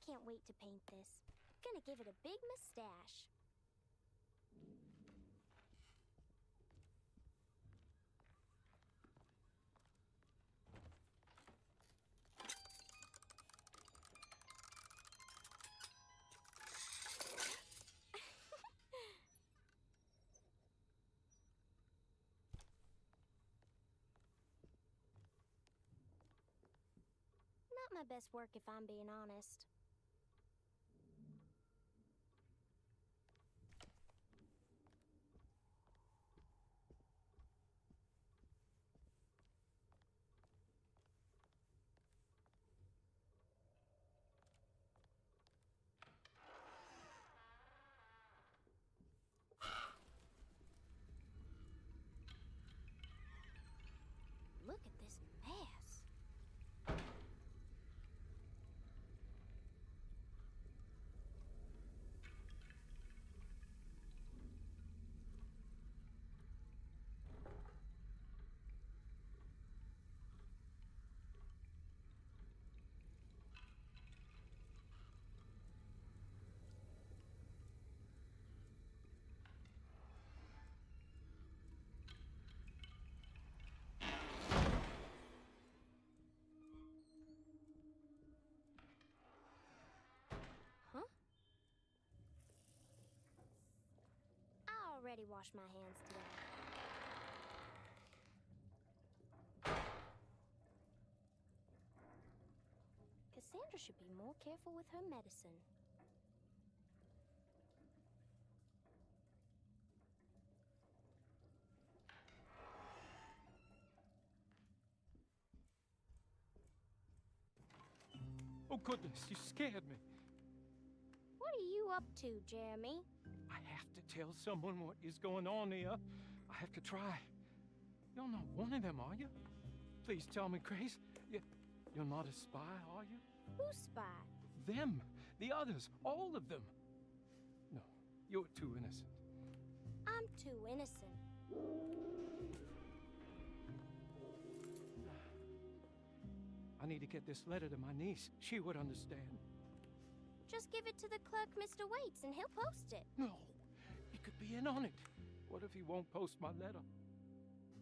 can't wait to paint this. Gonna give it a big mustache. Not my best work if I'm being honest. Look at this mess. Huh? I already washed my hands today. Cassandra should be more careful with her medicine. Oh, goodness, you scared me. What are you up to, Jeremy? I have to tell someone what is going on here. I have to try. You're not one of them, are you? Please tell me, Grace. You're not a spy, are you? Who's spy? Them. The others. All of them. No, you're too innocent. I'm too innocent. I need to get this letter to my niece. She would understand. Just give it to the clerk, Mr. Waits, and he'll post it. No, he could be in on it. What if he won't post my letter?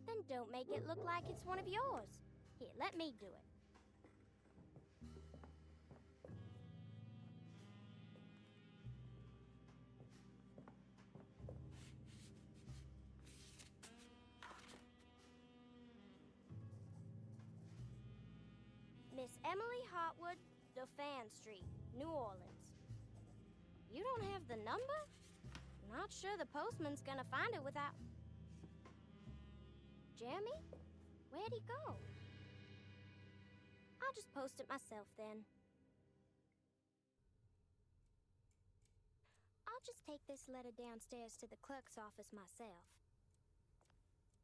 Then don't make it look like it's one of yours. Here, let me do it. Miss Emily Hartwood, Dauphin Street, New Orleans. You don't have the number? Not sure the postman's gonna find it without... Jeremy? Where'd he go? I'll just post it myself then. I'll just take this letter downstairs to the clerk's office myself.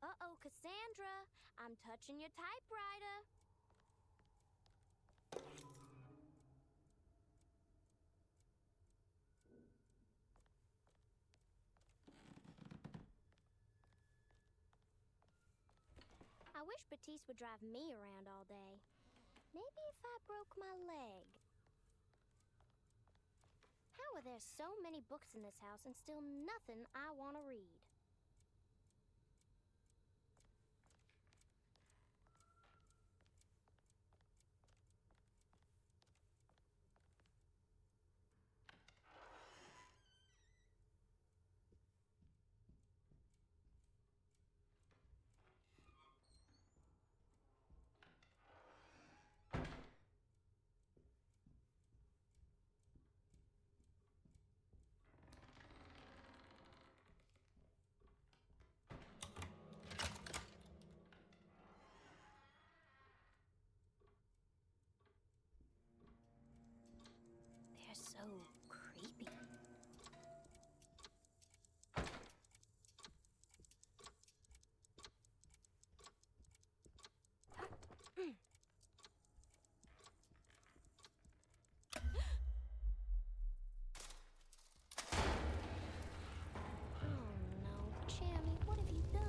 Uh-oh, Cassandra, I'm touching your typewriter. I wish Batiste would drive me around all day. Maybe if I broke my leg. How are there so many books in this house and still nothing I want to read? They're so creepy. Oh no, Jeremy, what have you done?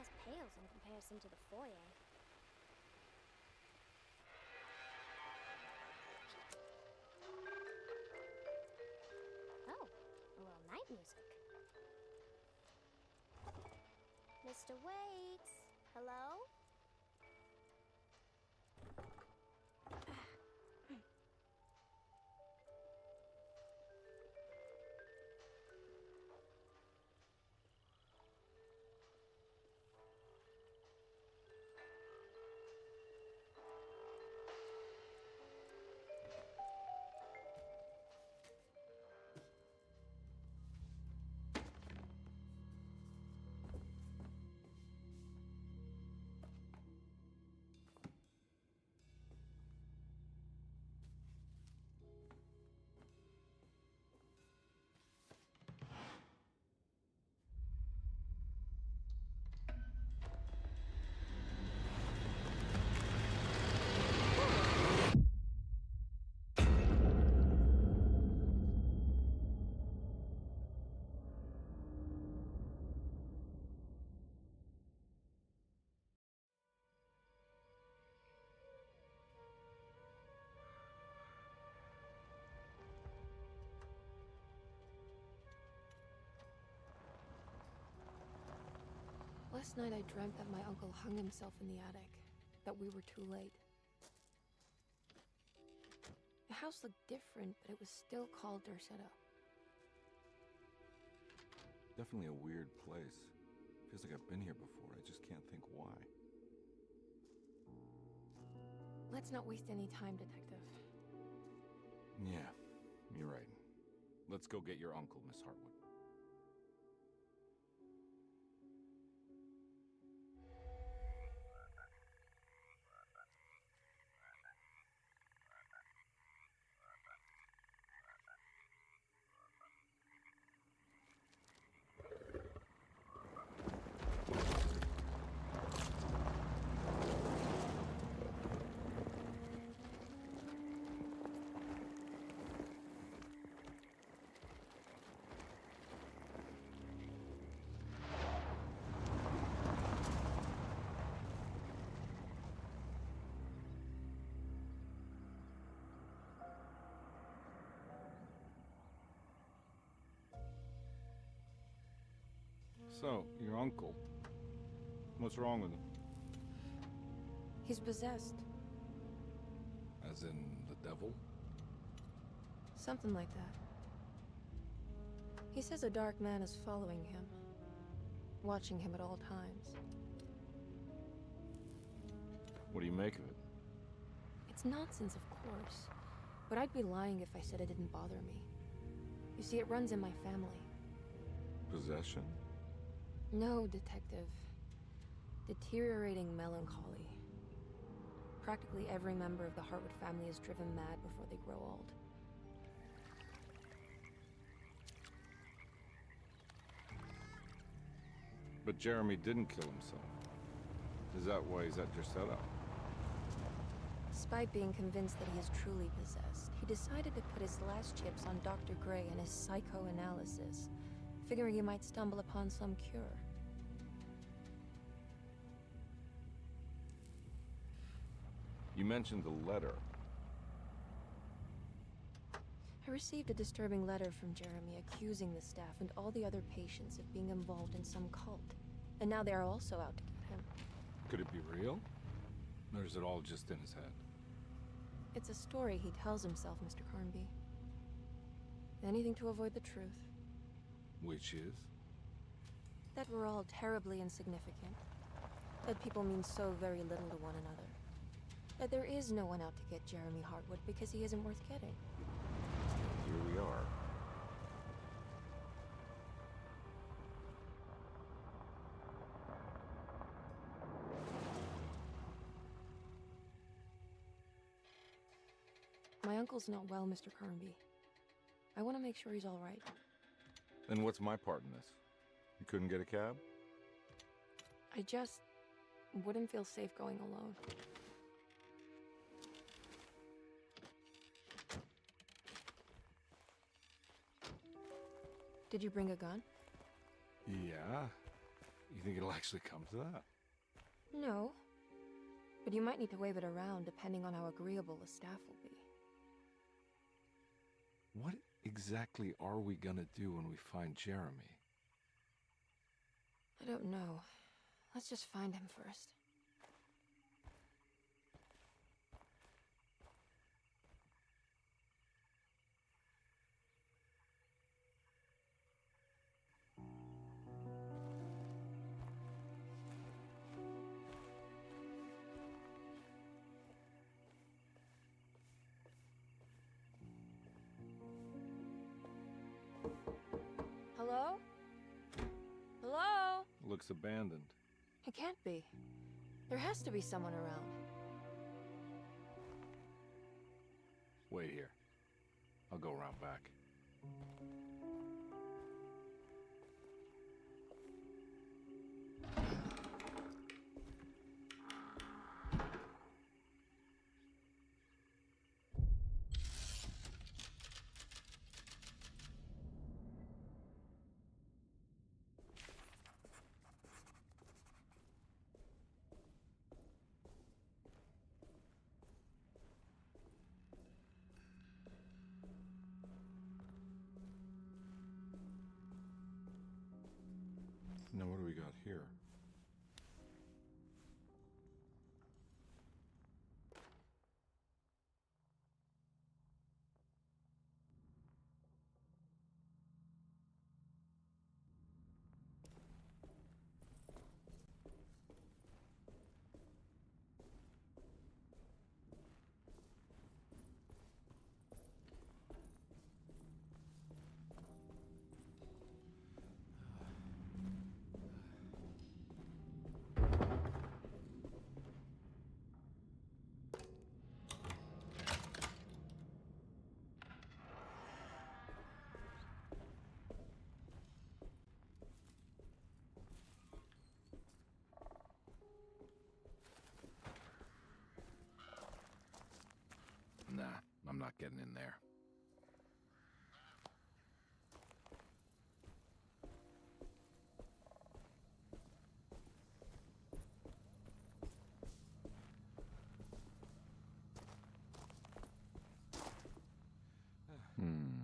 glass pales in comparison to the foyer. Oh, a little night music. Mr. Waits, hello? Last night I dreamt that my uncle hung himself in the attic, that we were too late. The house looked different, but it was still called Dorsetto. Definitely a weird place. Feels like I've been here before. I just can't think why. Let's not waste any time, Detective. Yeah, you're right. Let's go get your uncle, Miss Hartwood. So, your uncle. What's wrong with him? He's possessed. As in the devil? Something like that. He says a dark man is following him, watching him at all times. What do you make of it? It's nonsense, of course, but I'd be lying if I said it didn't bother me. You see, it runs in my family. Possession? No, Detective. Deteriorating melancholy. Practically every member of the Hartwood family is driven mad before they grow old. But Jeremy didn't kill himself. Is that why he's at your setup? Despite being convinced that he is truly possessed, he decided to put his last chips on Dr. Gray and his psychoanalysis, figuring he might stumble upon some cure. You mentioned the letter. I received a disturbing letter from Jeremy accusing the staff and all the other patients of being involved in some cult. And now they are also out to get him. Could it be real? Or is it all just in his head? It's a story he tells himself, Mr. Carnby. Anything to avoid the truth. Which is? That we're all terribly insignificant. That people mean so very little to one another. That there is no one out to get Jeremy Hartwood because he isn't worth getting. Here we are. My uncle's not well, Mr. Carnby. I want to make sure he's all right. Then what's my part in this? You couldn't get a cab? I just wouldn't feel safe going alone. Did you bring a gun? Yeah. think it'll actually come to that? No. But you might need to wave it around depending on how agreeable the staff will be. What exactly are we gonna do when we find Jeremy? I don't know. Let's just find him first. Hello? Hello? Looks abandoned. It can't be. There has to be someone around. Wait here. I'll go around back. Now what do we got here? Nah, I'm not getting in there. Hmm.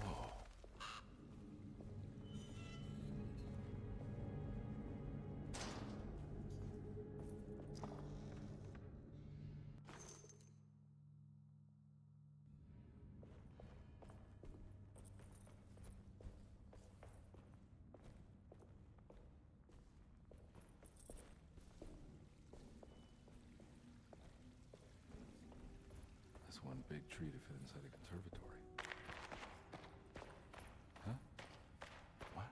Whoa. That's one big tree to fit inside a conservatory. Huh? What?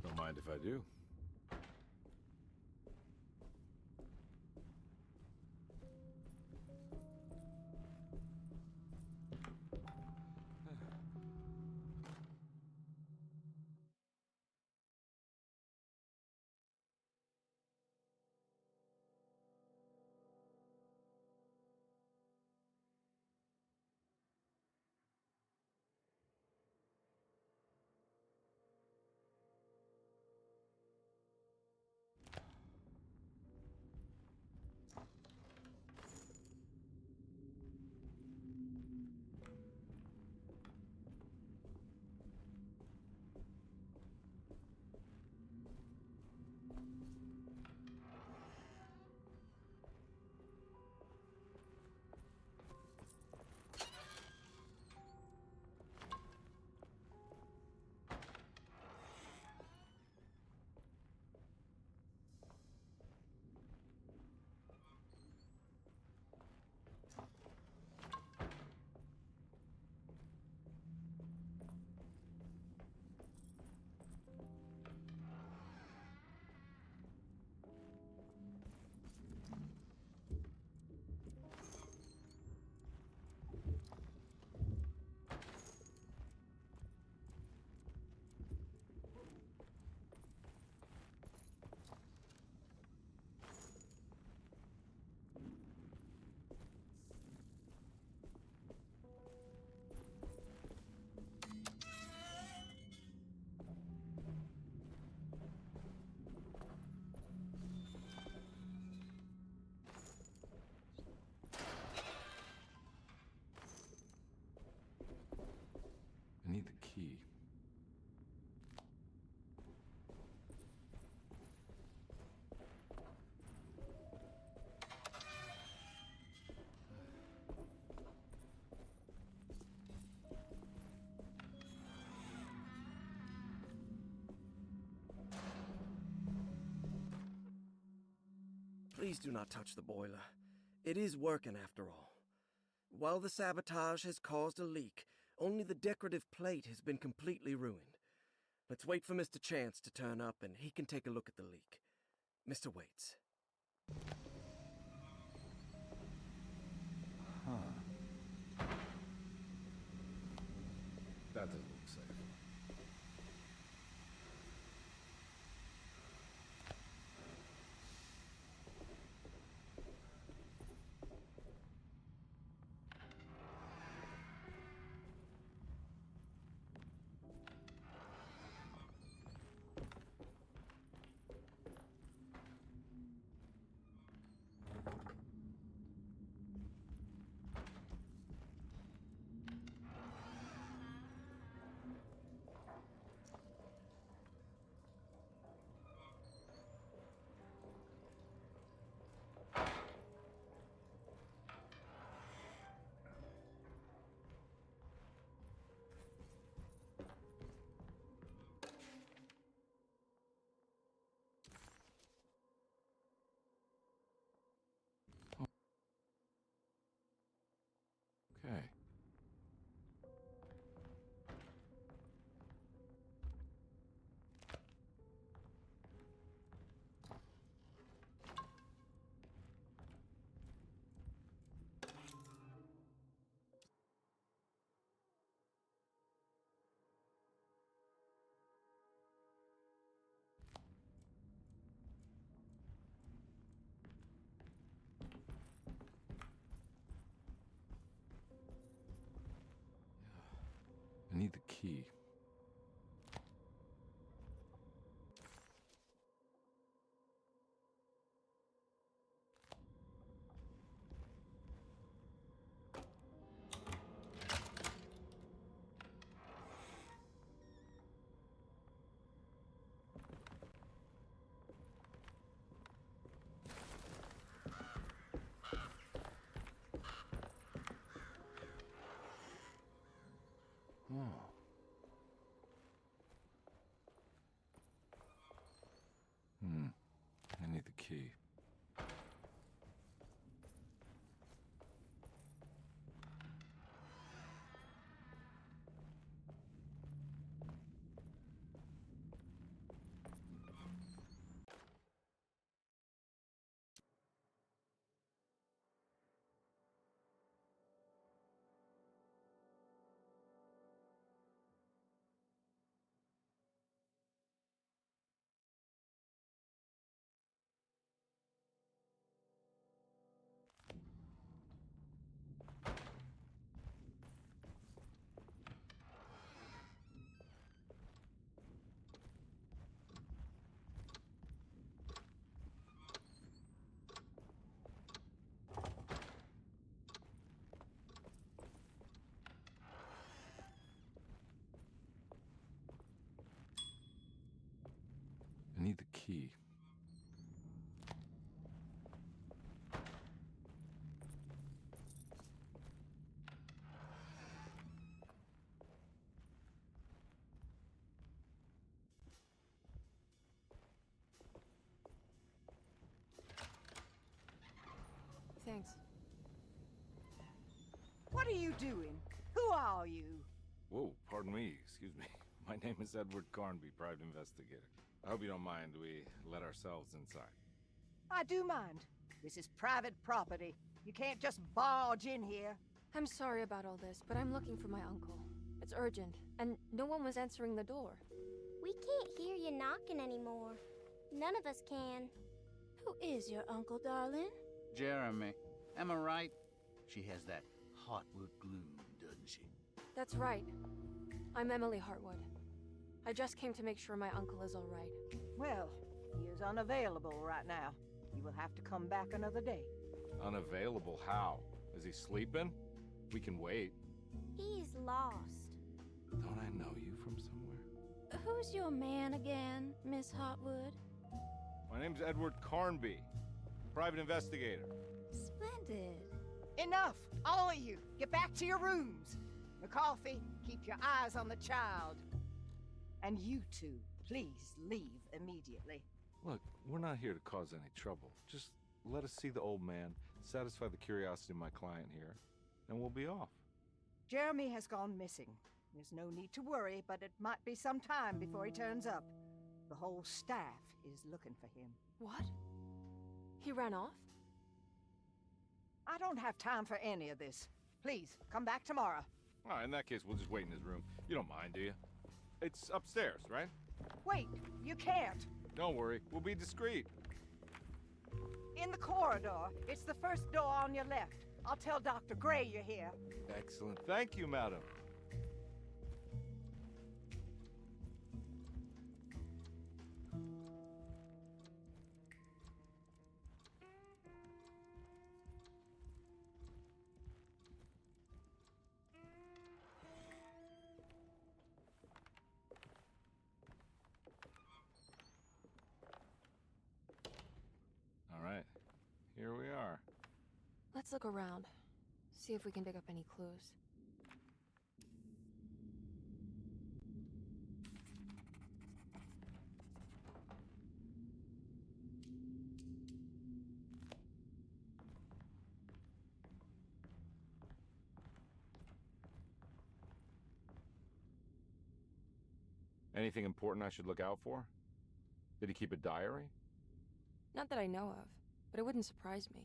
Don't mind if I do. Please do not touch the boiler. It is working after all. While the sabotage has caused a leak, only the decorative plate has been completely ruined. Let's wait for Mr. Chance to turn up and he can take a look at the leak. Mr. Waits. Huh. That doesn't look safe. Okay. I need the key. Oh. I need the key. I need the key. Thanks. What are you doing? Who are you? Whoa, pardon me, excuse me. My name is Edward Carnby, private investigator. I hope you don't mind we let ourselves inside. I do mind. This is private property. You can't just barge in here. I'm sorry about all this, but I'm looking for my uncle. It's urgent, and no one was answering the door. We can't hear you knocking anymore. None of us can. Who is your uncle, darling? Jeremy. Am I right? She has that Hartwood gloom, doesn't she? That's right. I'm Emily Hartwood. I just came to make sure my uncle is all right. Well, he is unavailable right now. You will have to come back another day. Unavailable how? Is he sleeping? We can wait. He's lost. Don't I know you from somewhere? Who's your man again, Miss Hartwood? My name's Edward Carnby, private investigator. Splendid. Enough! All of you, get back to your rooms. McCarthy, keep your eyes on the child. And you two, please leave immediately. Look, we're not here to cause any trouble. Just let us see the old man, satisfy the curiosity of my client here, and we'll be off. Jeremy has gone missing. There's no need to worry, but it might be some time before he turns up. The whole staff is looking for him. What? He ran off? I don't have time for any of this. Please, come back tomorrow. All right, in that case, we'll just wait in his room. You don't mind, do you? It's upstairs, right? Wait, you can't. Don't worry, we'll be discreet. In the corridor. It's the first door on your left. I'll tell Dr. Gray you're here. Excellent. Thank you, madam. All right, here we are. Let's look around. See if we can dig up any clues. Anything important I should look out for? Did he keep a diary? Not that I know of, but it wouldn't surprise me.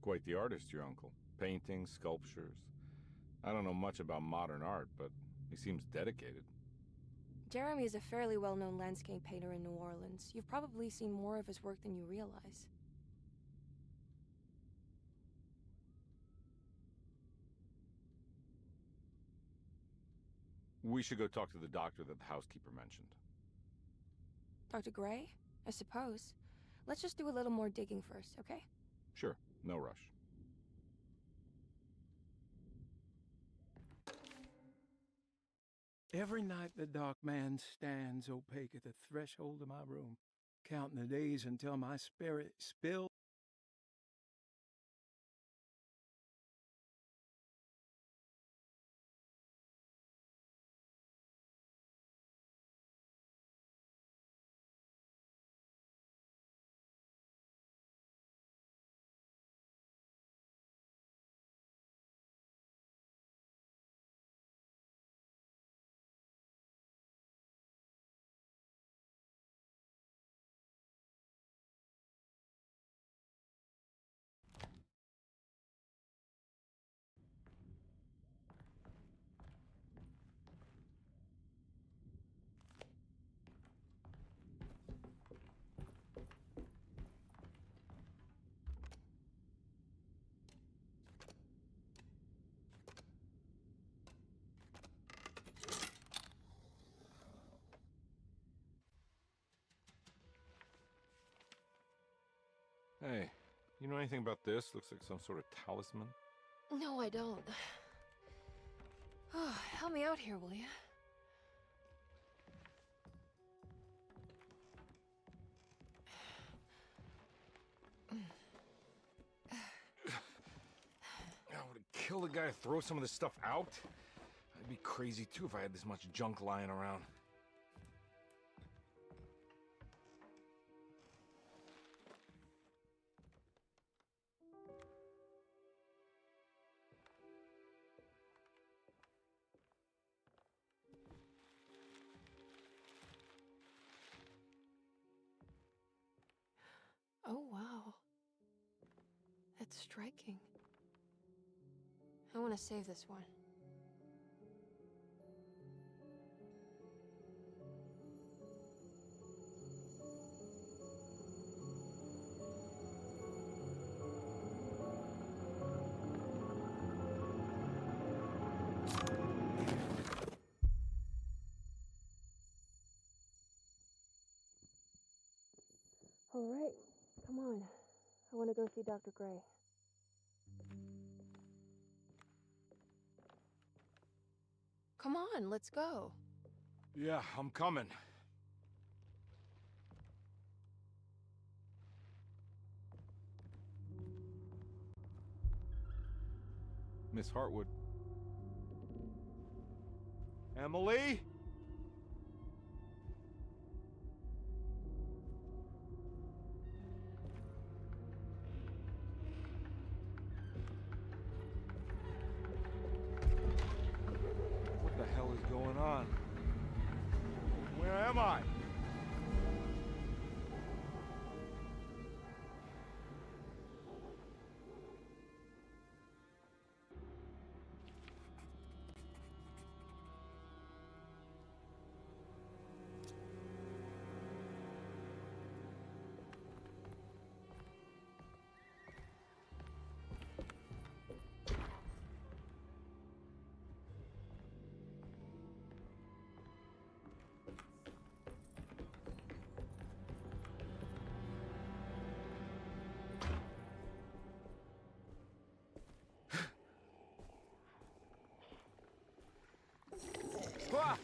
Quite the artist, your uncle. Paintings, sculptures. I don't know much about modern art, but he seems dedicated. Jeremy is a fairly well-known landscape painter in New Orleans. You've probably seen more of his work than you realize. We should go talk to the doctor that the housekeeper mentioned. Dr. Gray? I suppose. Let's just do a little more digging first, okay? Sure, no rush. Every night the dark man stands opaque at the threshold of my room, counting the days until my spirit spills. Hey, you know anything about this? Looks like some sort of talisman. No, I don't. Oh, help me out here, will you? I would kill the guy to throw some of this stuff out. I'd be crazy too if I had this much junk lying around. Oh, wow. That's striking. I want to save this one. All right, come on. I want to go see Dr. Gray. Come on, let's go. Yeah, I'm coming. Miss Hartwood. Emily? am I? Ah!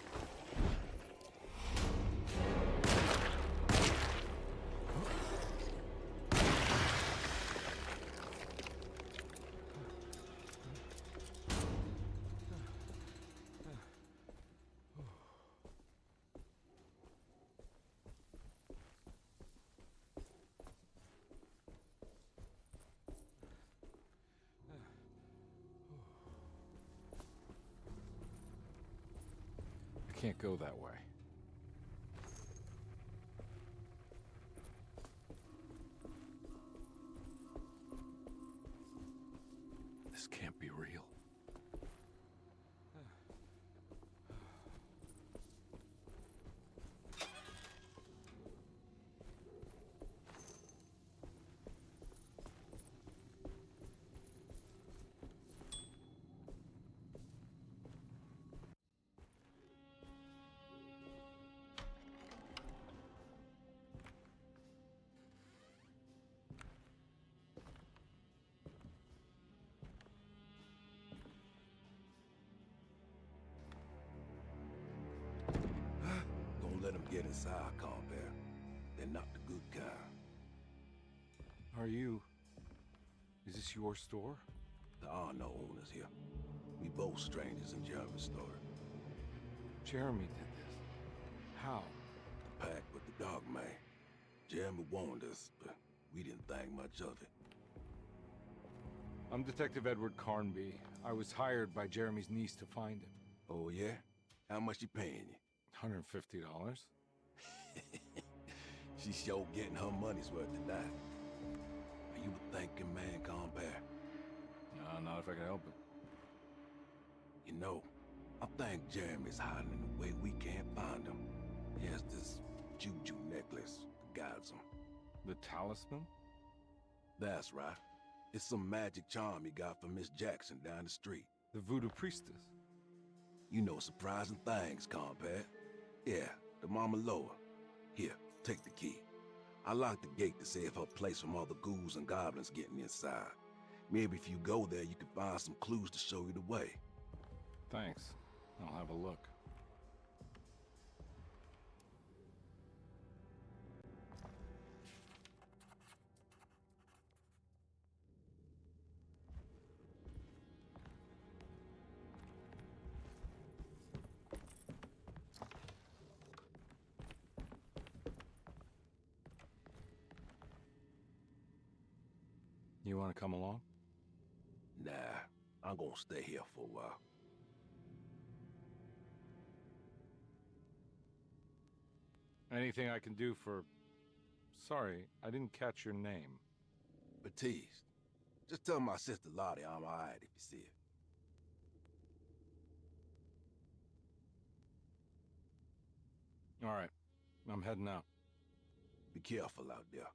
I can't go that way. This can't be real. Don't let them get inside, compare. They're not the good kind. Are you... Is this your store? There are no owners here. We both strangers in Jeremy's store. Jeremy did this. How? The pact with the dog man. Jeremy warned us, but we didn't think much of it. I'm Detective Edward Carnby. I was hired by Jeremy's niece to find him. Oh, yeah? How much she paying you? $150. She's sure getting her money's worth tonight. Are you a thinking man, compare? No, not if I can help it. You know, I think Jeremy's hiding in a way we can't find him. He has this juju necklace that guides him. The talisman? That's right. It's some magic charm he got from Miss Jackson down the street. The voodoo priestess? You know surprising things, compare. Yeah, the Mama Loa. Here, take the key. I locked the gate to save her place from all the ghouls and goblins getting inside. Maybe if you go there, you can find some clues to show you the way. Thanks. I'll have a look. You want to come along? Nah, I'm gonna stay here for a while. Anything I can do for... Sorry, I didn't catch your name. Baptiste, just tell my sister Lottie I'm alright if you see her. All right, I'm heading out. Be careful out there.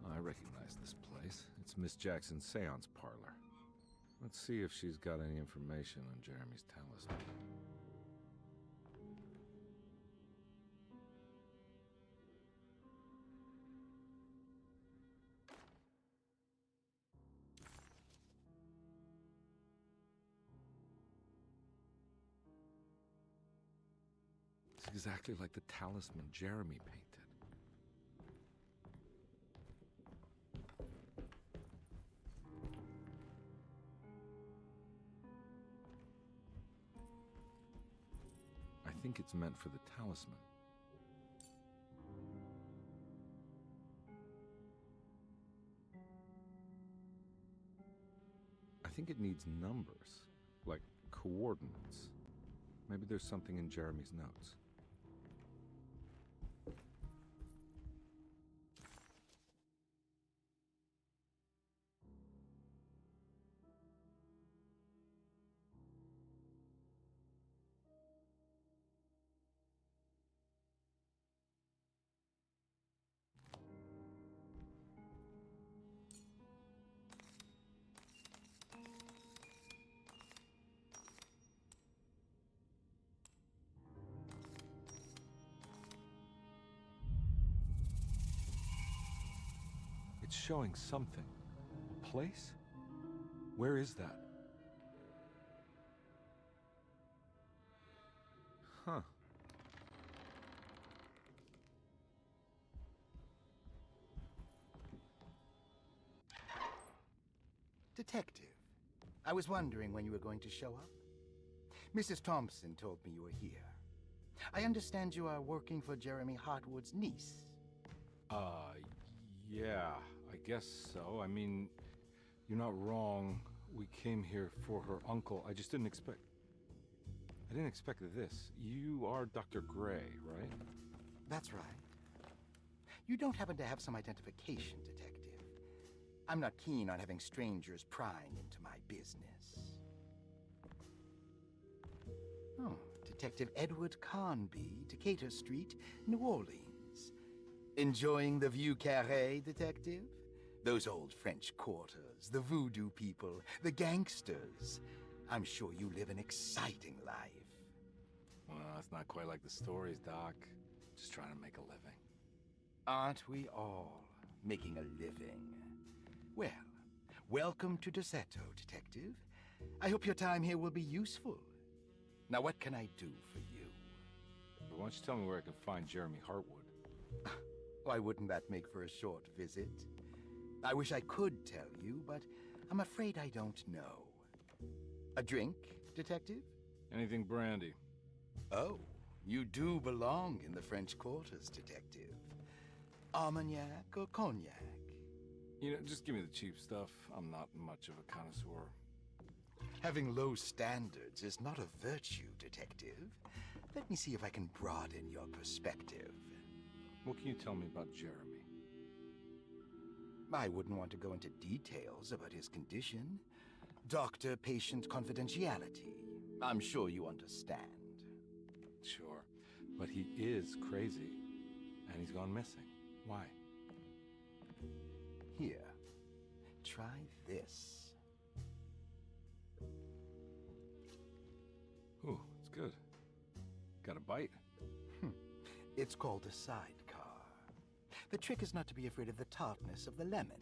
I recognize this place. It's Miss Jackson's seance parlor. Let's see if she's got any information on Jeremy's talisman. It's exactly like the talisman Jeremy painted. I think it's meant for the talisman. I think it needs numbers, like coordinates. Maybe there's something in Jeremy's notes. It's showing something. A place? Where is that? Huh. Detective, I was wondering when you were going to show up. Mrs. Thompson told me you were here. I understand you are working for Jeremy Hartwood's niece. Yeah, I guess so. I mean, you're not wrong. We came here for her uncle. I just didn't expect... I didn't expect this. You are Dr. Gray, right? That's right. You don't happen to have some identification, Detective. I'm not keen on having strangers prying into my business. Oh, Detective Edward Carnby, Decatur Street, New Orleans. Enjoying the Vieux Carré, Detective? Those old French quarters, the voodoo people, the gangsters. I'm sure you live an exciting life. Well, it's not quite like the stories, Doc. Just trying to make a living. Aren't we all making a living? Well, welcome to Deseto, Detective. I hope your time here will be useful. Now, what can I do for you? But why don't you tell me where I can find Jeremy Hartwood? Why wouldn't that make for a short visit? I wish I could tell you, but I'm afraid I don't know. A drink, Detective? Anything brandy. Oh, you do belong in the French quarters, Detective. Armagnac or cognac? You know, just give me the cheap stuff. I'm not much of a connoisseur. Having low standards is not a virtue, Detective. Let me see if I can broaden your perspective. What can you tell me about Jeremy? I wouldn't want to go into details about his condition. Doctor-patient confidentiality. I'm sure you understand. Sure, but he is crazy, and he's gone missing. Why? Here, try this. Ooh, it's good. Got a bite? It's called a sidecar. The trick is not to be afraid of the tartness of the lemon.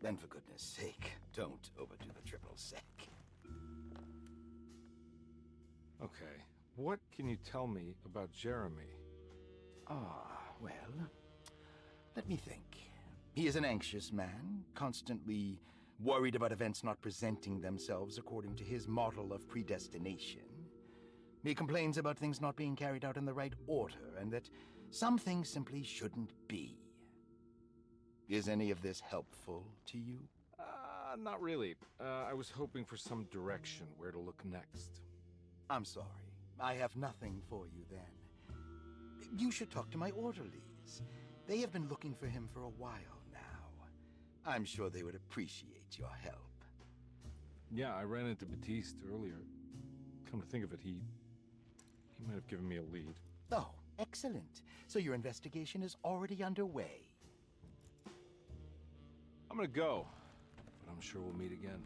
And for goodness sake, don't overdo the triple sec. Okay, what can you tell me about Jeremy? Well, let me think. He is an anxious man, constantly worried about events not presenting themselves according to his model of predestination. He complains about things not being carried out in the right order, and that some things simply shouldn't be. Is any of this helpful to you? Not really. I was hoping for some direction where to look next. I'm sorry. I have nothing for you then. You should talk to my orderlies. They have been looking for him for a while now. I'm sure they would appreciate your help. Yeah, I ran into Batiste earlier. Come to think of it, he might have given me a lead. Oh, excellent. So your investigation is already underway. I'm gonna go, but I'm sure we'll meet again.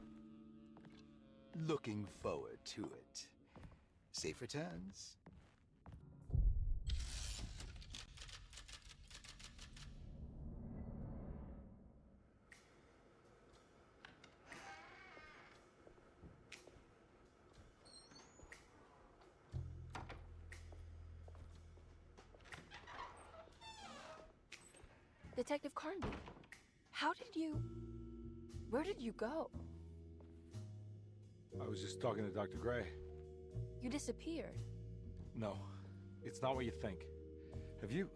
Looking forward to it. Safe returns. Detective Carnby, where did you go? I was just talking to Dr. Gray. You disappeared. No, it's not what you think. Have you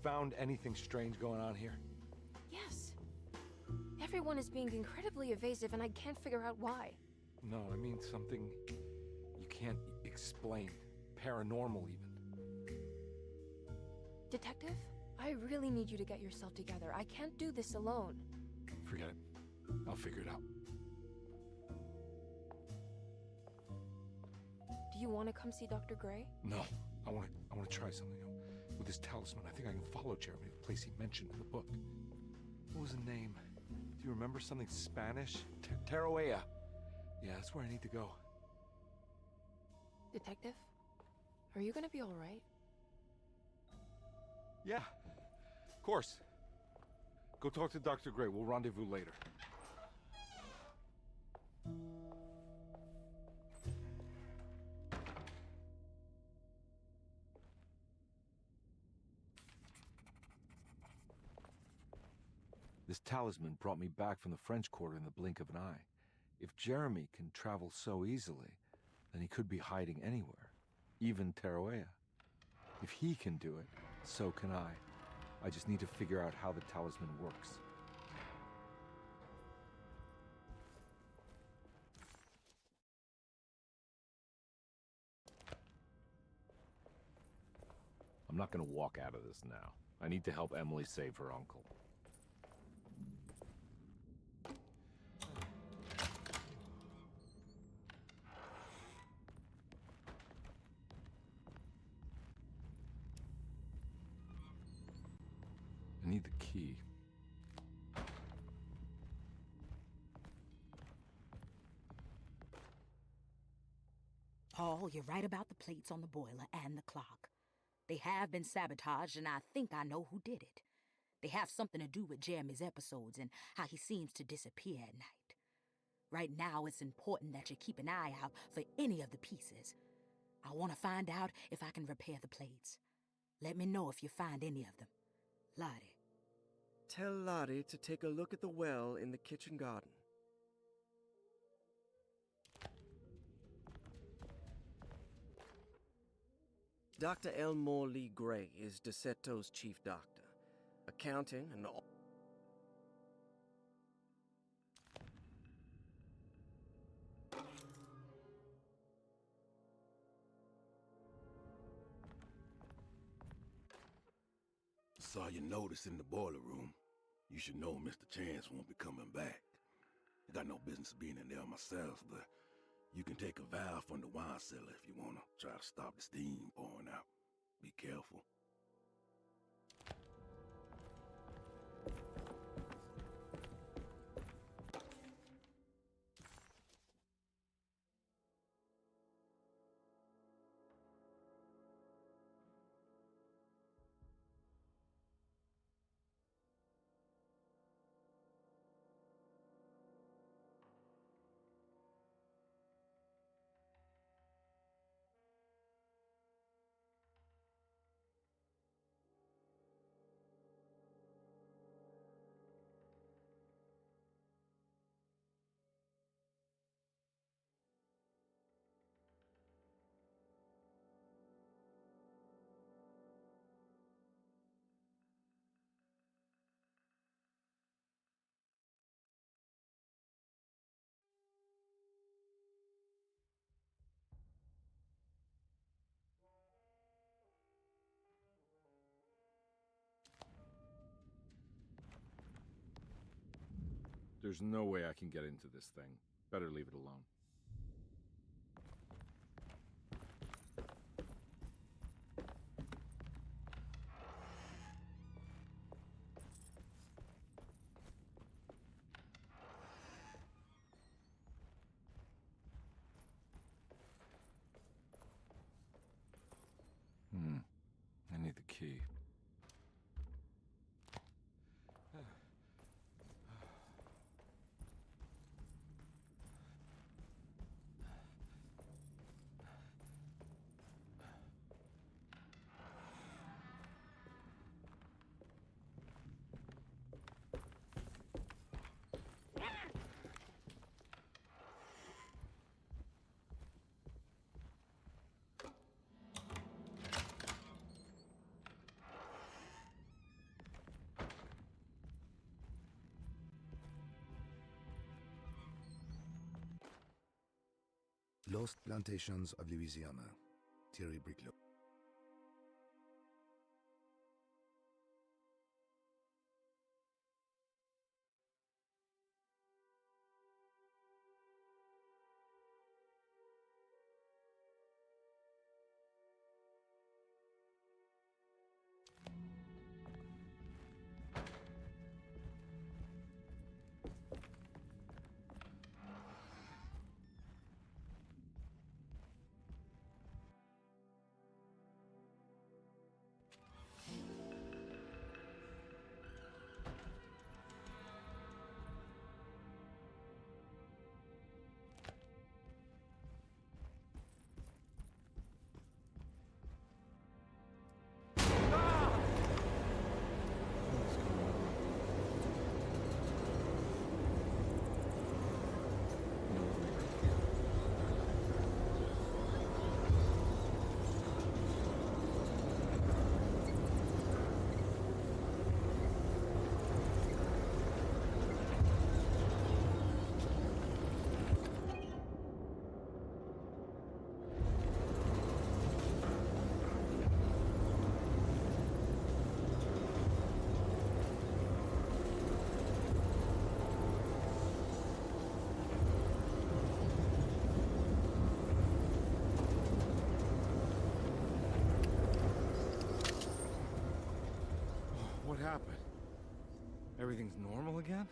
found anything strange going on here? Yes. Everyone is being incredibly evasive and I can't figure out why. No, I mean something you can't explain. Paranormal, even. Detective, I really need you to get yourself together. I can't do this alone. Forget it. I'll figure it out. Do you want to come see Dr. Gray? No, I want to try something. With this talisman, I think I can follow Jeremy to the place he mentioned in the book. What was the name? Do you remember something Spanish? Tarawea. Yeah, that's where I need to go. Detective, are you gonna be all right? Yeah, of course. Go talk to Dr. Gray. We'll rendezvous later. This talisman brought me back from the French Quarter in the blink of an eye. If Jeremy can travel so easily, then he could be hiding anywhere, even Tarawea. If he can do it, so can I. I just need to figure out how the talisman works. I'm not gonna walk out of this now. I need to help Emily save her uncle. I need the key. Paul, you're right about the plates on the boiler and the clock. They have been sabotaged, and I think I know who did it. They have something to do with Jeremy's episodes and how he seems to disappear at night. Right now, it's important that you keep an eye out for any of the pieces. I want to find out if I can repair the plates. Let me know if you find any of them. Lottie. Tell Lottie to take a look at the well in the kitchen garden. Dr. Elmore Lee Gray is DeSeto's chief doctor. Accounting and all. Saw your notice in the boiler room. You should know Mr. Chance won't be coming back. I got no business being in there myself, but you can take a valve from the wine cellar if you want to try to stop the steam pouring out. Be careful. There's no way I can get into this thing. Better leave it alone. I need the key. Lost Plantations of Louisiana, Thierry Briclot. What happened? Everything's normal again?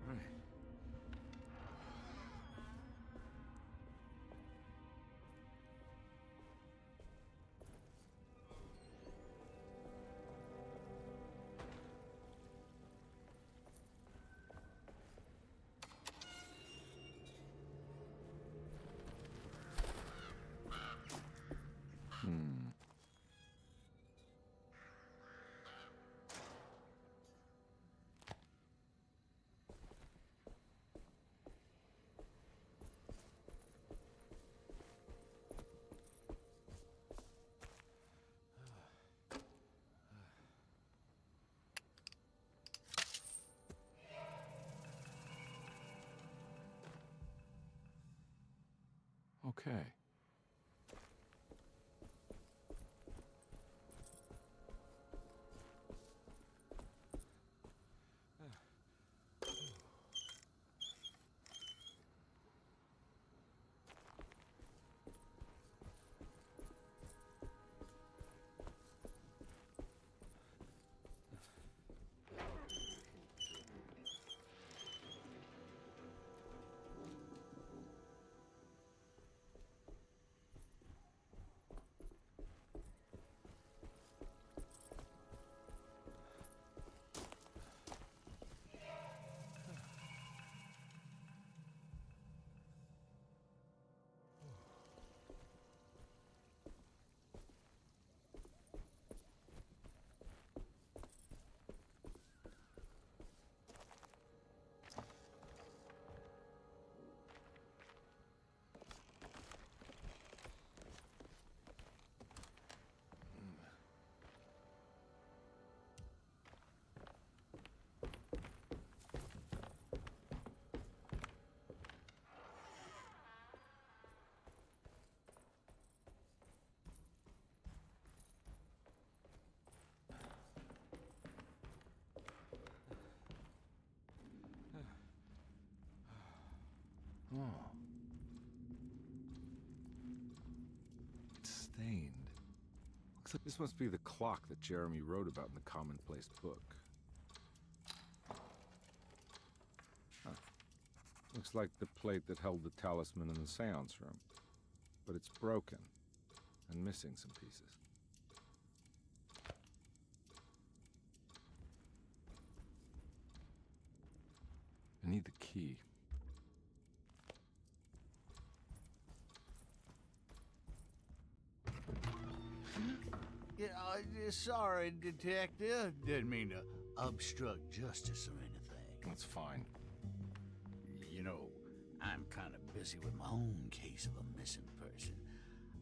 Right. Okay. Oh. It's stained. Looks like this must be the clock that Jeremy wrote about in the Commonplace book. Huh. Looks like the plate that held the talisman in the seance room. But it's broken and missing some pieces. I need the key. Yeah, sorry, Detective. Didn't mean to obstruct justice or anything. That's fine. You know, I'm kind of busy with my own case of a missing person.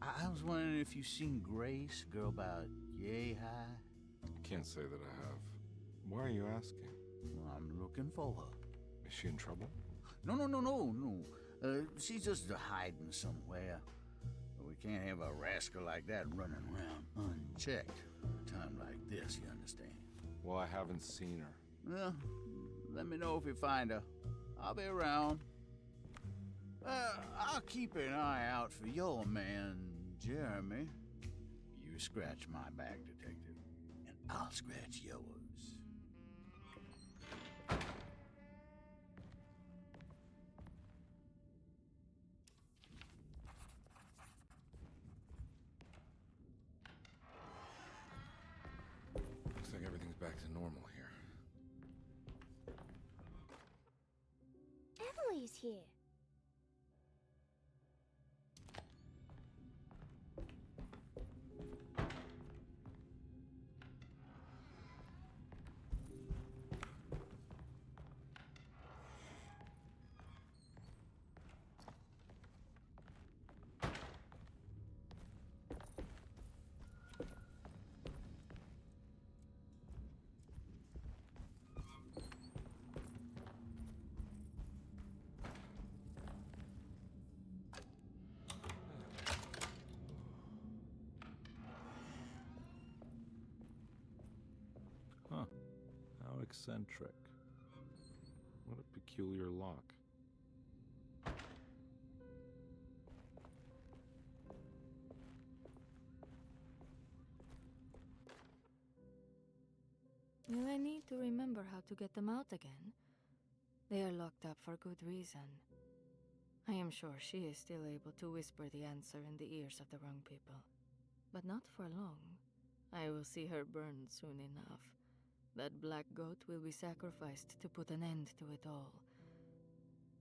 I was wondering if you've seen Grace, girl about yay high? I can't say that I have. Why are you asking? Well, I'm looking for her. Is she in trouble? No. She's just hiding somewhere. We can't have a rascal like that running around unchecked at a time like this, you understand? Well, I haven't seen her. Well, let me know if you find her. I'll be around. I'll keep an eye out for your man, Jeremy. You scratch my back, Detective, and I'll scratch yours. Looks like everything's back to normal here. Emily's here. Huh. How eccentric. What a peculiar lock. Will I need to remember how to get them out again? They are locked up for good reason. I am sure she is still able to whisper the answer in the ears of the wrong people. But not for long. I will see her burned soon enough. That black goat will be sacrificed to put an end to it all.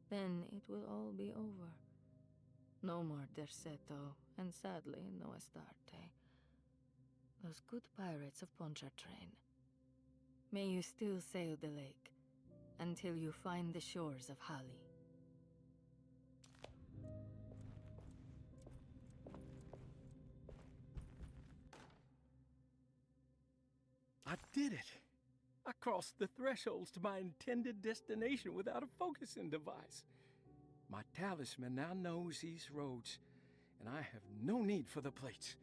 Then it will all be over. No more Derceto, and sadly, no Astarte. Those good pirates of Pontchartrain. May you still sail the lake, until you find the shores of Hali. I did it! I crossed the thresholds to my intended destination without a focusing device. My talisman now knows these roads, and I have no need for the plates.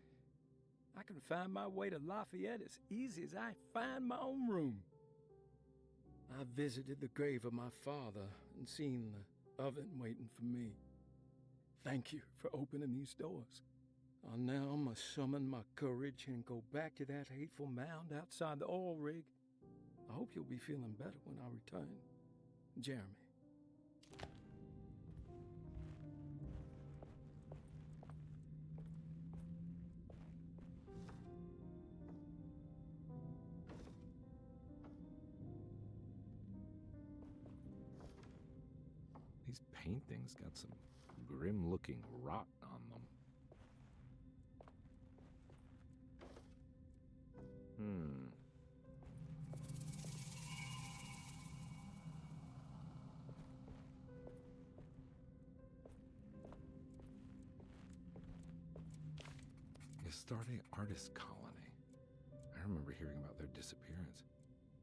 I can find my way to Lafayette as easy as I find my own room. I visited the grave of my father and seen the oven waiting for me. Thank you for opening these doors. I now must summon my courage and go back to that hateful mound outside the oil rig. I hope you'll be feeling better when I return. Jeremy. These paintings got some grim-looking rot on them. Astarte Artist Colony. I remember hearing about their disappearance.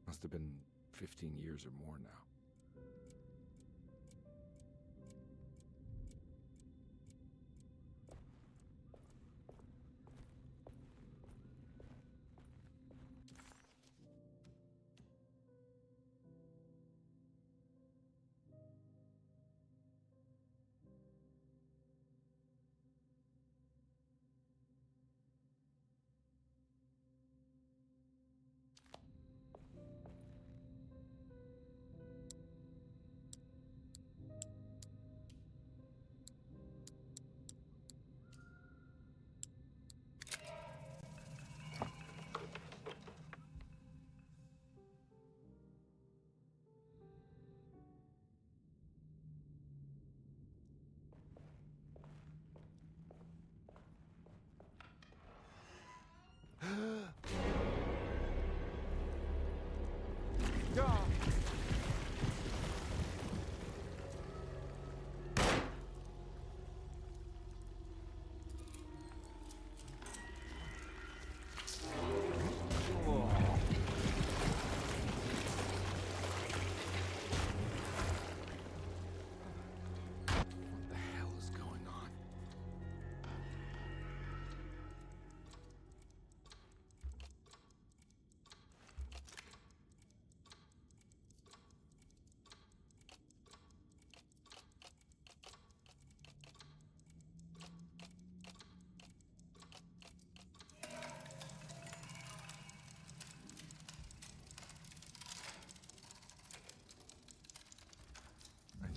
Must have been 15 years or more now.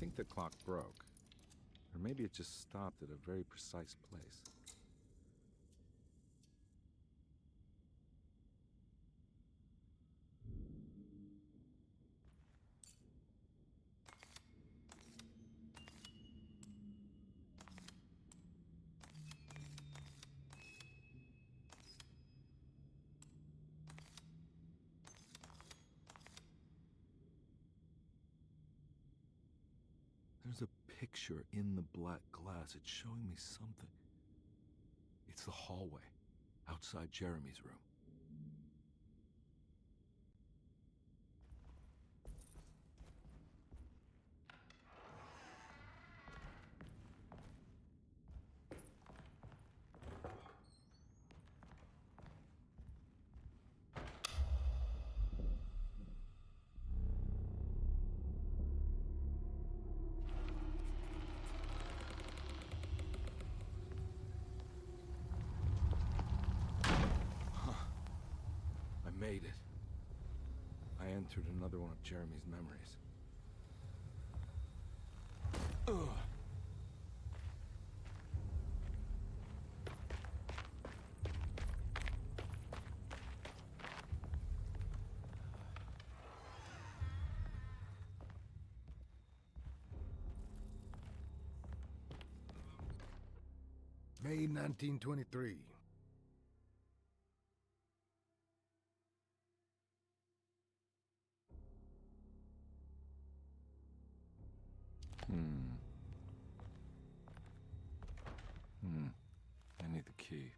think the clock broke. Or maybe it just stopped at a very precise place. There's a picture in the black glass. It's showing me something. It's the hallway outside Jeremy's room. I made it. I entered another one of Jeremy's memories. Ugh. May 1923. I need the key.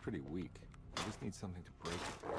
pretty weak. I just need something to break it.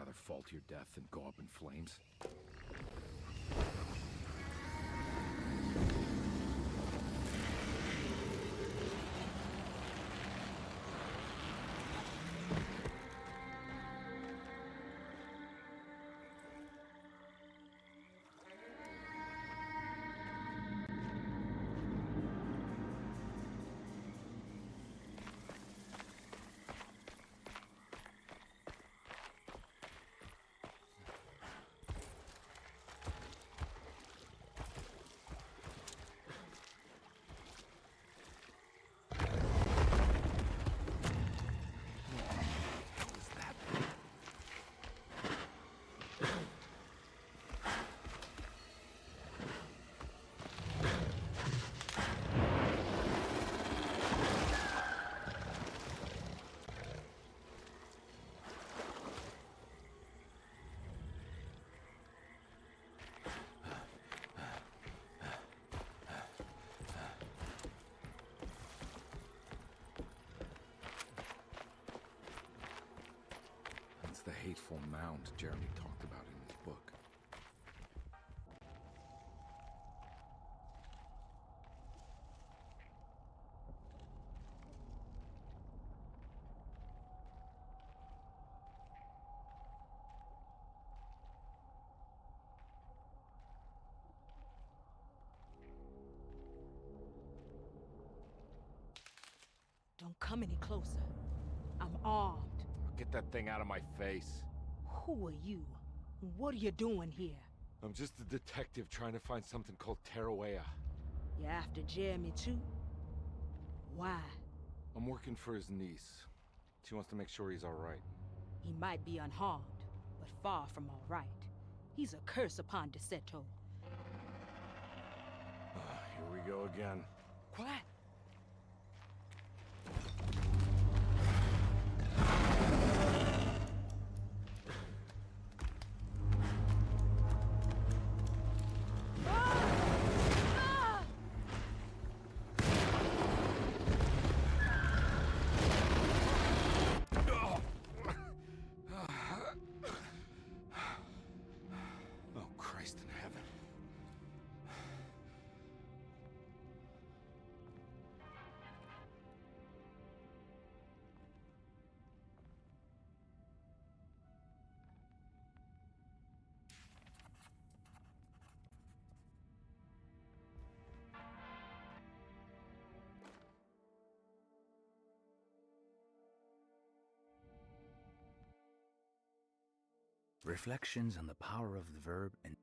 rather fall to your death than go up in flames. It's the hateful mound Jeremy talked about in his book. Don't come any closer. I'm armed. Get that thing out of my face. Who are you? What are you doing here? I'm just a detective trying to find something called Teruea. You after Jeremy too? Why? I'm working for his niece. She wants to make sure he's alright. He might be unharmed, but far from alright. He's a curse upon Deseto. Here we go again. Quiet. Oh, Christ in heaven. Reflections on the power of the verb and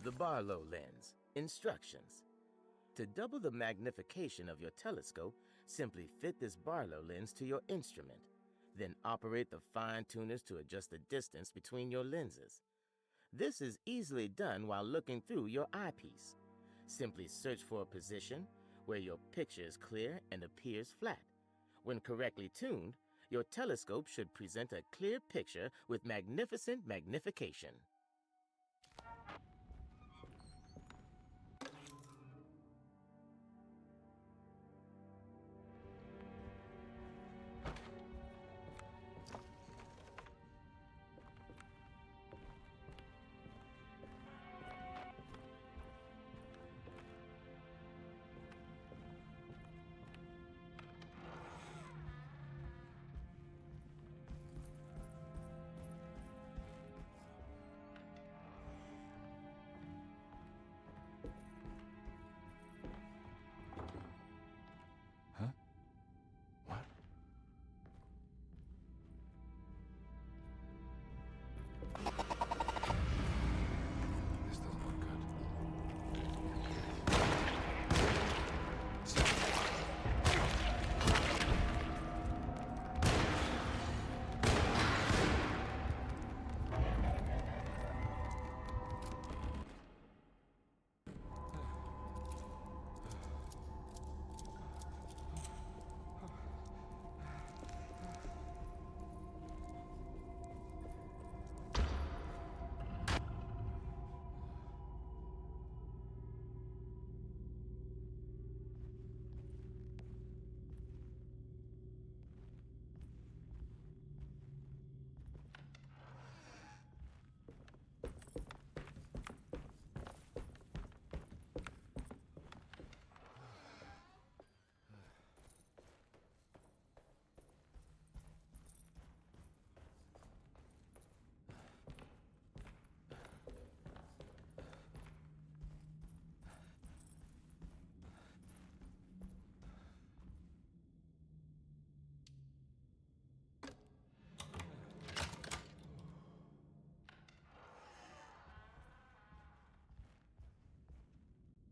The Barlow lens. Instructions. To double the magnification of your telescope, simply fit this Barlow lens to your instrument. Then operate the fine tuners to adjust the distance between your lenses. This is easily done while looking through your eyepiece. Simply search for a position where your picture is clear and appears flat. When correctly tuned, your telescope should present a clear picture with magnificent magnification.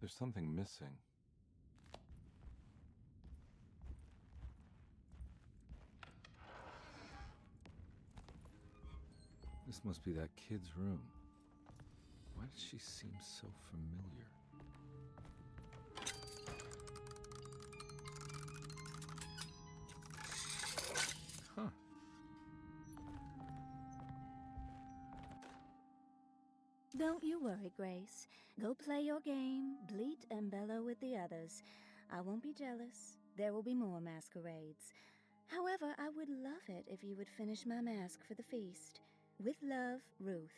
There's something missing. This must be that kid's room. Why does she seem so familiar? Huh. Don't you worry, Grace. Go play your game, bleat and bellow with the others. I won't be jealous. There will be more masquerades. However, I would love it if you would finish my mask for the feast. With love, Ruth.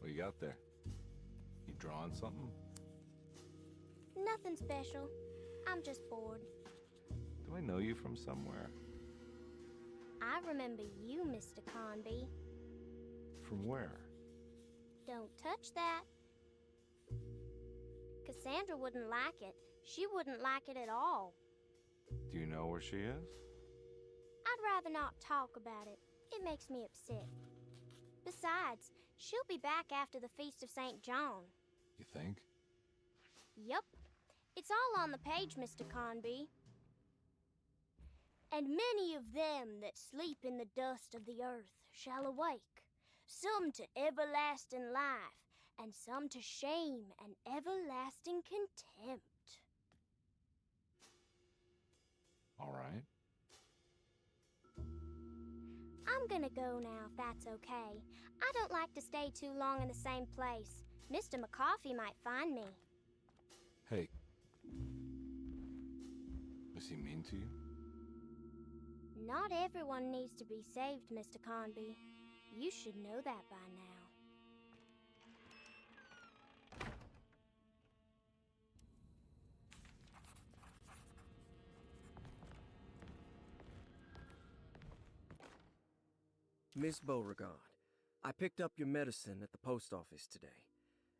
What you got there? You drawing something? Nothing special. I'm just bored. Do I know you from somewhere? I remember you, Mr. Conby. From where? Don't touch that. Cassandra wouldn't like it. She wouldn't like it at all. Do you know where she is? I'd rather not talk about it. It makes me upset. Besides, she'll be back after the Feast of St. John. You think? Yup. It's all on the page, Mr. Conby. And many of them that sleep in the dust of the earth shall awake, some to everlasting life, and some to shame and everlasting contempt. All right. I'm gonna go now, if that's okay. I don't like to stay too long in the same place. Mr. McCoffey might find me. Hey. Was he mean to you? Not everyone needs to be saved, Mr. Conby. You should know that by now. Miss Beauregard, I picked up your medicine at the post office today.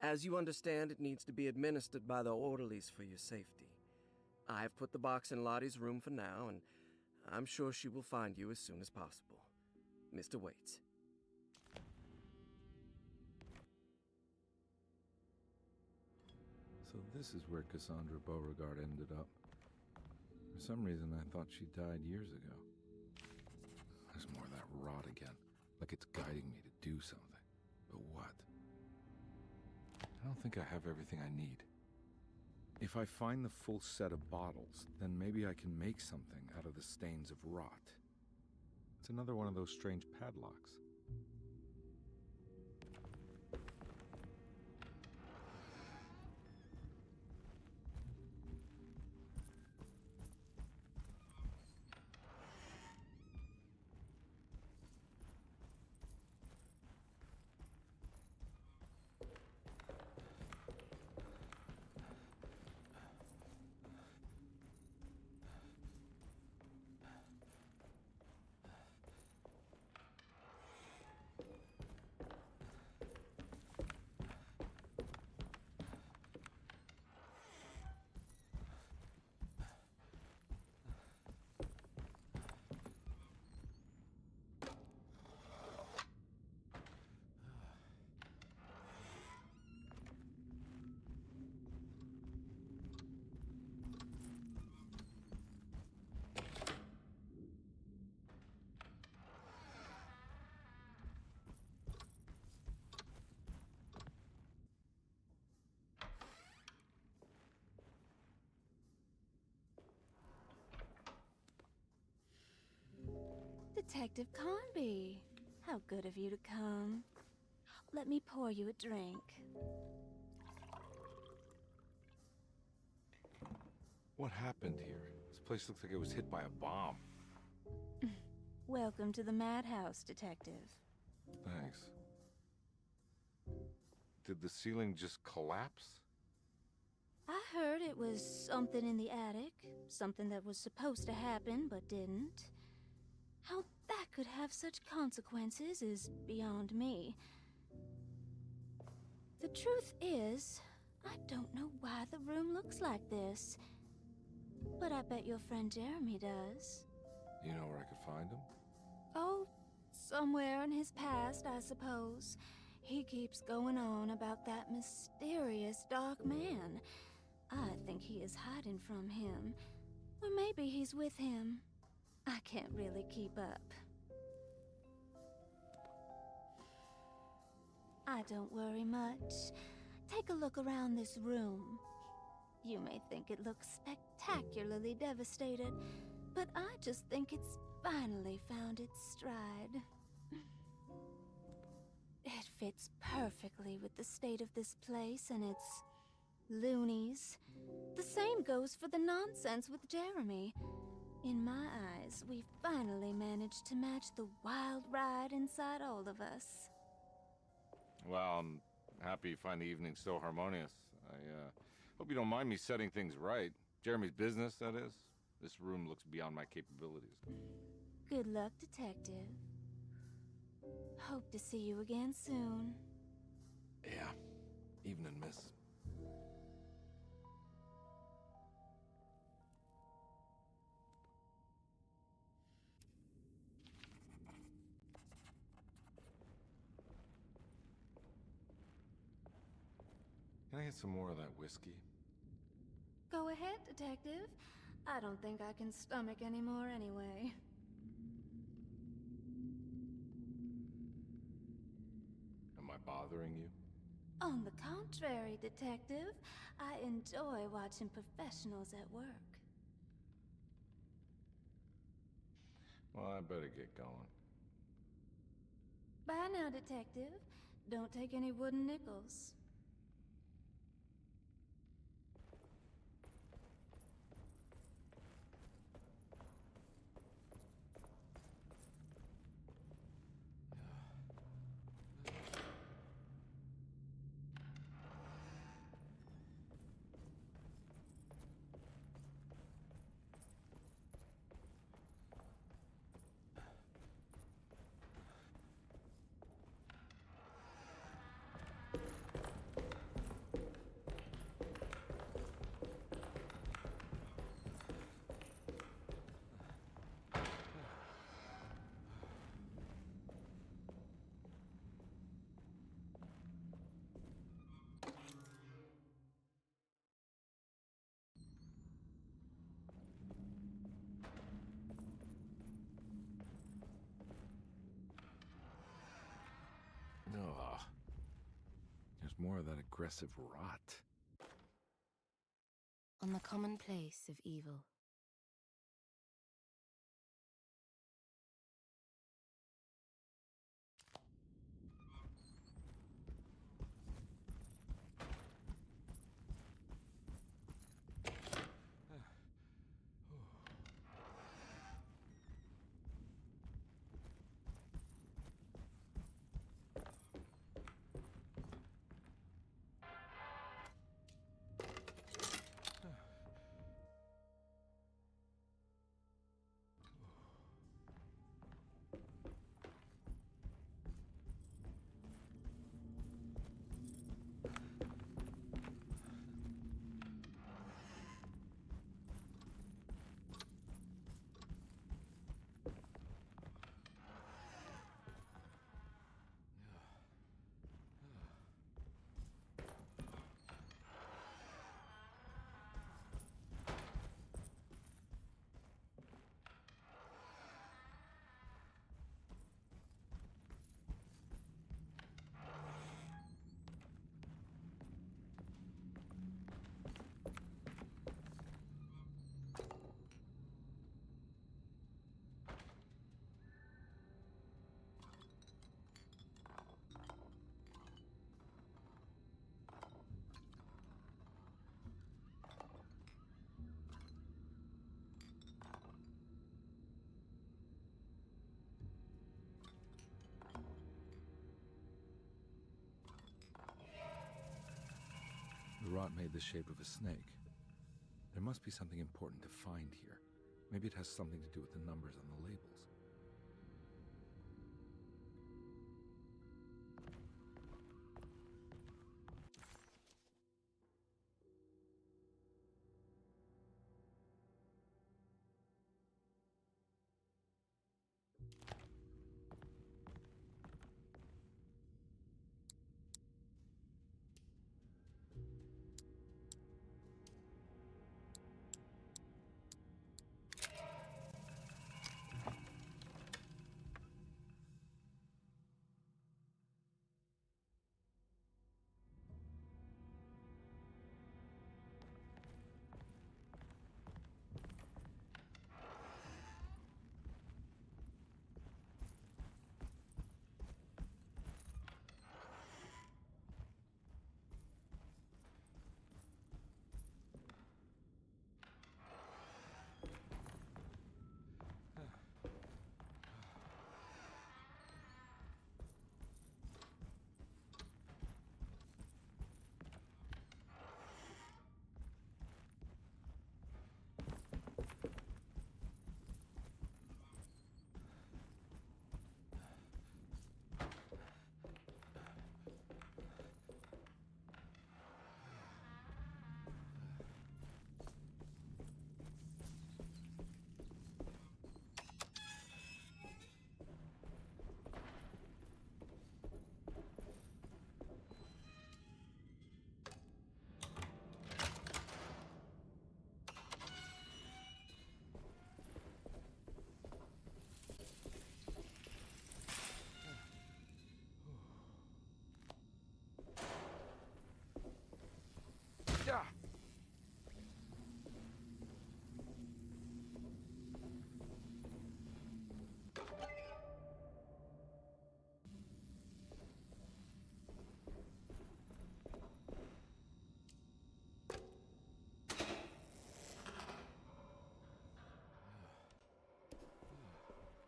As you understand, it needs to be administered by the orderlies for your safety. I've put the box in Lottie's room for now, and I'm sure she will find you as soon as possible. Mr. Waits. So this is where Cassandra Beauregard ended up. For some reason, I thought she died years ago. There's more of that rot again. Like it's guiding me to do something. But what? I don't think I have everything I need. If I find the full set of bottles, then maybe I can make something out of the stains of rot. It's another one of those strange padlocks. Detective Conby, how good of you to come. Let me pour you a drink. What happened here? This place looks like it was hit by a bomb. Welcome to the madhouse, Detective. Thanks. Did the ceiling just collapse? I heard it was something in the attic, something that was supposed to happen but didn't. How that could have such consequences is beyond me. The truth is, I don't know why the room looks like this. But I bet your friend Jeremy does. You know where I could find him? Oh, somewhere in his past, I suppose. He keeps going on about that mysterious dark man. I think he is hiding from him. Or maybe he's with him. I can't really keep up. I don't worry much. Take a look around this room. You may think it looks spectacularly devastated, but I just think it's finally found its stride. It fits perfectly with the state of this place and its loonies. The same goes for the nonsense with Jeremy. In my eyes, we finally managed to match the wild ride inside all of us. Well, I'm happy you find the evening so harmonious. I hope you don't mind me setting things right. Jeremy's business, that is. This room looks beyond my capabilities. Good luck, Detective. Hope to see you again soon. Yeah. Evening, miss. Can I get some more of that whiskey? Go ahead, Detective. I don't think I can stomach any more anyway. Am I bothering you? On the contrary, Detective, I enjoy watching professionals at work. Well, I better get going. Bye now, Detective. Don't take any wooden nickels. Ugh. There's more of that aggressive rot. On the commonplace of evil. The rot made the shape of a snake. There must be something important to find here. Maybe it has something to do with the numbers on the labels.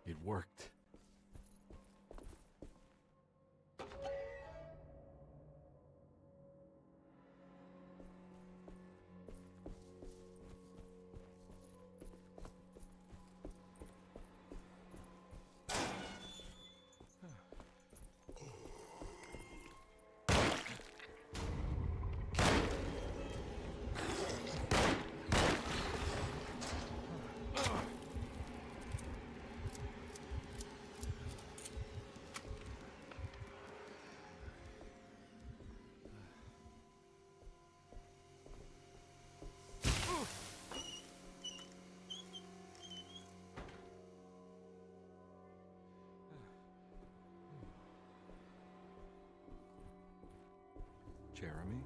It worked. Jeremy?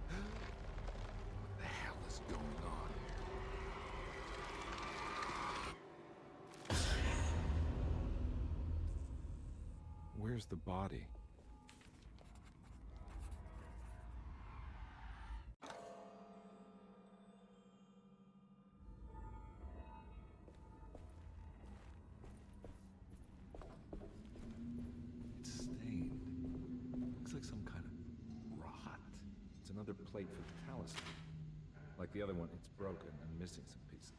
What the hell is going on? Where's the body? Like some kind of rot. It's another plate for the talisman. Like the other one, it's broken and missing some pieces.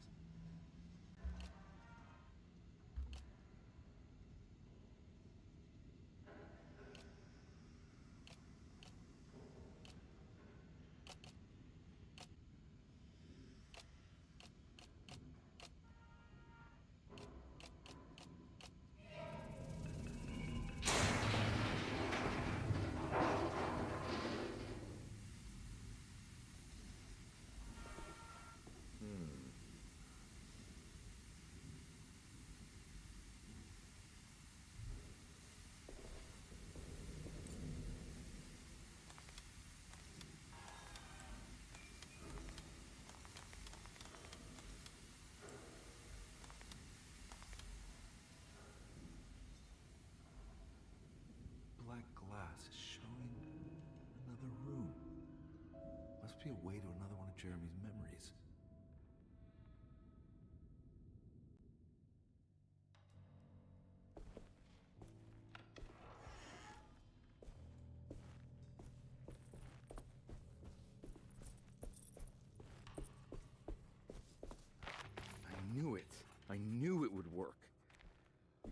Black glass is showing another room. Must be a way to another one of Jeremy's memories.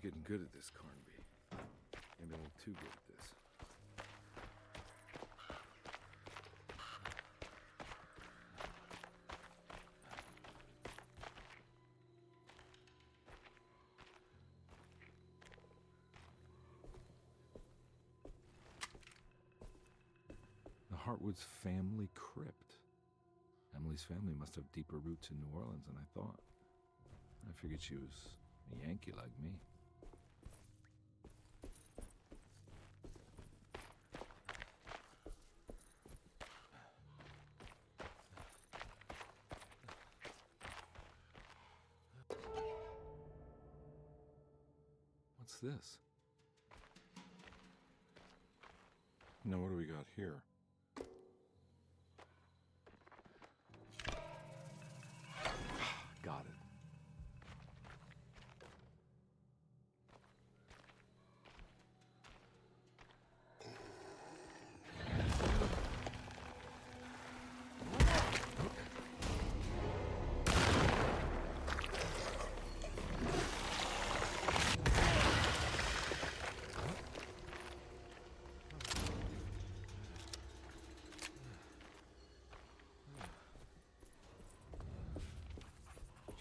getting good at this, Carnby. Maybe a little too good at this. The Hartwood's family crypt. Emily's family must have deeper roots in New Orleans than I thought. I figured she was a Yankee like me. What's this? Now, what do we got here? Got it.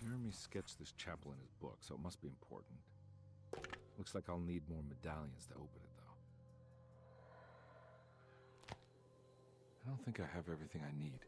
Jeremy sketched this chapel in his book, so it must be important. Looks like I'll need more medallions to open it, though. I don't think I have everything I need.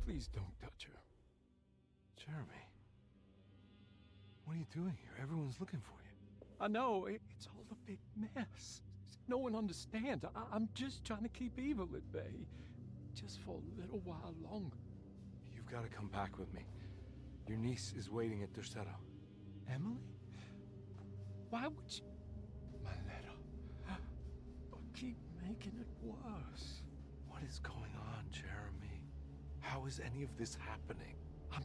Please don't touch her. Jeremy, what are you doing here? Everyone's looking for you. I know, it's all a big mess. No one understands. I'm just trying to keep evil at bay. Just for a little while longer. You've got to come back with me. Your niece is waiting at Tercero. Emily? Why would you... My letter. Keep making it worse. What is going on, Jeremy? How is any of this happening? I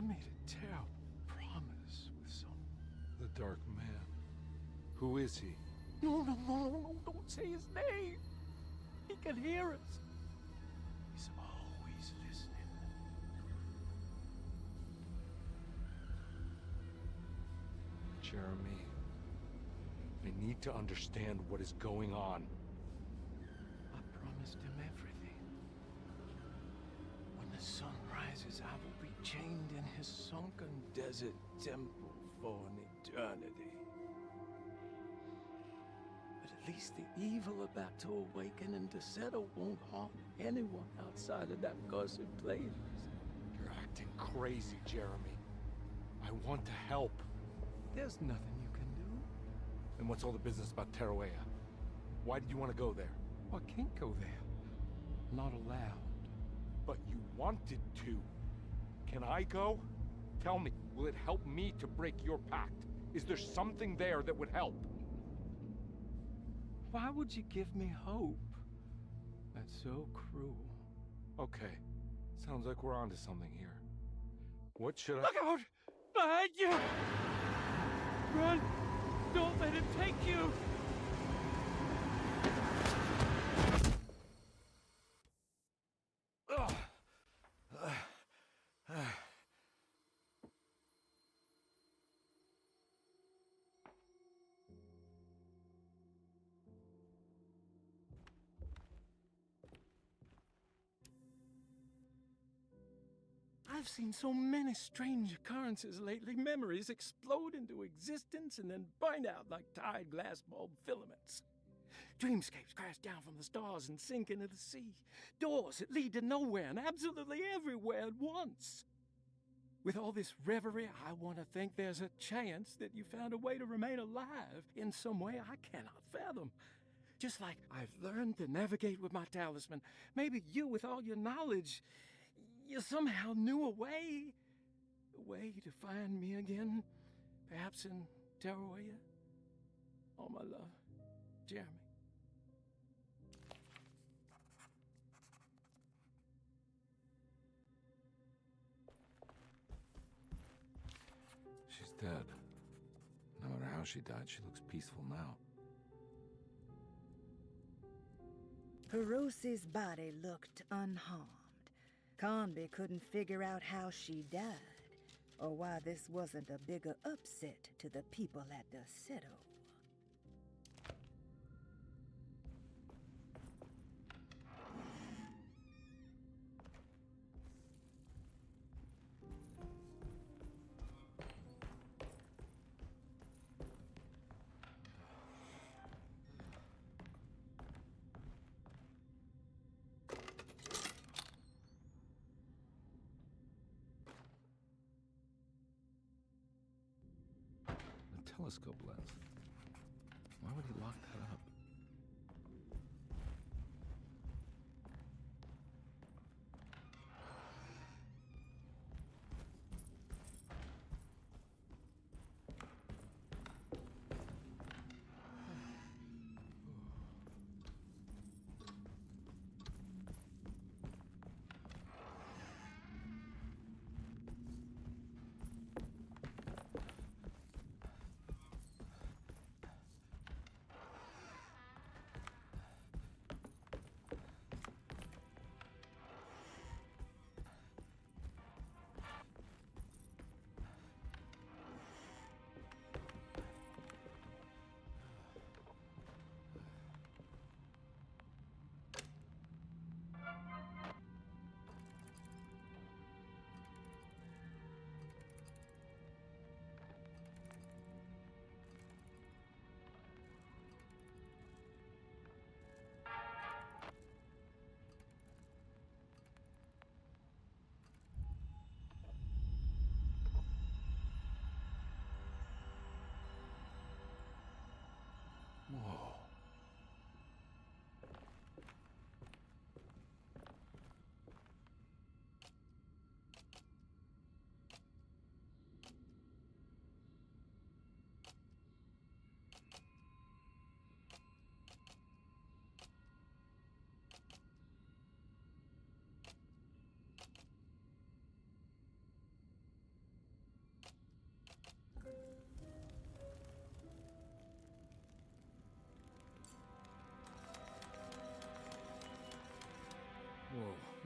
made a terrible promise with someone. The Dark Man. Who is he? No, don't say his name. He can hear us. He's always listening. Jeremy, I need to understand what is going on. I promised him everything. When the sun rises, I will be chained in his sunken desert temple for an eternity. But at least the evil about to awaken in Deseto won't harm anyone outside of that cursed place. You're acting crazy, Jeremy. I want to help. There's nothing you can do. And what's all the business about Teruea? Why did you want to go there? I can't go there. Not allowed. But you wanted to. Can I go? Tell me, will it help me to break your pact? Is there something there that would help? Why would you give me hope? That's so cruel. Okay. Sounds like we're onto something here. What should I... Look out! Behind you! Run! Don't let him take you! I've seen so many strange occurrences lately. Memories explode into existence and then burn out like tired glass bulb filaments. Dreamscapes crash down from the stars and sink into the sea. Doors that lead to nowhere and absolutely everywhere at once. With all this reverie, I want to think there's a chance that you found a way to remain alive in some way I cannot fathom. Just like I've learned to navigate with my talisman. Maybe you, with all your knowledge, you somehow knew a way to find me again, perhaps in Teruea. Oh, my love, Jeremy. She's dead. No matter how she died, she looks peaceful now. Hirosi's body looked unharmed. Conby couldn't figure out how she died, or why this wasn't a bigger upset to the people at Deseto. Telescope lens. Why would he lock that up?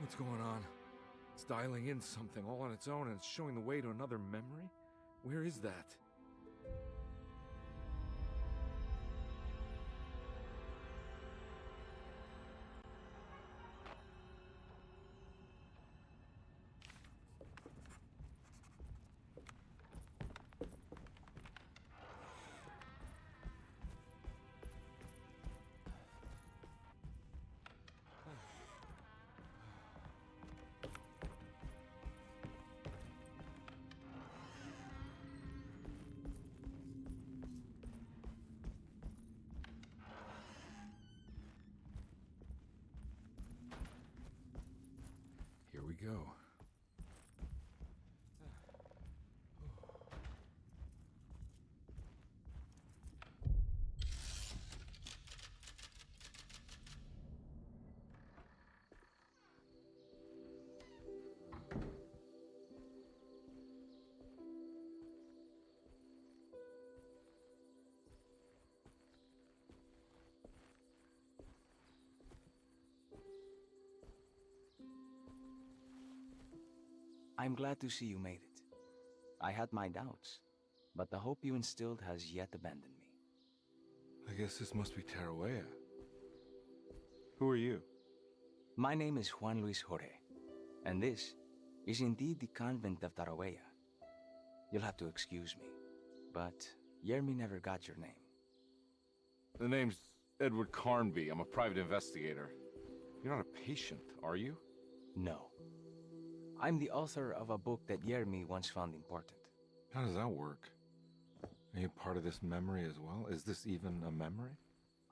What's going on? It's dialing in something all on its own and it's showing the way to another memory? Where is that? Here we go. I'm glad to see you made it. I had my doubts, but the hope you instilled has yet abandoned me. I guess this must be Tarawea. Who are you? My name is Juan Luis Jorge, and this is indeed the convent of Tarawea. You'll have to excuse me, but Yermi never got your name. The name's Edward Carnby. I'm a private investigator. You're not a patient, are you? No. I'm the author of a book that Yermi once found important. How does that work? Are you part of this memory as well? Is this even a memory?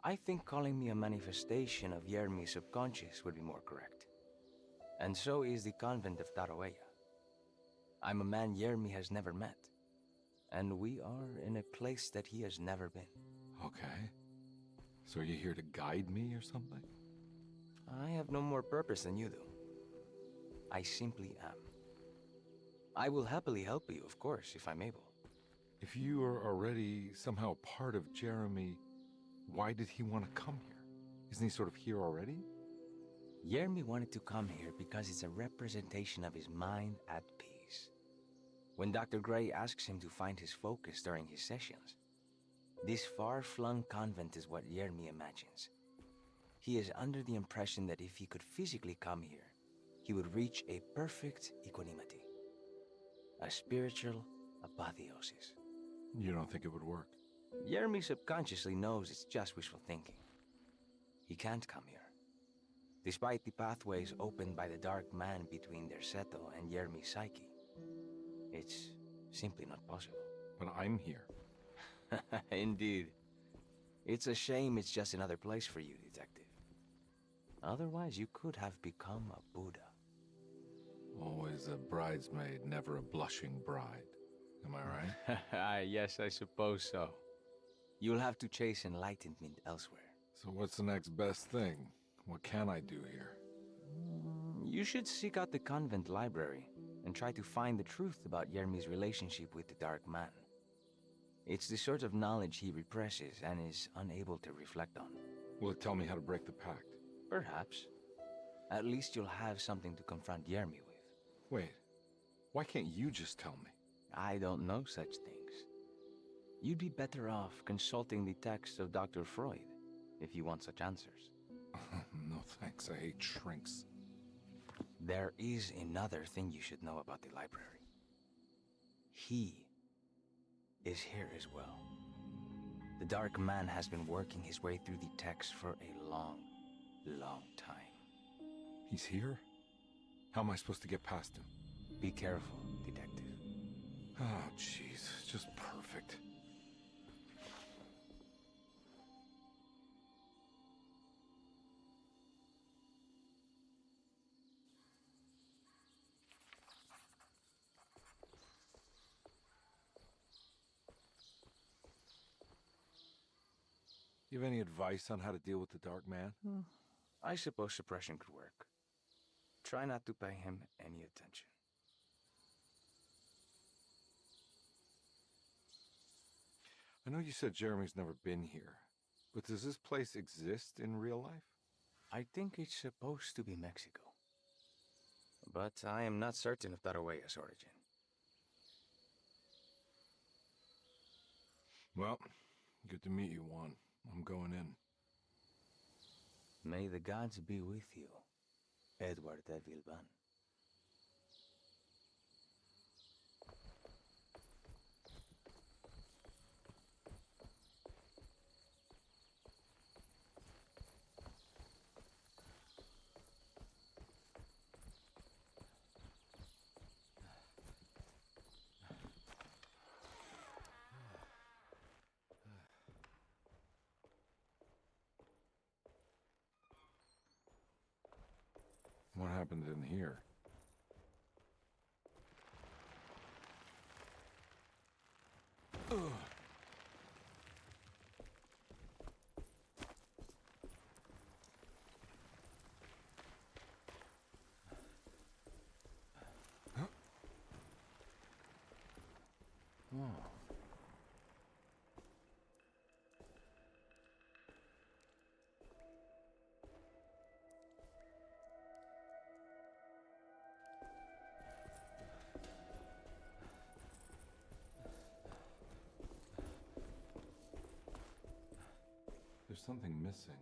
I think calling me a manifestation of Yermi's subconscious would be more correct. And so is the convent of Tarawea. I'm a man Yermi has never met, and we are in a place that he has never been. Okay. So are you here to guide me or something? I have no more purpose than you do. I simply am. I will happily help you, of course, if I'm able. If you are already somehow part of Jeremy, why did he want to come here? Isn't he sort of here already? Yermi wanted to come here because it's a representation of his mind at peace. When Dr. Gray asks him to find his focus during his sessions, this far-flung convent is what Yermi imagines. He is under the impression that if he could physically come here, he would reach a perfect equanimity. A spiritual apotheosis. You don't think it would work? Yermi subconsciously knows it's just wishful thinking. He can't come here. Despite the pathways opened by the dark man between their Seto and Yermi's psyche, it's simply not possible. But I'm here. Indeed. It's a shame it's just another place for you, Detective. Otherwise, you could have become a Buddha. Always a bridesmaid, never a blushing bride. Am I right? Yes, I suppose so. You'll have to chase enlightenment elsewhere. So what's the next best thing? What can I do here? You should seek out the convent library and try to find the truth about Yermi's relationship with the Dark Man. It's the sort of knowledge he represses and is unable to reflect on. Will it tell me how to break the pact? Perhaps. At least you'll have something to confront Yermi with. Wait, why can't you just tell me? I don't know such things. You'd be better off consulting the text of Dr. Freud if you want such answers. No thanks, I hate shrinks. There is another thing you should know about the library. He is here as well. The Dark Man has been working his way through the text for a long, long time. He's here? How am I supposed to get past him? Be careful, Detective. Oh, jeez. Just perfect. You have any advice on how to deal with the Dark Man? I suppose suppression could work. Try not to pay him any attention. I know you said Jeremy's never been here, but does this place exist in real life? I think it's supposed to be Mexico. but I am not certain of Tarueya's origin. Well, good to meet you, Juan. I'm going in. May the gods be with you, Edward de Vilban. What happened in here? Ugh. Oh. There's something missing.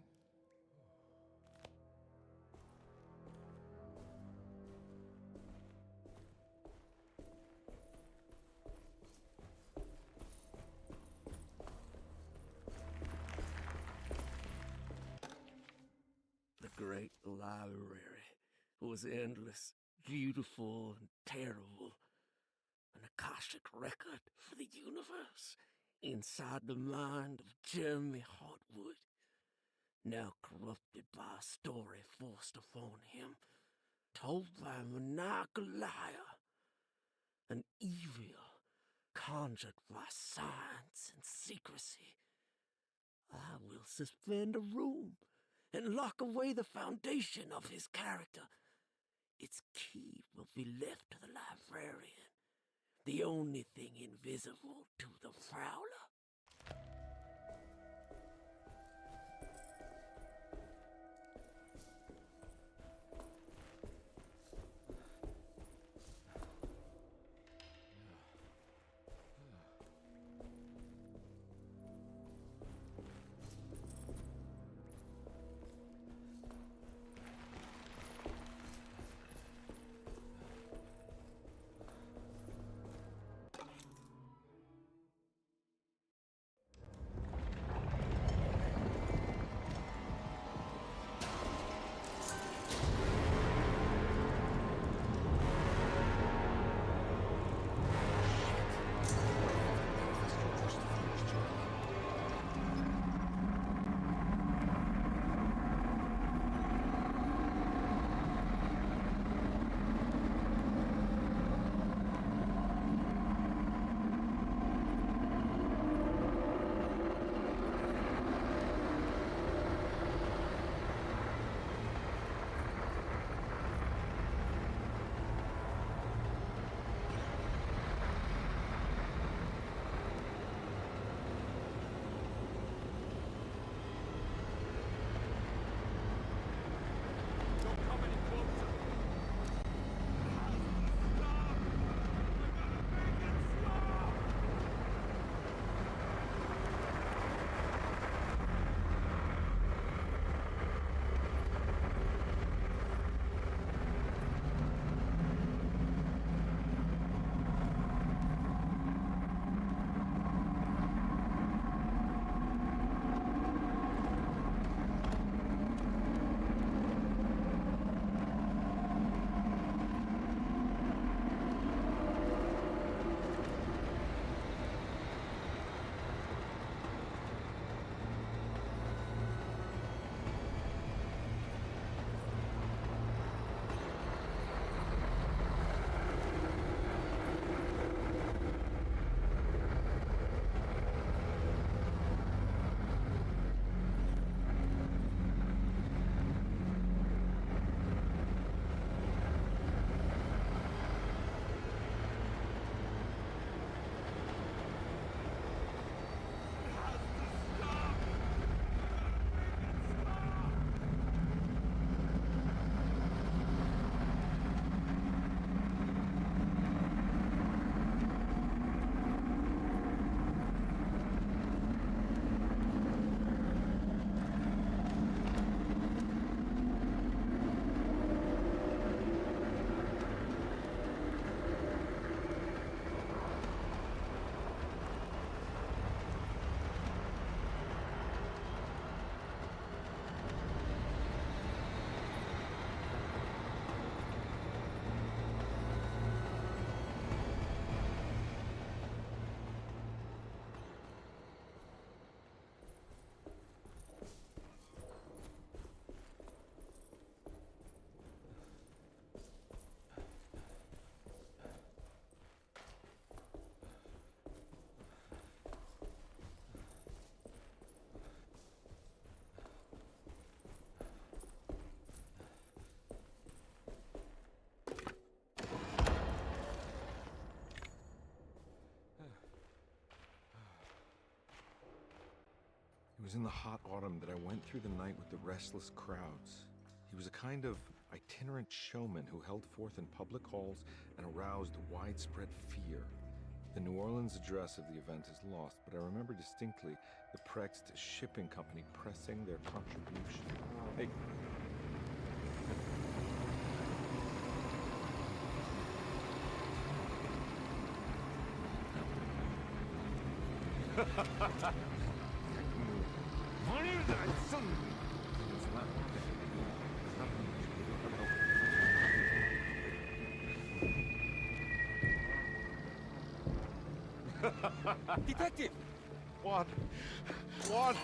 The great library was endless, beautiful, and terrible. An Akashic record for the universe inside the mind of Jeremy Hartwood, now corrupted by a story forced upon him, told by a maniacal liar, an evil conjured by science and secrecy. I will suspend a room and lock away the foundation of his character. Its key will be left to the librarian, the only thing invisible to the Prowler. was in the hot autumn that I went through the night with the restless crowds. He was a kind of itinerant showman who held forth in public halls and aroused widespread fear. The New Orleans address of the event is lost, but I remember distinctly the Prext Shipping Company pressing their contribution. Hey. Detective! What? What?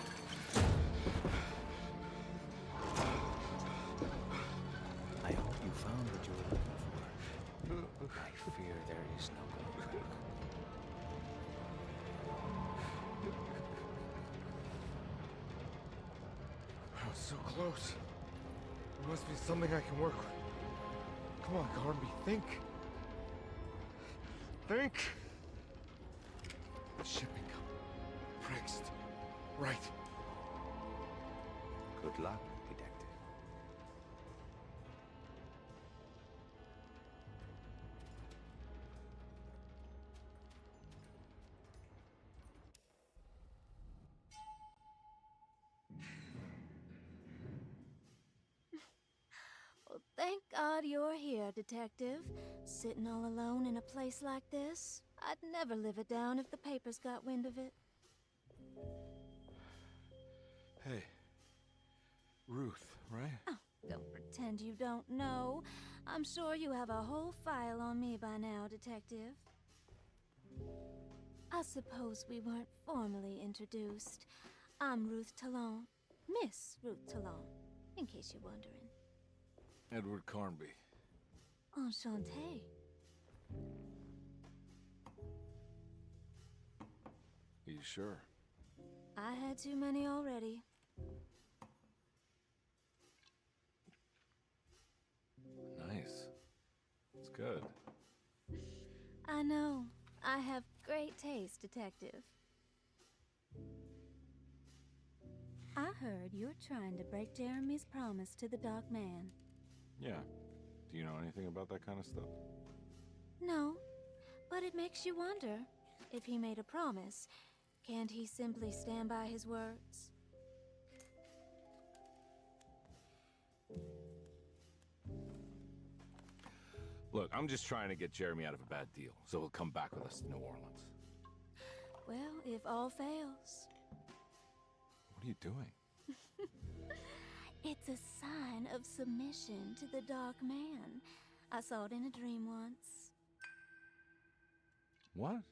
I hope you found what you were looking for. I fear there is no going back. I was so close. There must be something I can work with. Come on, Garby, think. Think. The shipping company. Prext. Right. Good luck, detective. Well, thank God you're here, Detective. Sitting all alone in a place like this? I'd never live it down if the papers got wind of it. Hey. Ruth, right? Oh, don't pretend you don't know. I'm sure you have a whole file on me by now, Detective. I suppose we weren't formally introduced. I'm Ruth Talon. Miss Ruth Talon, in case you're wondering. Edward Carnby. Enchanté. Are you sure? I had too many already. Nice. It's good. I know. I have great taste, Detective. I heard you're trying to break Jeremy's promise to the Dark Man. Yeah. Do you know anything about that kind of stuff? No, but it makes you wonder. If he made a promise, can't he simply stand by his words? Look, I'm just trying to get Jeremy out of a bad deal, so he'll come back with us to New Orleans. Well, if all fails. What are you doing? It's a sign of submission to the Dark Man. I saw it in a dream once. What?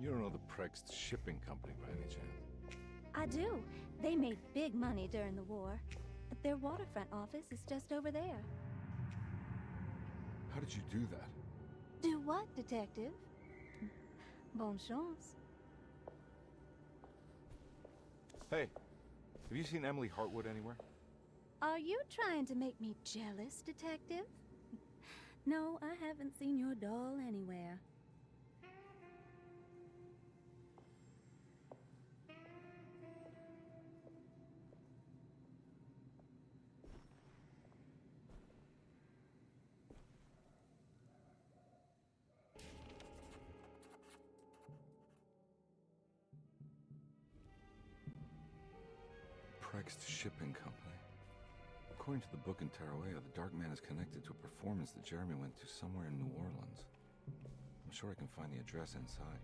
You don't know the Prext Shipping Company by any chance? I do. They made big money during the war. But their waterfront office is just over there. How did you do that? Do what, Detective? Bonne chance. Hey, have you seen Emily Hartwood anywhere? Are you trying to make me jealous, Detective? No, I haven't seen your doll anywhere. Prext Shipping Company. According to the book in Tarawea, the Dark Man is connected to a performance that Jeremy went to somewhere in New Orleans. I'm sure I can find the address inside.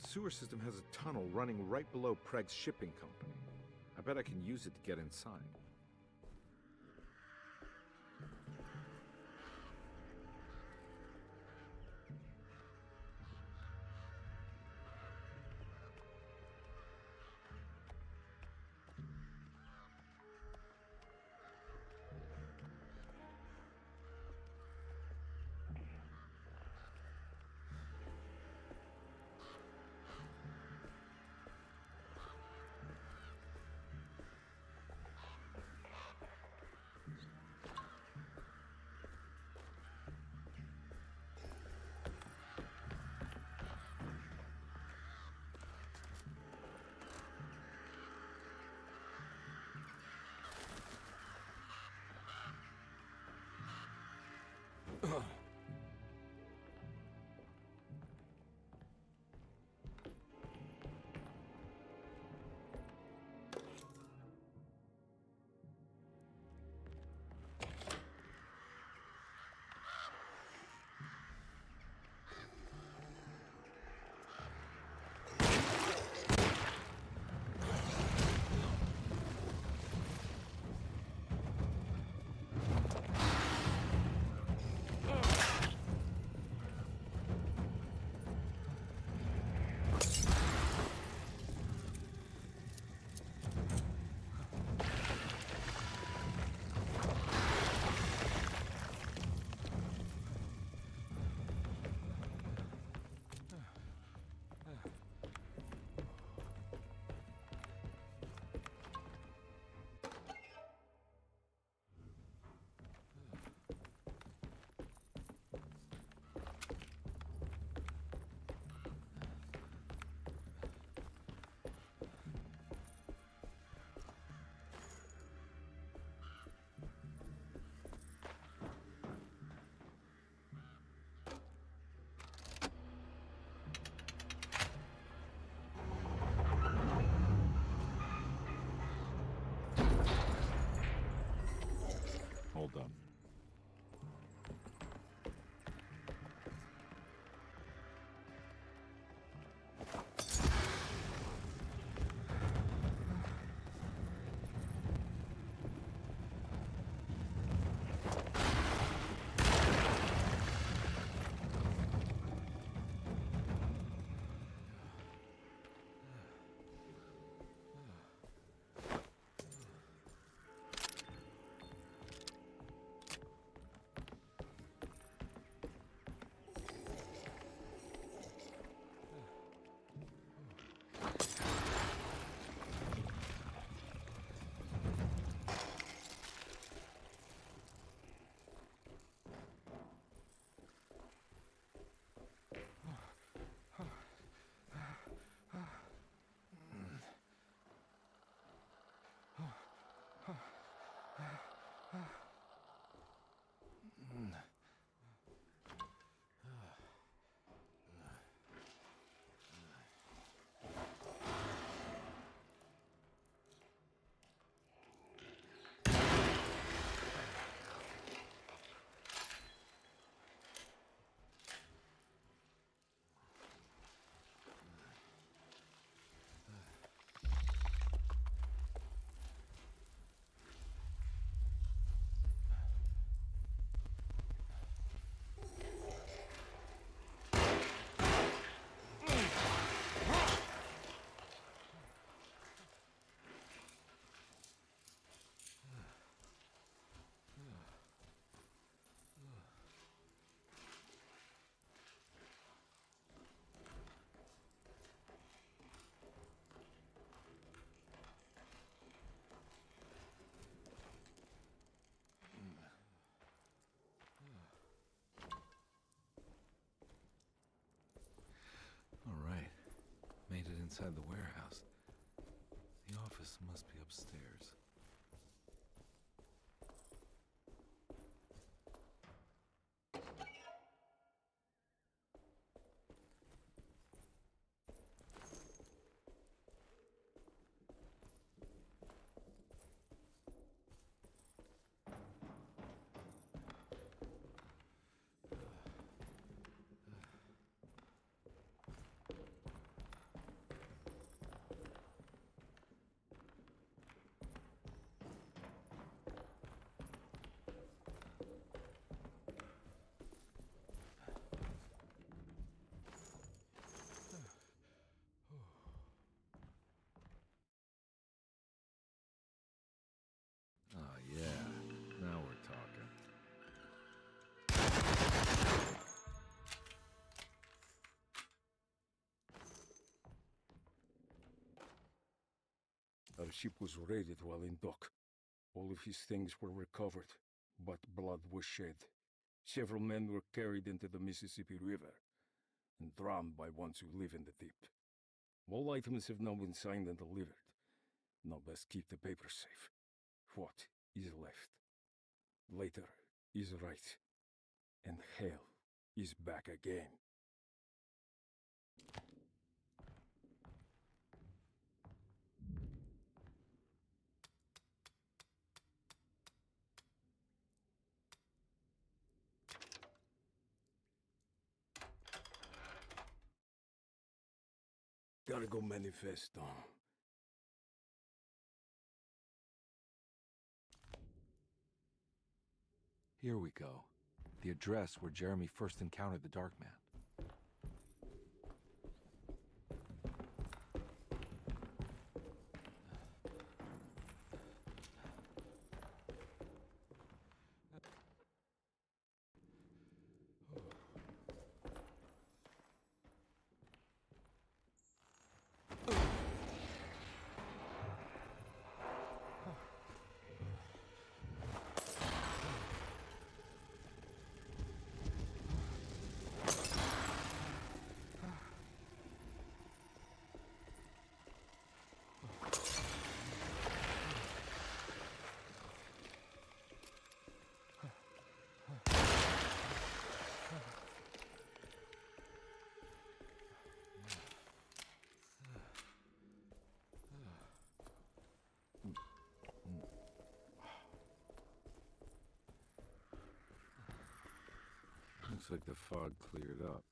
The sewer system has a tunnel running right below Preg's shipping company. I bet I can use it to get inside. Hold up. Inside the warehouse. The office must be upstairs. ship was raided while in dock. All of his things were recovered, but blood was shed. Several men were carried into the Mississippi River and drowned by ones who live in the deep. All items have now been signed and delivered. Now best keep the papers safe. What is left? Later is right, and hell is back again. Gotta go manifesto. Here we go. The address where Jeremy first encountered the Dark Man. Looks like the fog cleared up.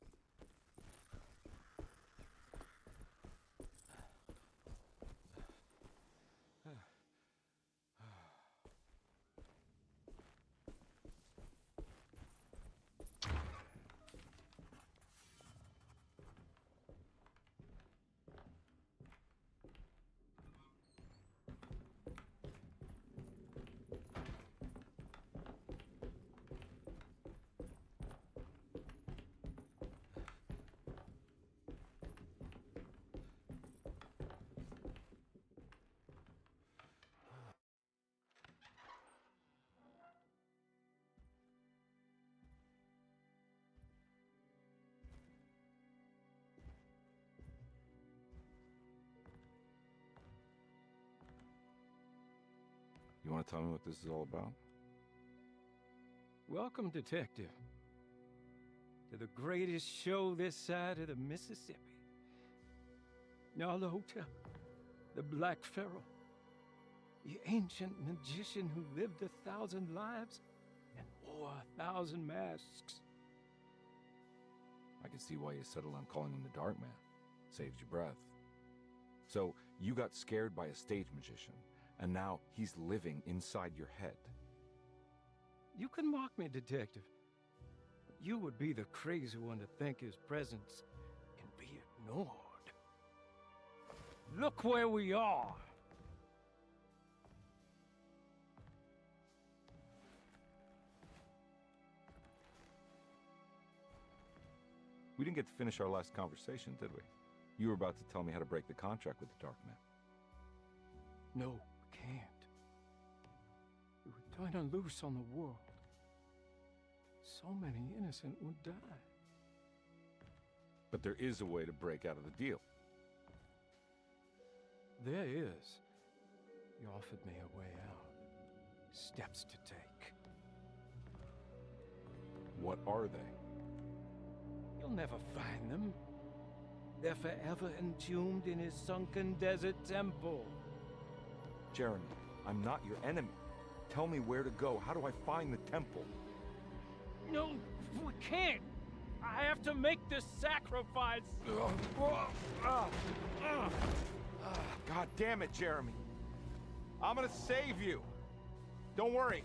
You want to tell me what this is all about? Welcome, Detective, to the greatest show this side of the Mississippi. Now the hotel, the Black Pharaoh, the ancient magician who lived 1,000 lives and wore 1,000 masks. I can see why you settled on calling him the Dark Man. Saves you breath. So, you got scared by a stage magician, and now he's living inside your head. You can mock me, Detective, but you would be the crazy one to think his presence can be ignored. Look where we are! We didn't get to finish our last conversation, did we? You were about to tell me how to break the contract with the Dark Man. No, we can't. We were turning loose on the world. So many innocent would die. But there is a way to break out of the deal. There is. You offered me a way out. Steps to take. What are they? You'll never find them. They're forever entombed in his sunken desert temple. Jeremy, I'm not your enemy. Tell me where to go. How do I find the temple? No, we can't. I have to make this sacrifice. God damn it, Jeremy. I'm gonna save you. Don't worry.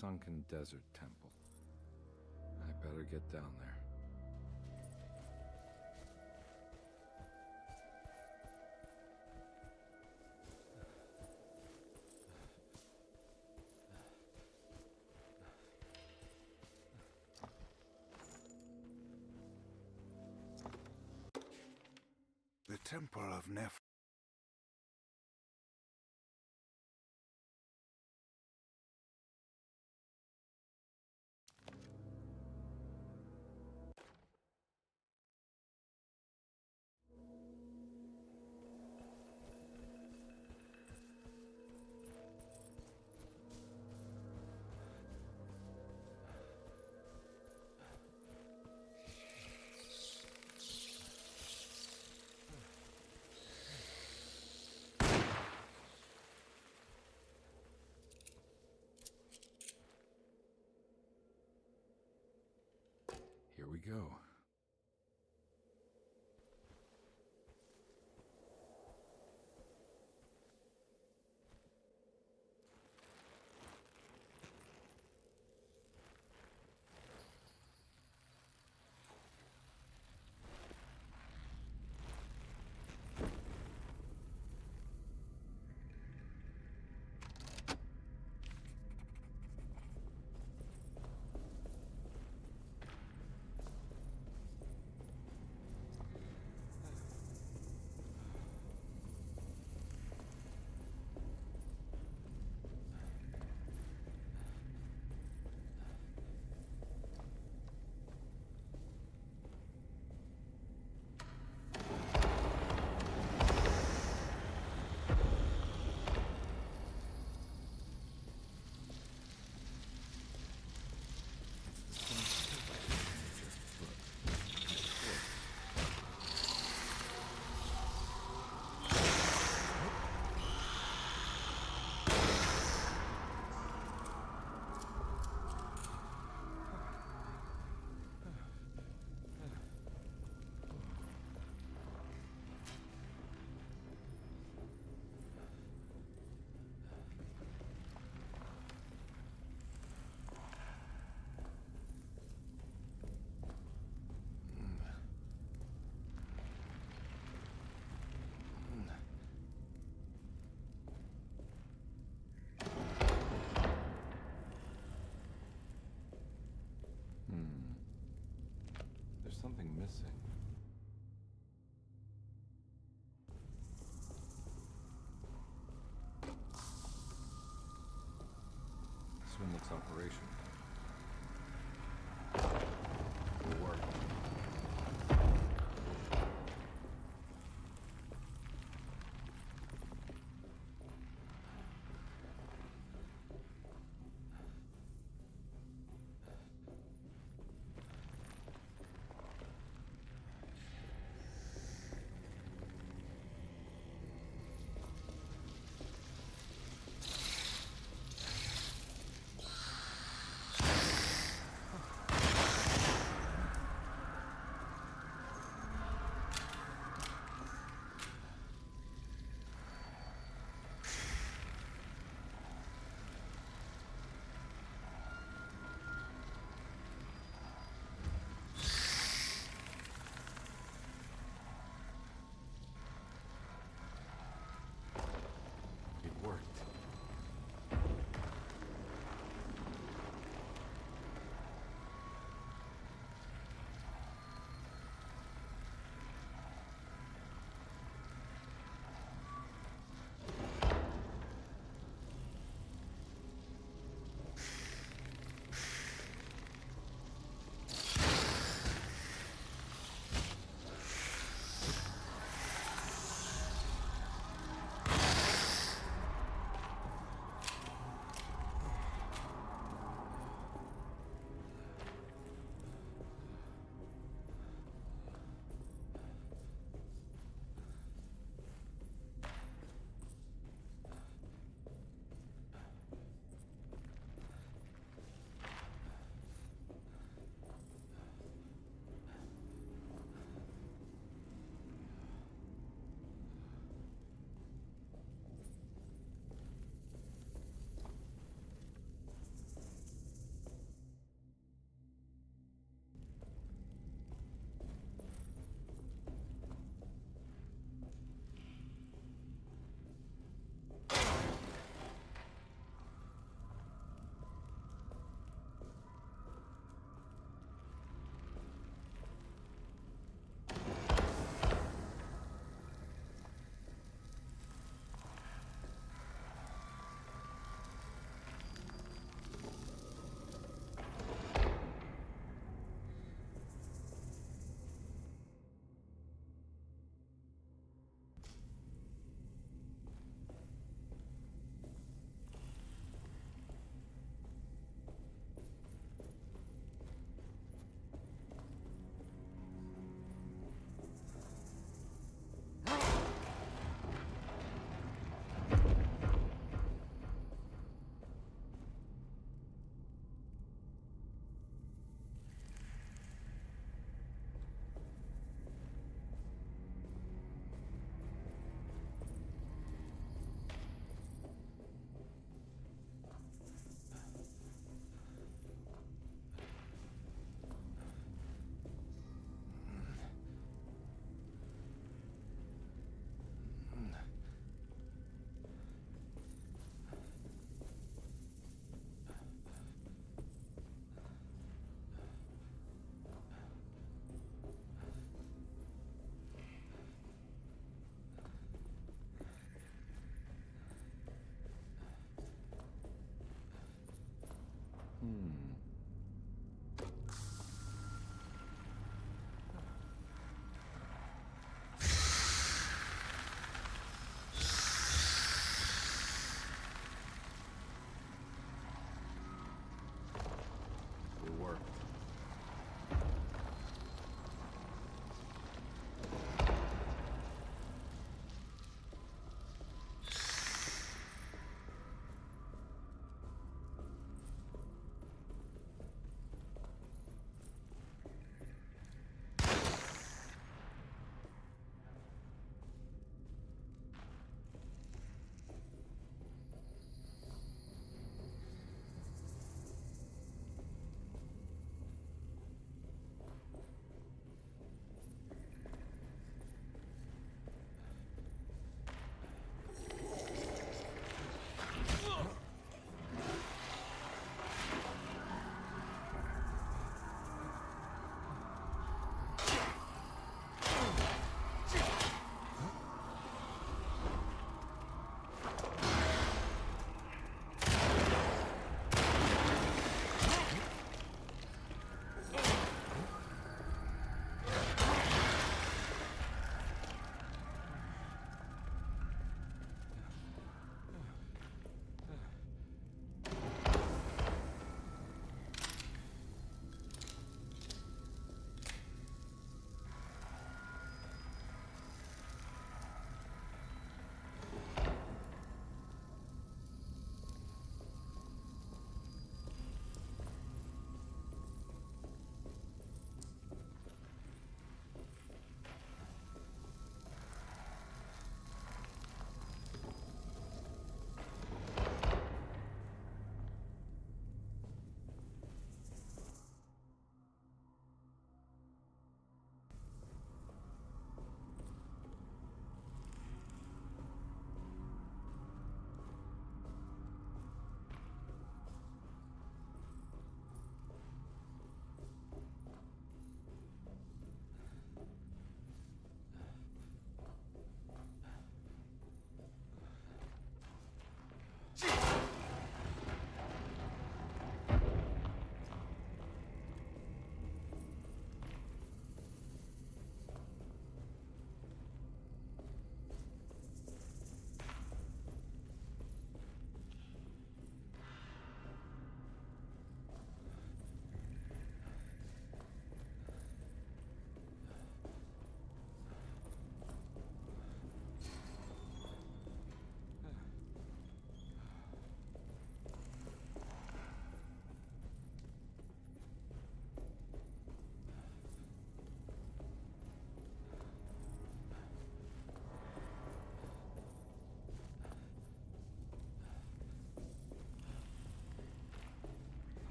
sunken desert temple. I better get down there. The Temple of Neph. Here we go. There's something missing. This one looks operational. Will work.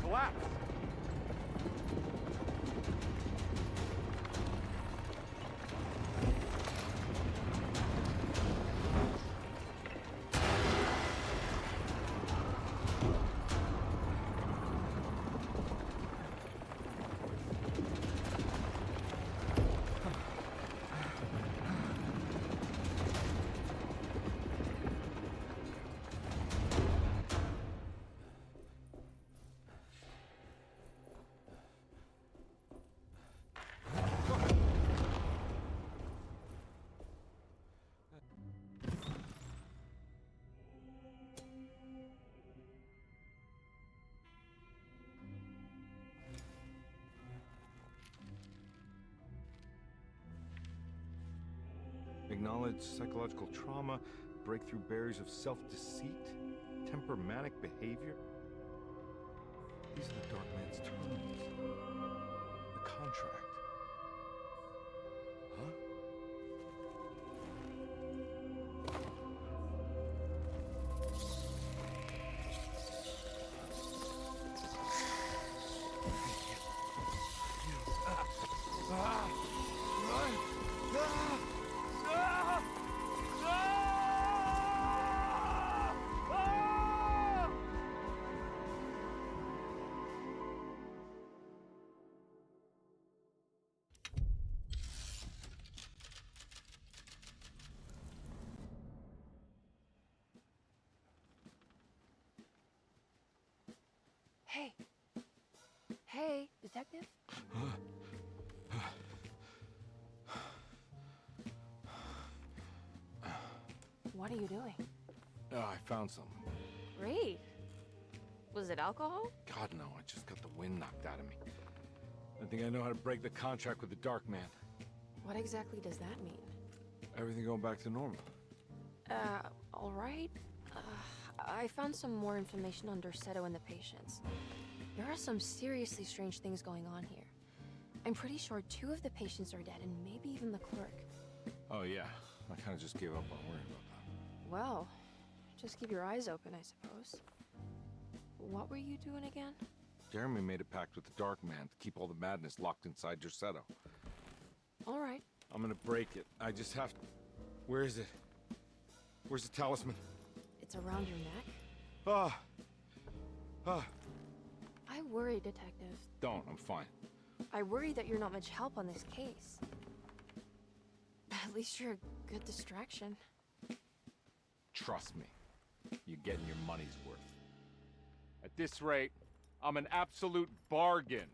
collapsed. Acknowledge psychological trauma, break through barriers of self-deceit, temperamental behavior. These are the Dark Man's terms. The contract. Huh? Hey. Hey, detective? What are you doing? Oh, I found something. Great. Was it alcohol? God, no, I just got the wind knocked out of me. I think I know how to break the contract with the Dark Man. What exactly does that mean? Everything going back to normal. All right. I found some more information on Dorsetto and the patients. There are some seriously strange things going on here. I'm pretty sure 2 of the patients are dead, and maybe even the clerk. Oh, yeah. I kind of just gave up on worrying about that. Well, just keep your eyes open, I suppose. What were you doing again? Jeremy made a pact with the Dark Man to keep all the madness locked inside Dorsetto. All right. I'm gonna break it. I just have to... Where is it? Where's the talisman? It's around your neck? I worry, Detective. Don't, I'm fine. I worry that you're not much help on this case. At least you're a good distraction. Trust me, you're getting your money's worth. At this rate, I'm an absolute bargain.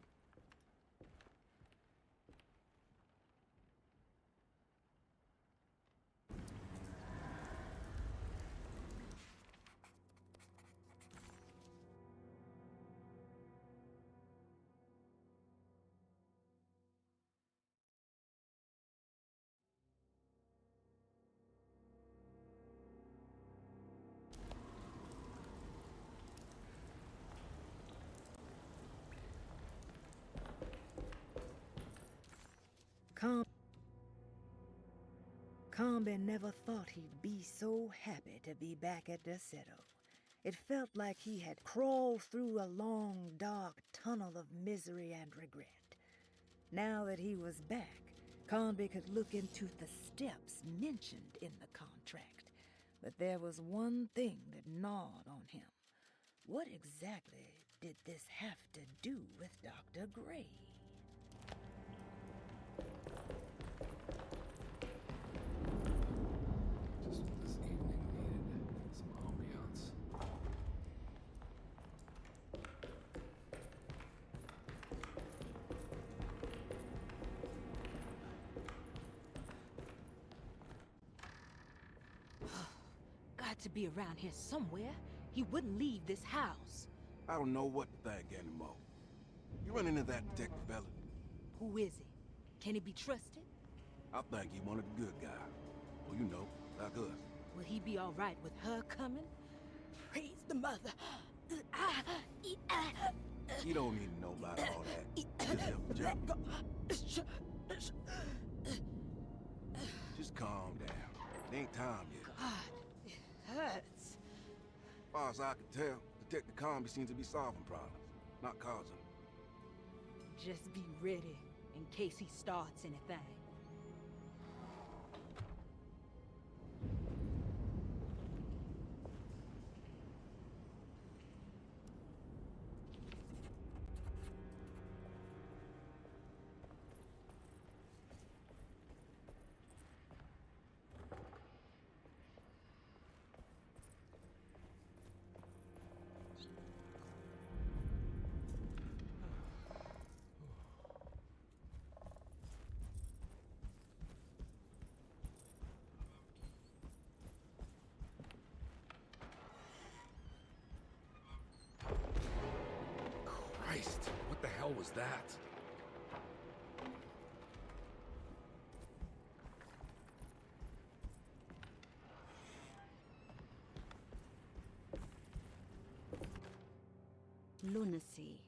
Combe never thought he'd be so happy to be back at Dorsetto. It felt like he had crawled through a long, dark tunnel of misery and regret. Now that he was back, Combe could look into the steps mentioned in the contract. But there was one thing that gnawed on him. What exactly did this have to do with Dr. Gray? Just what this evening needed. Some ambiance. Got to be around here somewhere. He wouldn't leave this house. I don't know what to think anymore. You run into that detective fella? Who is he? Can he be trusted? I think he one of the good guys. Well, you know, like us. Will he be all right with her coming? Praise the mother. You don't need to know about all that. Just Just calm down. It ain't time yet. God, it hurts. As far as I can tell, Detective Combe seems to be solving problems. not cause him. Just be ready in case he starts anything. Christ, what the hell was that? Lunacy.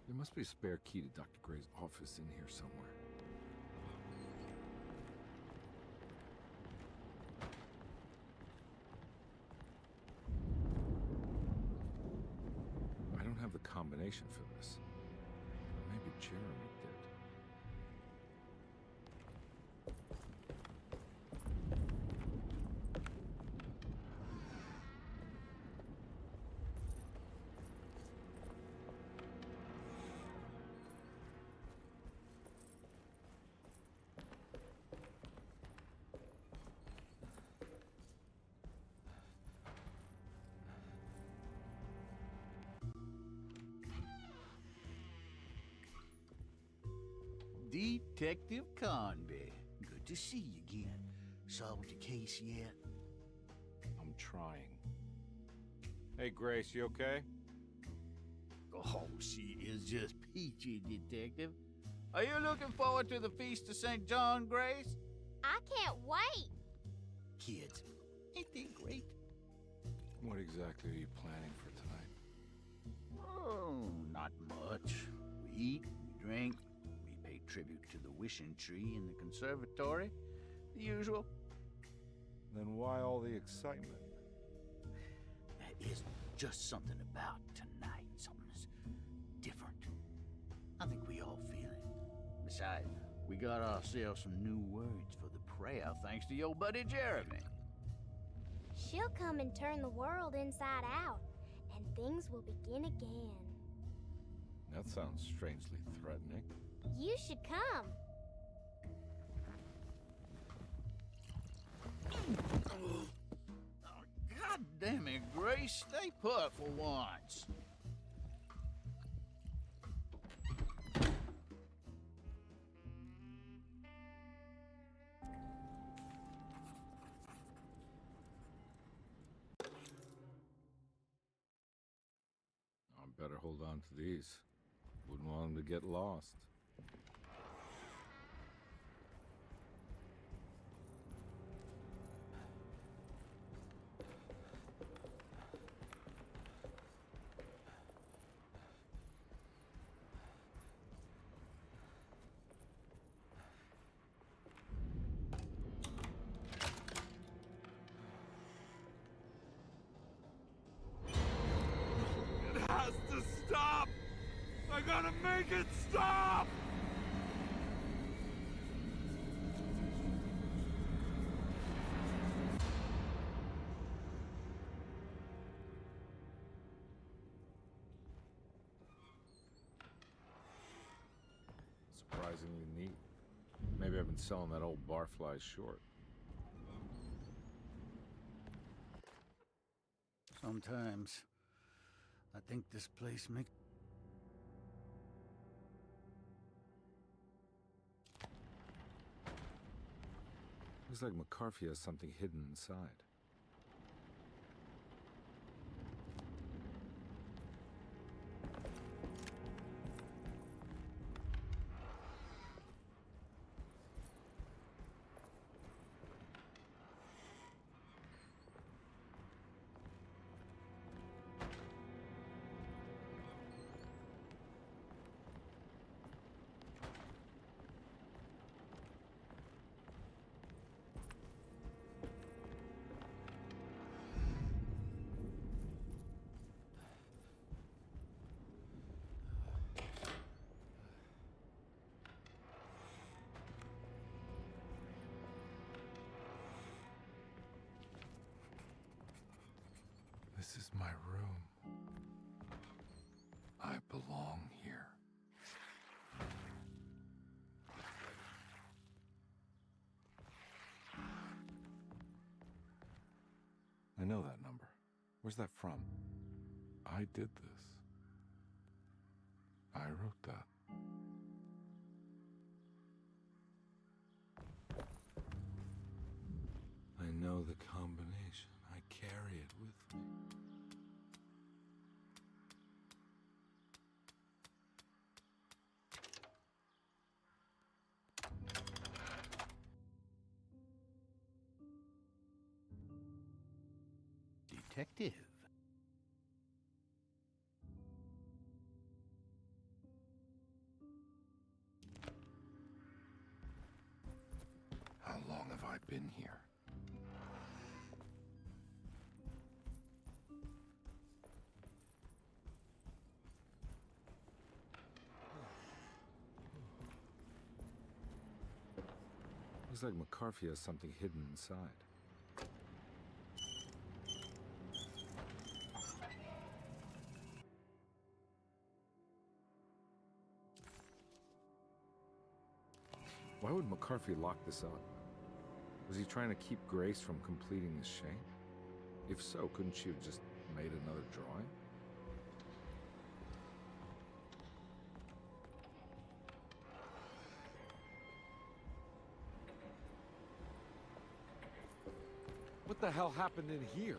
There must be a spare key to Dr. Gray's office in here somewhere. I don't have the combination for this. Maybe Jeremy did. Detective Conby. Good to see you again. Solved the case yet? I'm trying. Hey, Grace, you okay? Oh, she is just peachy, Detective. Are you looking forward to the Feast of St. John, Grace? I can't wait. Kids, ain't they great? What exactly are you planning for tonight? Oh, not much. We eat, we drink, we pay tribute to the wishing tree in the conservatory. The usual. Then why all the excitement? There is just something about tonight. Something's different. I think we all feel it. Besides, we got ourselves some new words for the prayer thanks to your buddy Jeremy. She'll come and turn the world inside out, and things will begin again. That sounds strangely threatening. You should come. God damn it, Grace. Stay put for once. I better hold on to these. Wouldn't want them to get lost. has to stop! I gotta make it stop! Surprisingly neat. Maybe I've been selling that old barfly short. Sometimes I think this place makes... Looks like McCarthy has something hidden inside. This is my room. I belong here. I know that number. Where's that from? I did this. I wrote that. I know the combination. I carry it with me. Detective. How long have I been here? Looks like McCarthy has something hidden inside. Why would McCarthy lock this up? Was he trying to keep Grace from completing the chain? If so, couldn't she have just made another drawing? What the hell happened in here?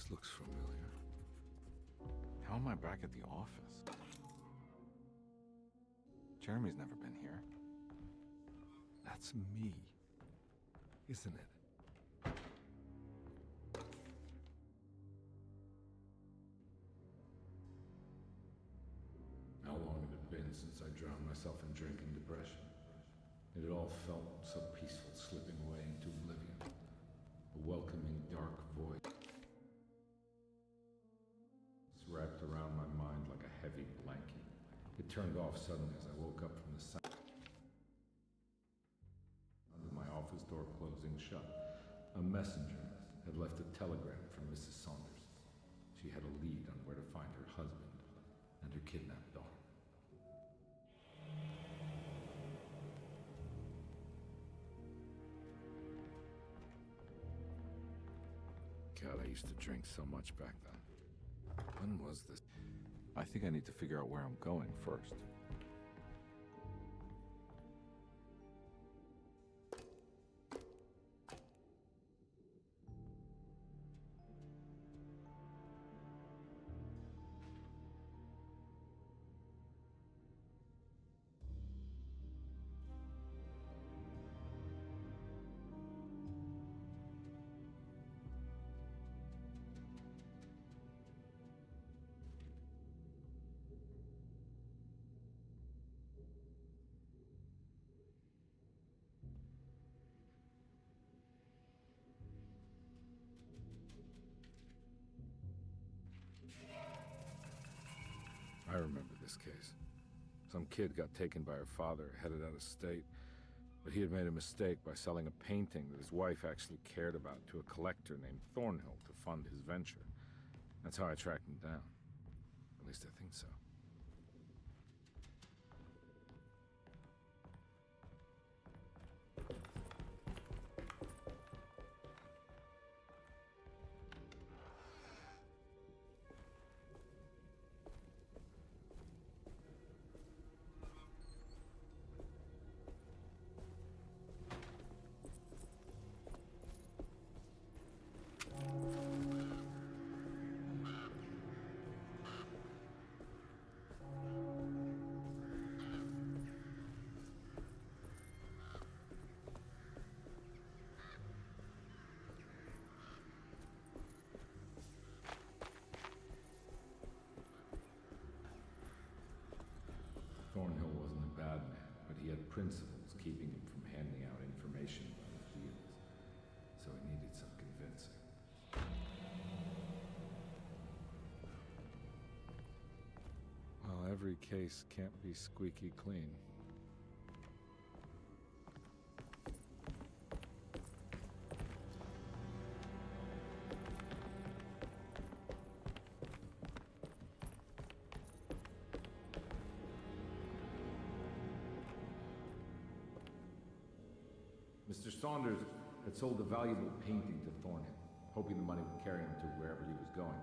This looks familiar. How am I back at the office? Jeremy's never been here. That's me, isn't it? How long had it been since I drowned myself in drink and depression? It had all felt so peaceful, slipping away into oblivion. A welcoming dark void wrapped around my mind like a heavy blanket. It turned off suddenly as I woke up from the sound of my office door closing shut. A messenger had left a telegram from Mrs. Saunders. She had a lead on where to find her husband and her kidnapped daughter. God, I used to drink so much back then. When was this? I think I need to figure out where I'm going first. I remember this case. Some kid got taken by her father, headed out of state. But he had made a mistake by selling a painting that his wife actually cared about to a collector named Thornhill to fund his venture. That's how I tracked him down. At least I think so. Thornhill wasn't a bad man, but he had principles keeping him from handing out information about his deals. So it needed some convincing. Well, every case can't be squeaky clean. Mr. Saunders had sold a valuable painting to Thornhill, hoping the money would carry him to wherever he was going.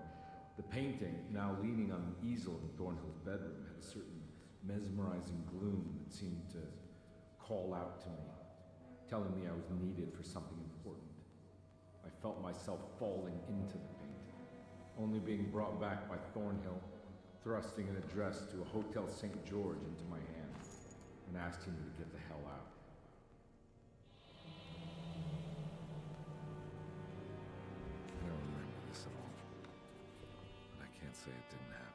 The painting, now leaning on an easel in Thornhill's bedroom, had a certain mesmerizing gloom that seemed to call out to me, telling me I was needed for something important. I felt myself falling into the painting, only being brought back by Thornhill, thrusting an address to a Hotel St. George into my hand, and asking me to get the hell out. I don't remember this at all, but I can't say it didn't happen.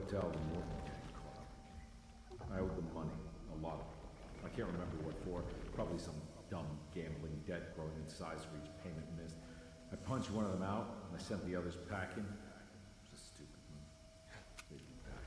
hotel and Morton getting caught up. I owed them money, a lot of it. I can't remember what for. Probably some dumb gambling debt growing in size for each payment missed. I punched one of them out, and I sent the others packing. It was a stupid move. They'd be back.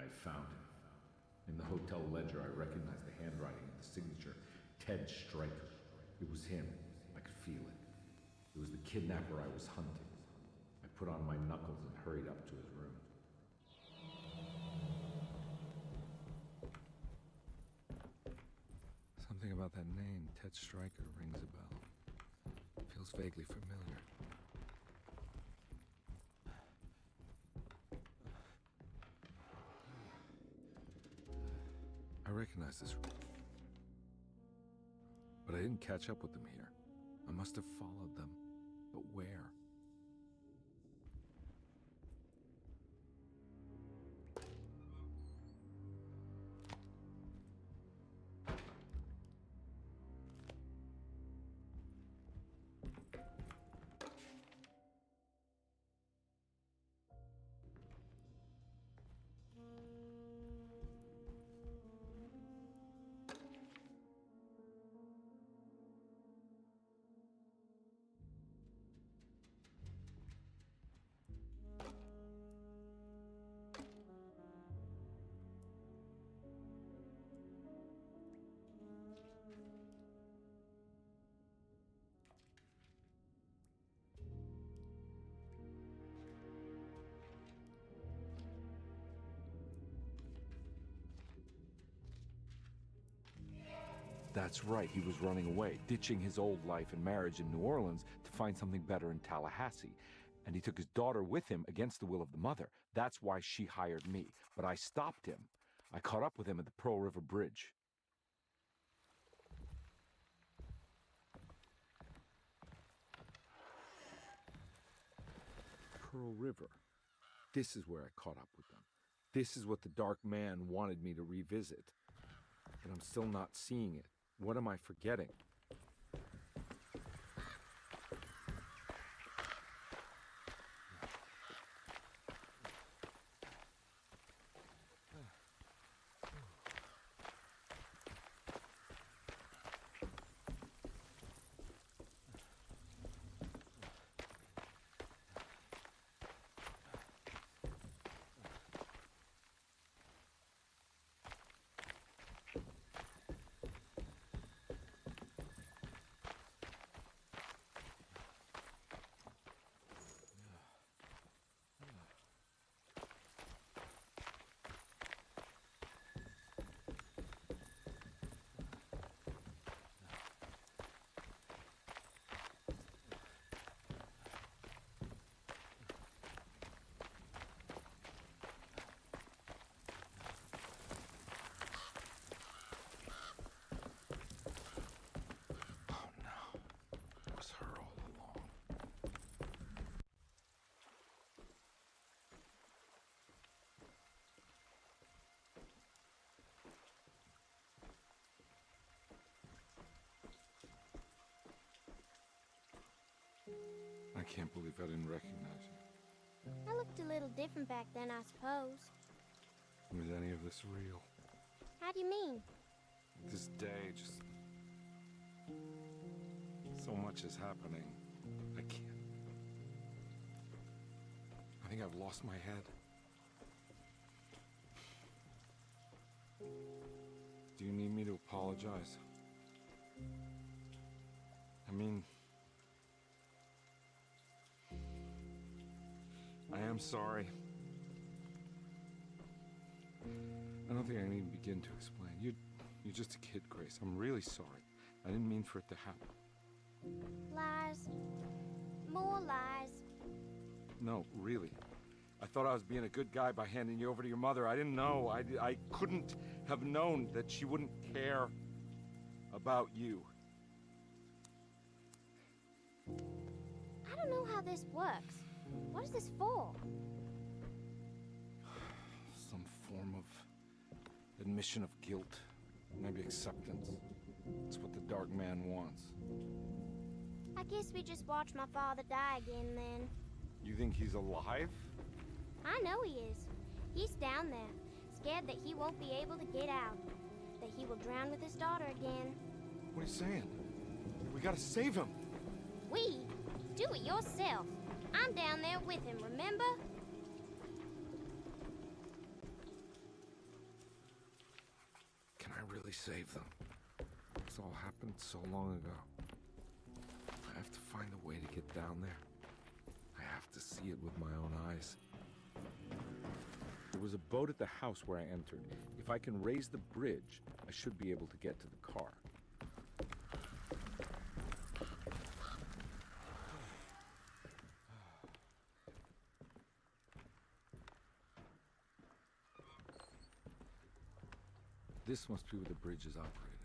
I found him. In the hotel ledger, I recognized the handwriting and the signature. Ted Stryker. It was him. I could feel it. It was the kidnapper I was hunting. I put on my knuckles and hurried up to his room. Something about that name, Ted Stryker, rings a bell. Feels vaguely familiar. I recognize this room. But I didn't catch up with them here. I must have followed them. But where? That's right, he was running away, ditching his old life and marriage in New Orleans to find something better in Tallahassee. And he took his daughter with him against the will of the mother. That's why she hired me. But I stopped him. I caught up with him at the Pearl River Bridge. Pearl River. This is where I caught up with them. This is what the Dark Man wanted me to revisit. But I'm still not seeing it. What am I forgetting? can't believe I didn't recognize you. I looked a little different back then, I suppose. Was any of this real? How do you mean? This day, just... so much is happening. I can't... I think I've lost my head. Do you need me to apologize? I mean... I am sorry. I don't think I need to begin to explain. You're just a kid, Grace. I'm really sorry. I didn't mean for it to happen. Lies. More lies. No, really. I thought I was being a good guy by handing you over to your mother. I didn't know. I couldn't have known that she wouldn't care about you. I don't know how this works. What is this for? Some form of admission of guilt. Maybe acceptance. It's what the Dark Man wants. I guess we just watch my father die again then. You think he's alive? I know he is. He's down there, scared that he won't be able to get out. That he will drown with his daughter again. What are you saying? We gotta save him. We? Do it yourself. I'm down there with him, remember? Can I really save them? This all happened so long ago. I have to find a way to get down there. I have to see it with my own eyes. There was a boat at the house where I entered. If I can raise the bridge, I should be able to get to the car. This must be where the bridge is operated.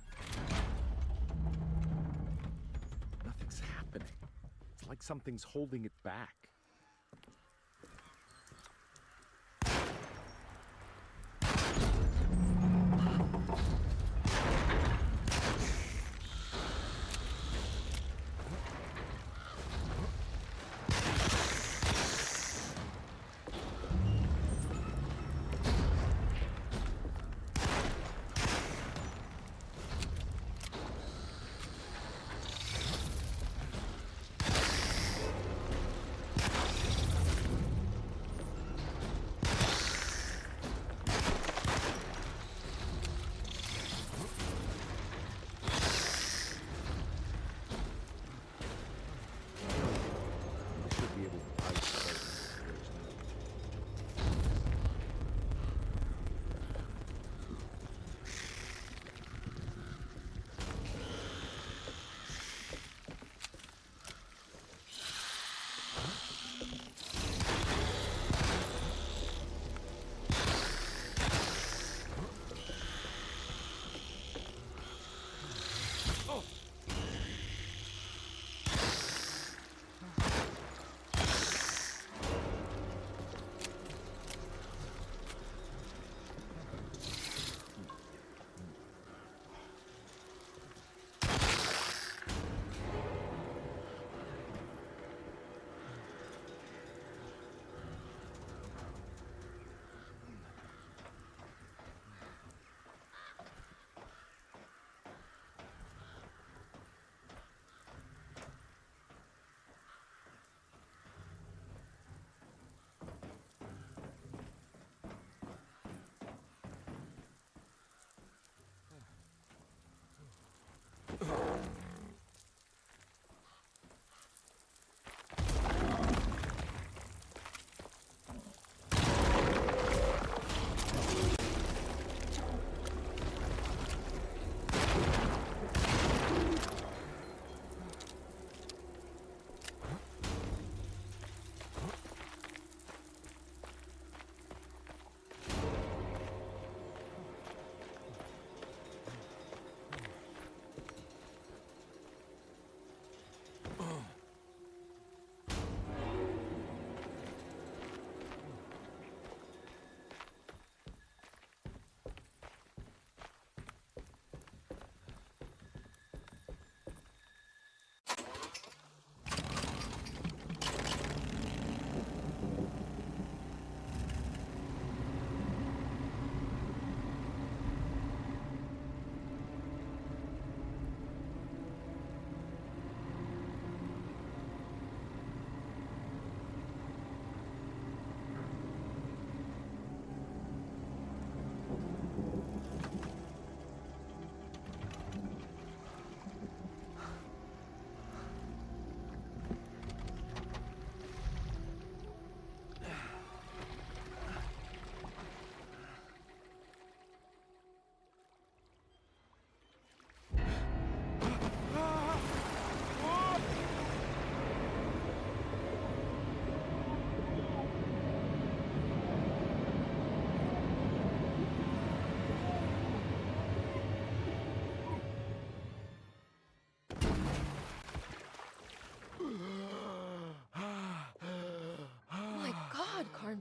Nothing's happening. It's like something's holding it back.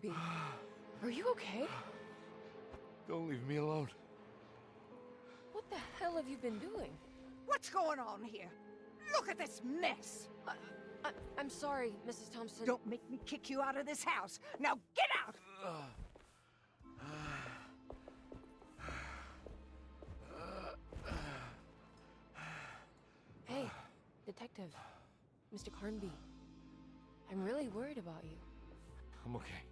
Carnby, are you okay? Don't leave me alone. What the hell have you been doing? What's going on here? Look at this mess! I'm sorry, Mrs. Thompson. Don't make me kick you out of this house. Now get out! Hey, Detective. Mr. Carnby. I'm really worried about you. I'm okay.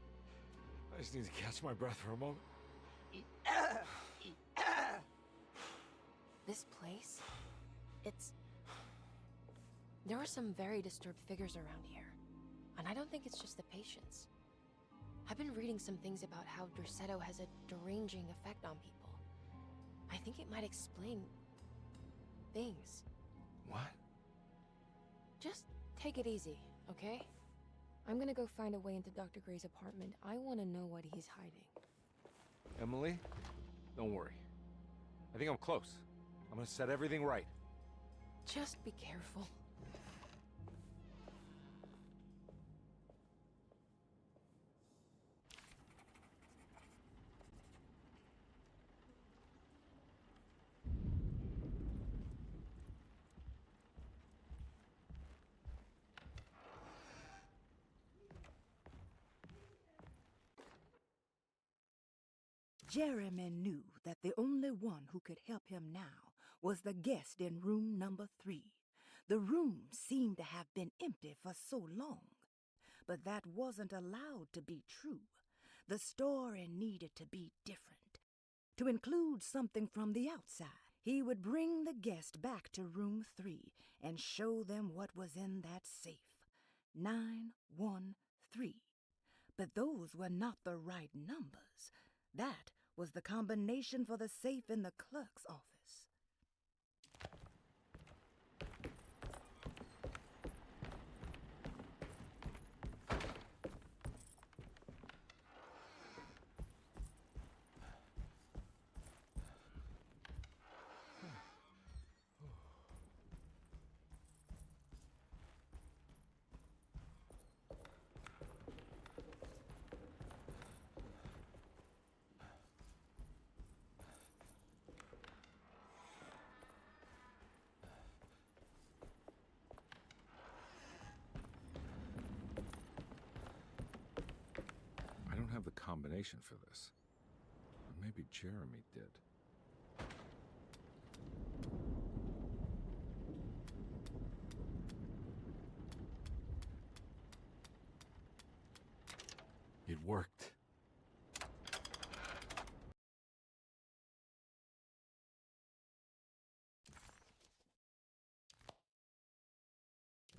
I just need to catch my breath for a moment. This place? There are some very disturbed figures around here. And I don't think it's just the patients. I've been reading some things about how Derceto has a deranging effect on people. I think it might explain things. What? Just take it easy, okay? I'm gonna go find a way into Dr. Gray's apartment. I want to know what he's hiding. Emily, don't worry. I think I'm close. I'm gonna set everything right. Just be careful. Jeremy knew that the only one who could help him now was the guest in room number 3. The room seemed to have been empty for so long. But that wasn't allowed to be true. The story needed to be different, to include something from the outside. He would bring the guest back to room 3 and show them what was in that safe. 913. But those were not the right numbers. That was the combination for the safe in the clerk's office. I don't have the combination for this. Or maybe Jeremy did. It worked.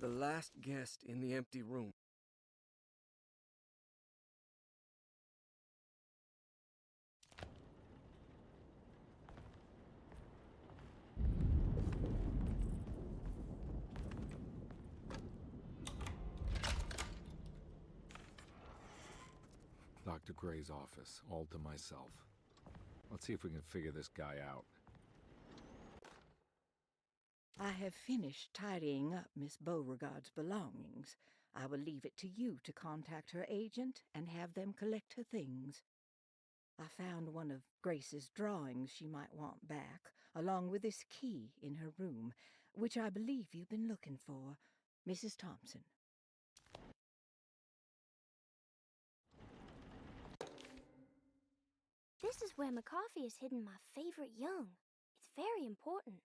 The last guest in the empty room. Dr. Gray's office, all to myself. Let's see if we can figure this guy out. I have finished tidying up Miss Beauregard's belongings. I will leave it to you to contact her agent and have them collect her things. I found one of Grace's drawings she might want back, along with this key in her room, which I believe you've been looking for, Mrs. Thompson. This is where McCarthy has hidden my favorite young. It's very important.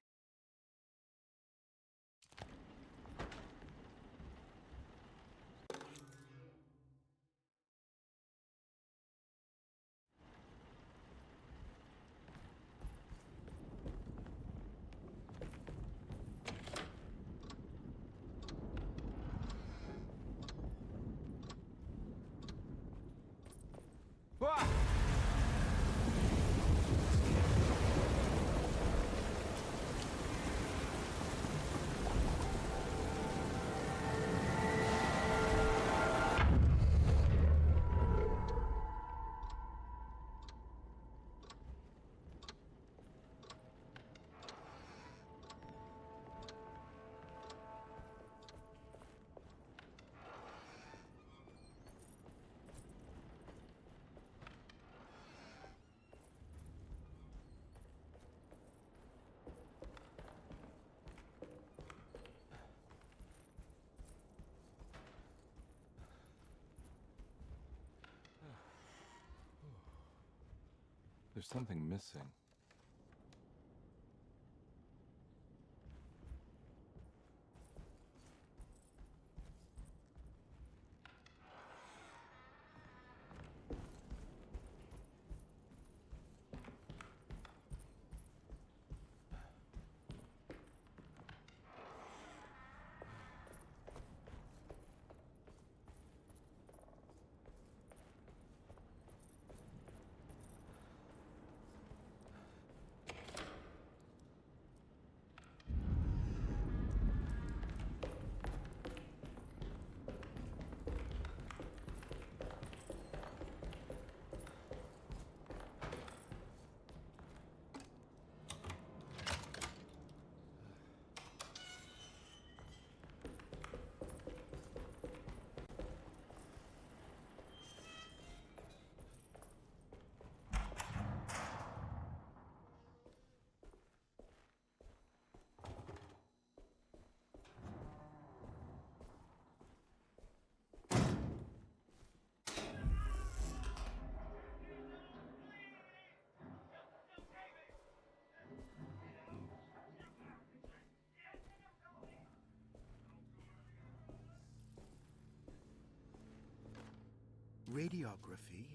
There's something missing. Radiography.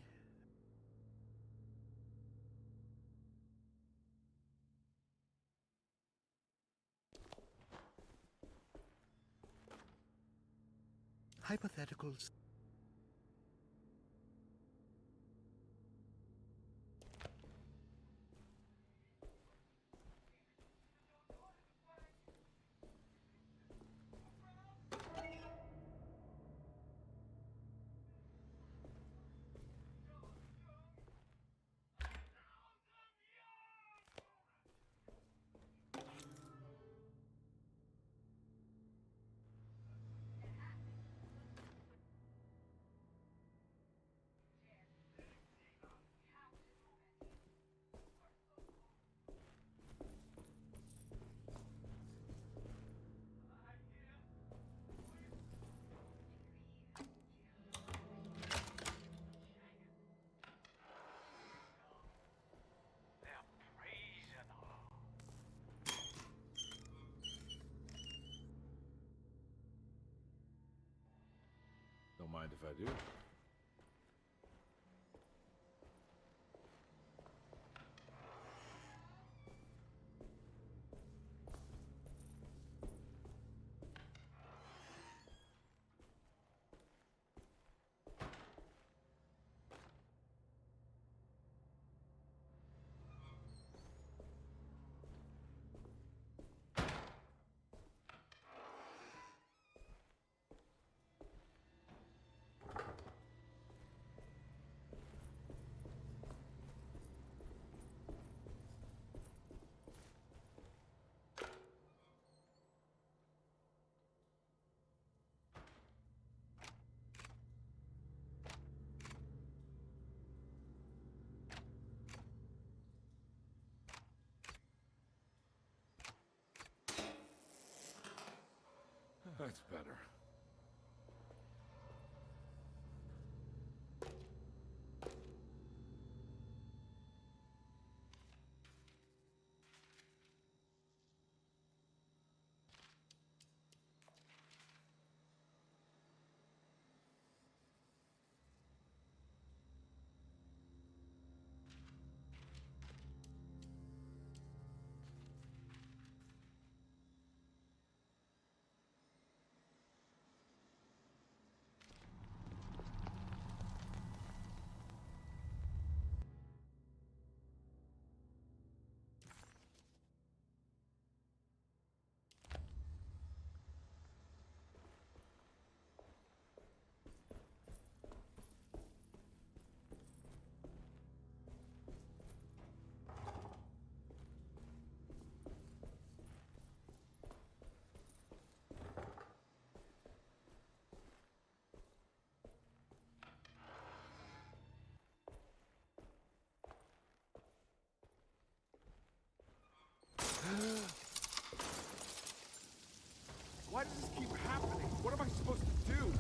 Hypotheticals. Don't mind if I do. That's better. Why does this keep happening? What am I supposed to do?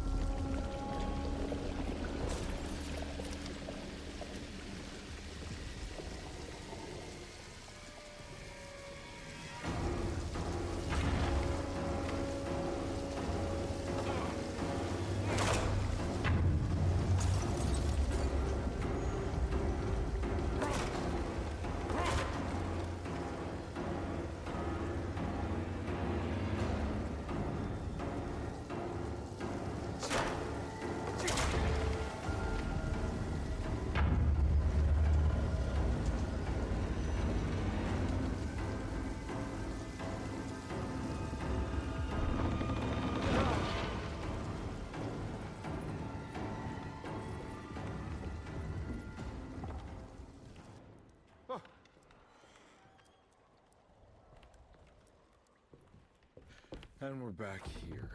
And we're back here.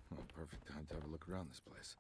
Well, perfect time to have a look around this place.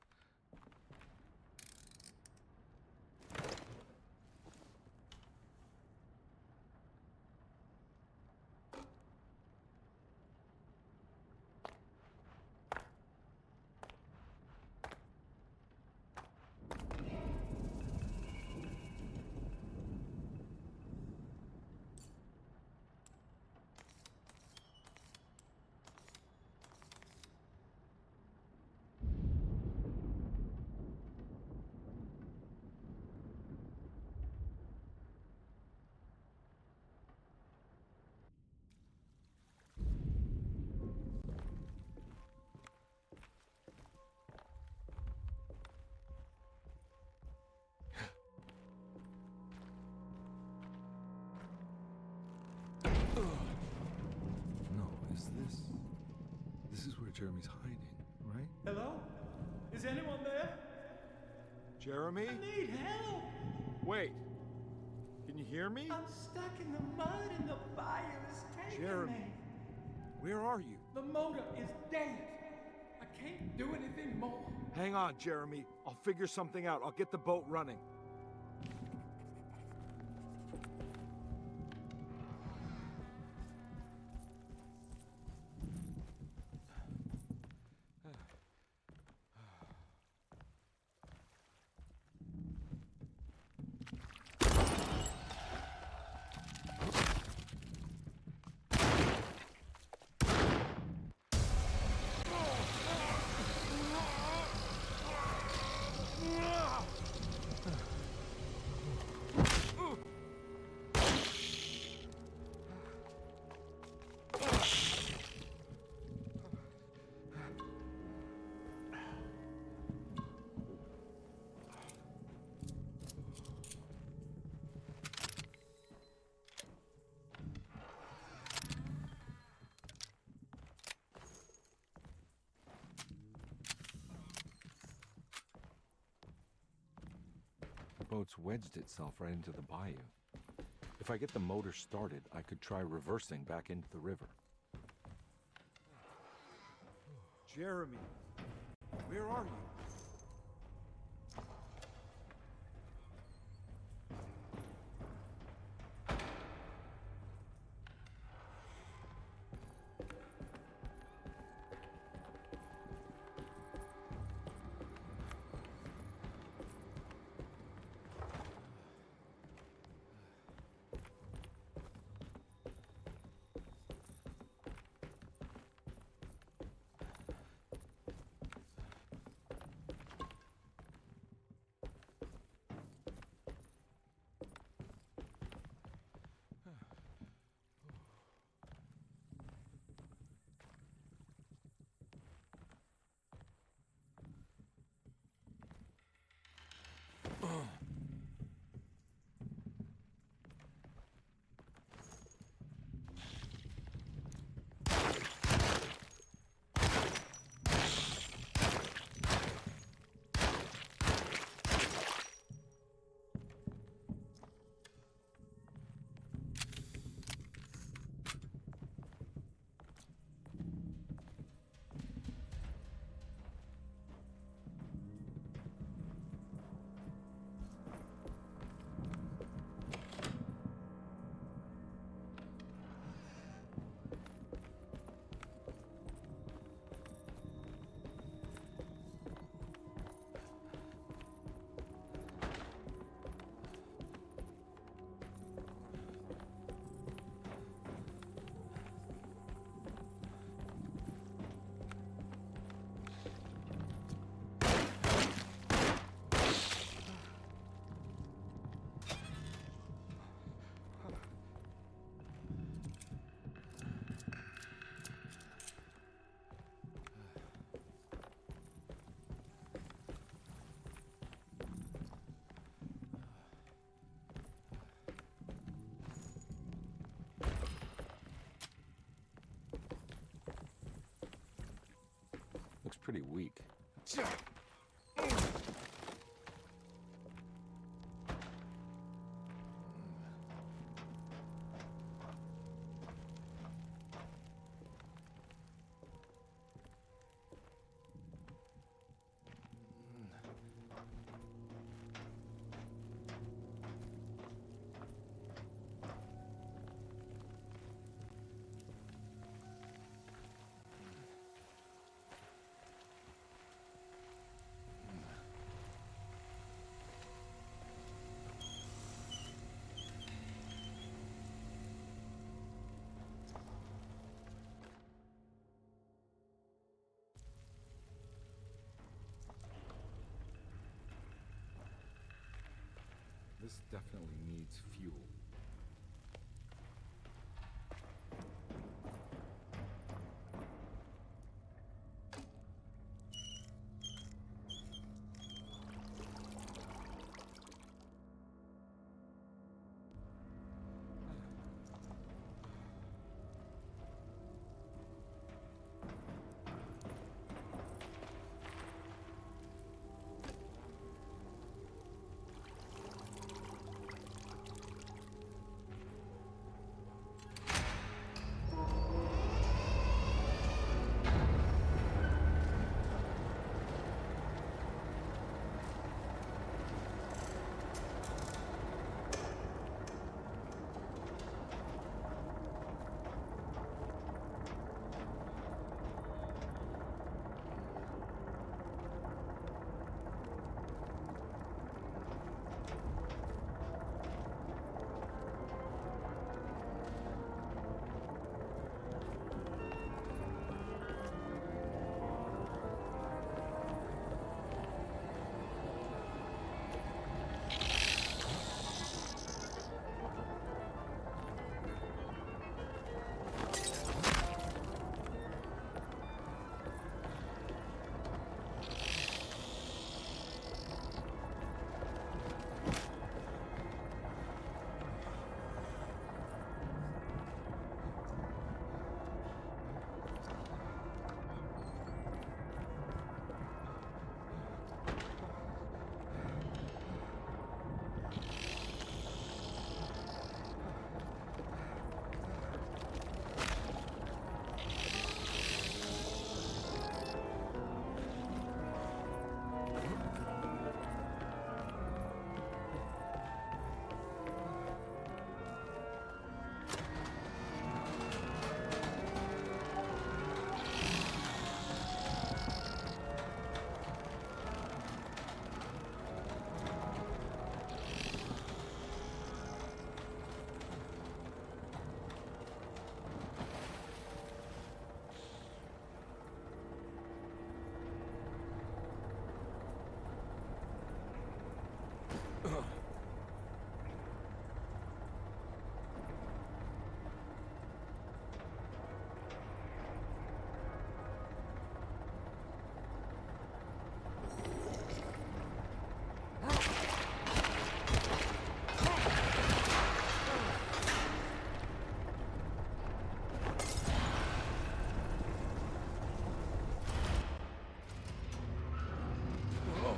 No, this is where Jeremy's hiding, right? Hello? Is anyone there? Jeremy? I need help! Wait! Can you hear me? I'm stuck in the mud and the bayou is taking Jeremy, me. where are you? The motor is dead. I can't do anything more. Hang on, Jeremy. I'll figure something out. I'll get the boat running. The boat's wedged itself right into the bayou. If I get the motor started, I could try reversing back into the river. Jeremy, where are you? Looks pretty weak. this definitely needs fuel.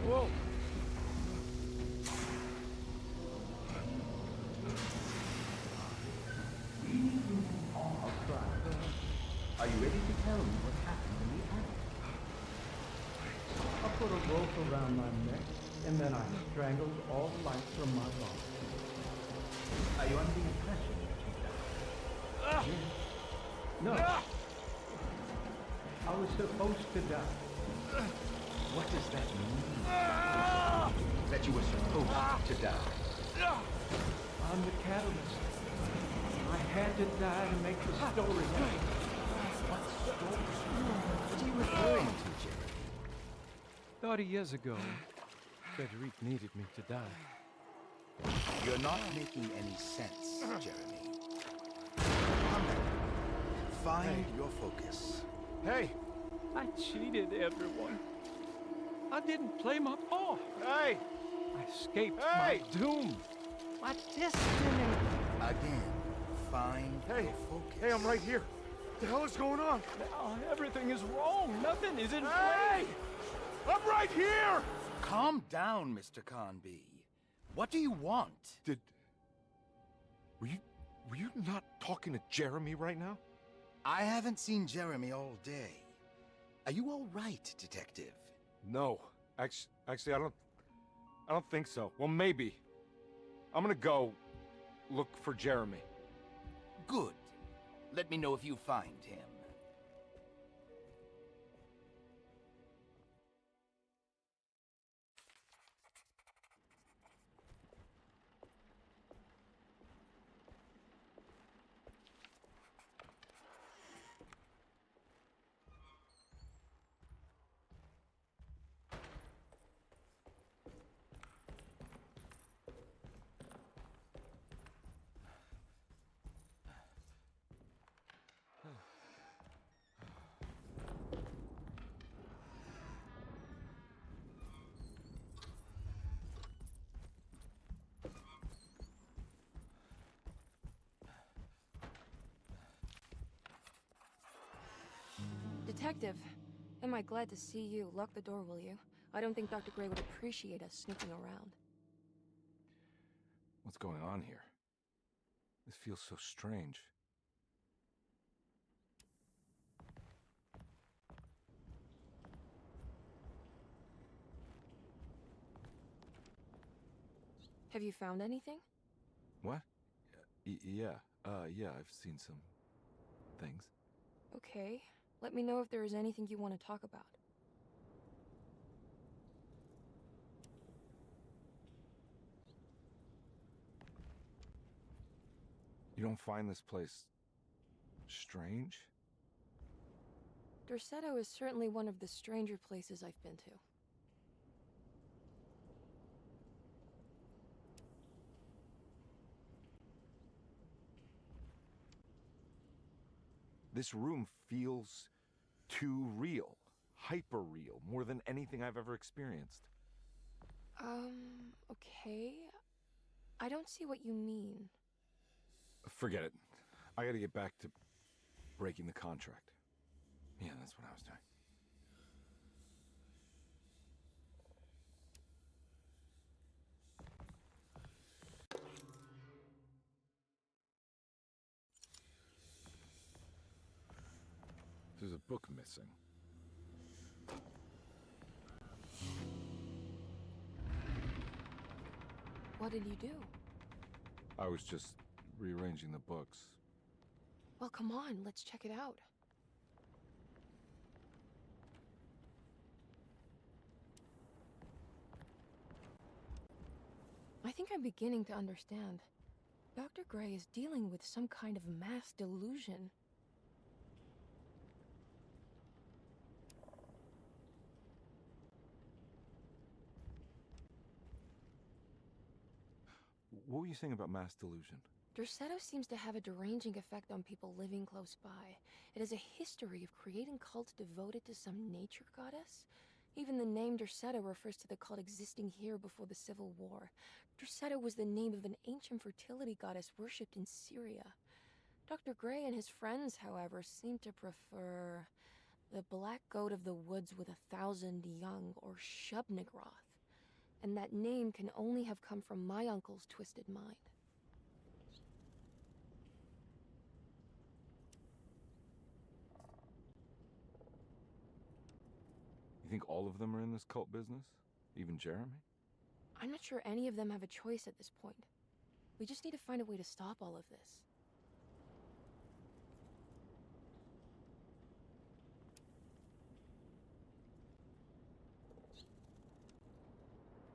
Whoa! Are you ready to tell me what happened in the attic? I put a rope around my neck, and then I strangled all the life from my lungs. Are you under the impression that you died? Yes. No. I was supposed to die. What does that mean? That you were supposed to die. I'm the catalyst. I had to die to make the story right. What story? What are you referring to, Jeremy? 30 years ago, Frederic needed me to die. You're not making any sense, Jeremy. Come back. Find your focus. Hey! I cheated everyone. I didn't play my part. Hey! I escaped my doom. My destiny. Again, find your focus. Hey, I'm right here. What the hell is going on? Now everything is wrong. Nothing is in Hey! place. I'm right here! Calm down, Mr. Conby. What do you want? Were you not talking to Jeremy right now? I haven't seen Jeremy all day. Are you all right, Detective? No. Actually, I don't think so. Well, maybe. I'm gonna go look for Jeremy. Good. Let me know if you find him. Detective, am I glad to see you. Lock the door, will you? I don't think Dr. Gray would appreciate us snooping around. What's going on here? This feels so strange. Have you found anything? What? Yeah, I've seen some things. Okay. Let me know if there is anything you want to talk about. You don't find this place strange? Dorsetto is certainly one of the stranger places I've been to. This room feels too real. Hyper real. More than anything I've ever experienced. Okay. I don't see what you mean. Forget it. I gotta get back to breaking the contract. Yeah, that's what I was doing. There's a book missing. What did you do? I was just rearranging the books. Well, come on, let's check it out. I think I'm beginning to understand. Dr. Gray is dealing with some kind of mass delusion. What were you saying about mass delusion? Dorsetto seems to have a deranging effect on people living close by. It has a history of creating cults devoted to some nature goddess. Even the name Dorsetto refers to the cult existing here before the Civil War. Dorsetto was the name of an ancient fertility goddess worshipped in Syria. Dr. Gray and his friends, however, seem to prefer the black goat of the woods with 1,000 young, or Shub-Nigroth. And that name can only have come from my uncle's twisted mind. You think all of them are in this cult business? Even Jeremy? I'm not sure any of them have a choice at this point. We just need to find a way to stop all of this.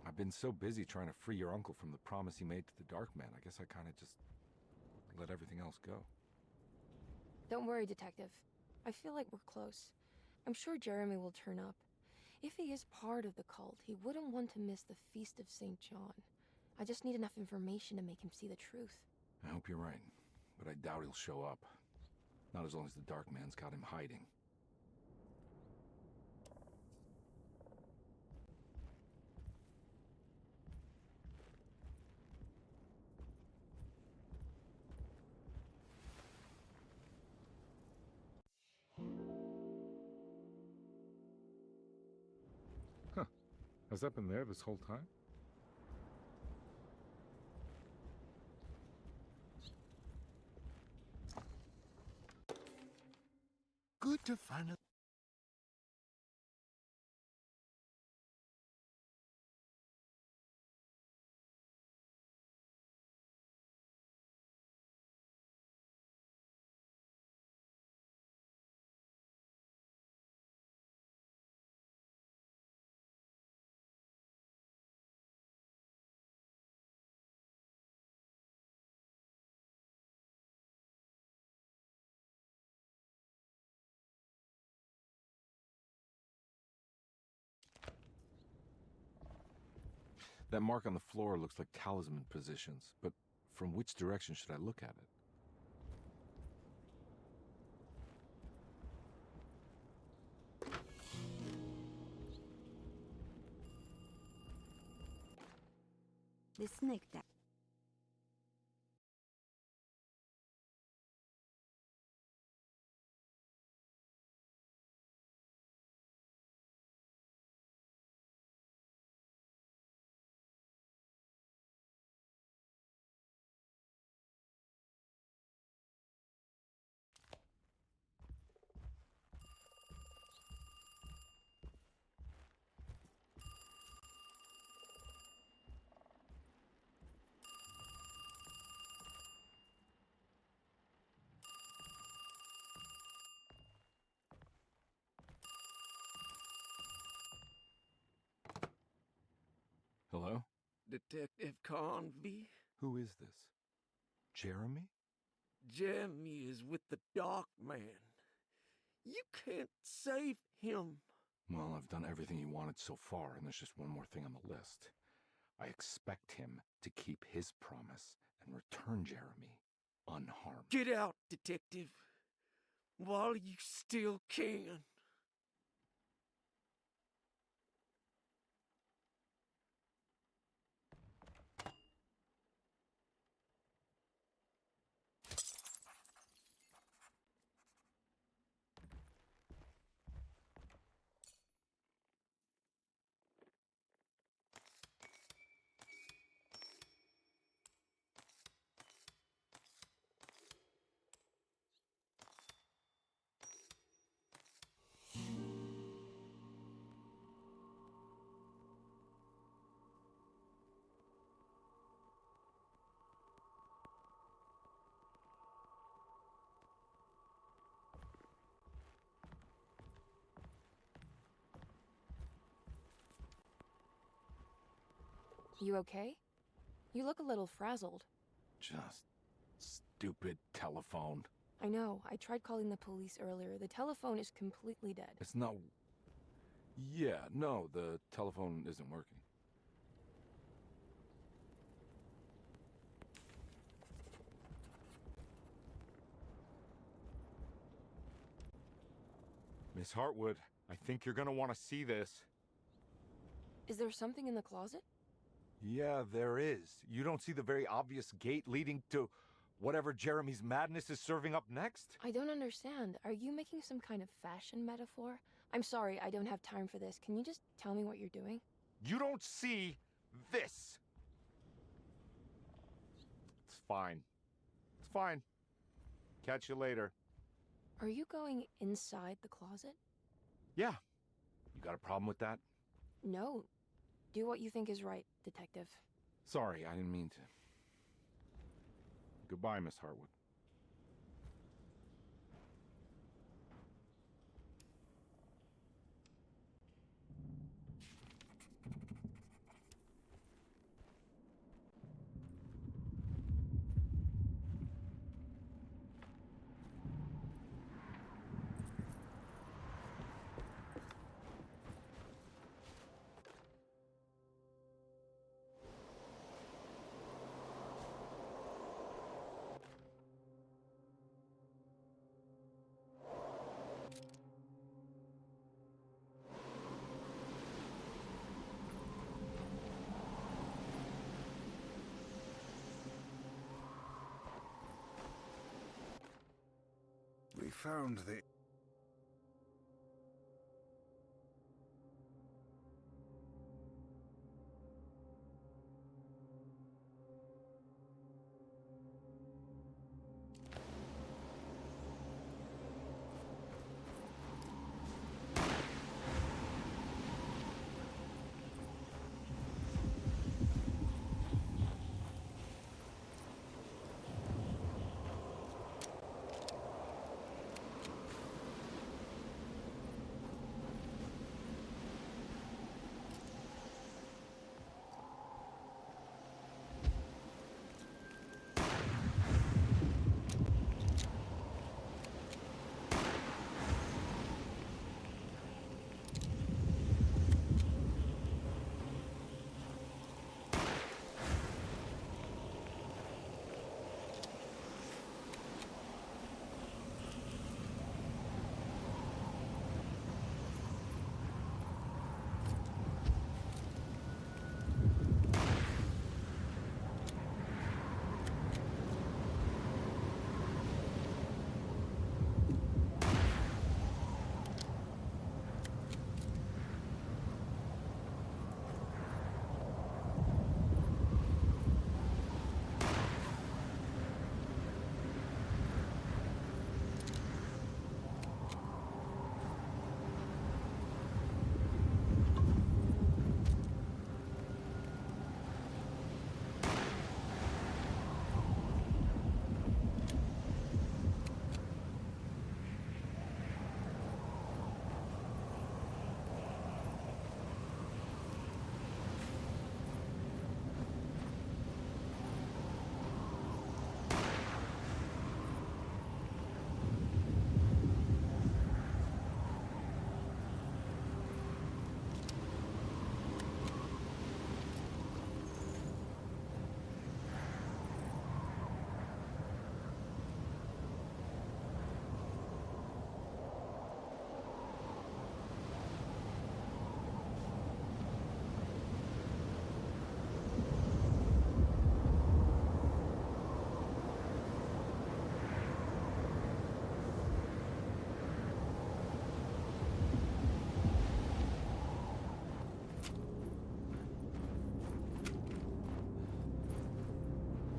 I've been so busy trying to free your uncle from the promise he made to the Dark Man. I guess I kind of just let everything else go. Don't worry, Detective. I feel like we're close. I'm sure Jeremy will turn up. If he is part of the cult, he wouldn't want to miss the Feast of St. John. I just need enough information to make him see the truth. I hope you're right, but I doubt he'll show up. Not as long as the Dark Man's got him hiding. Huh. Has that been there this whole time? Good to finally That mark on the floor looks like talisman positions, but from which direction should I look at it? The snake that Detective Carnby. Who is this? Jeremy? Jeremy is with the Dark Man. You can't save him. Well, I've done everything he wanted so far, and there's just one more thing on the list. I expect him to keep his promise and return Jeremy unharmed. Get out, Detective, while you still can. You okay? You look a little frazzled. Just stupid telephone. I know. I tried calling the police earlier. The telephone is completely dead. It's not... Yeah, no, the telephone isn't working. Miss Hartwood, I think you're gonna want to see this. Is there something in the closet? Yeah, there is. You don't see the very obvious gate leading to whatever Jeremy's madness is serving up next? I don't understand. Are you making some kind of fashion metaphor? I'm sorry, I don't have time for this. Can you just tell me what you're doing? You don't see this! It's fine. It's fine. Catch you later. Are you going inside the closet? Yeah. You got a problem with that? No. Do what you think is right, Detective. Sorry, I didn't mean to. Goodbye, Miss Hartwood. We found the...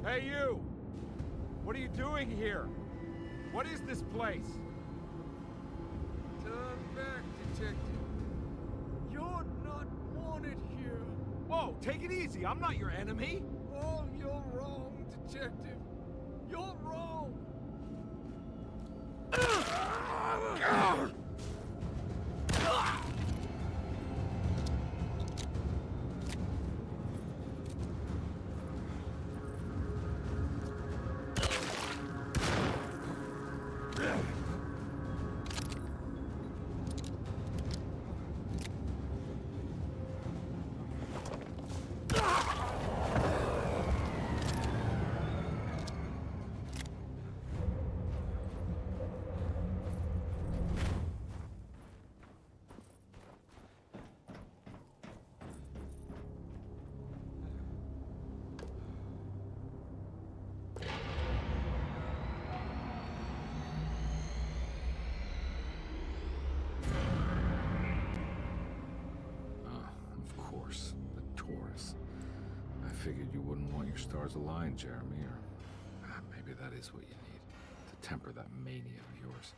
Hey, you! What are you doing here? What is this place? Turn back, Detective. You're not wanted here. Whoa, take it easy. I'm not your enemy. Oh, you're wrong, Detective. You're wrong. Of course, the Taurus. I figured you wouldn't want your stars aligned, Jeremy, or maybe that is what you need to temper that mania of yours.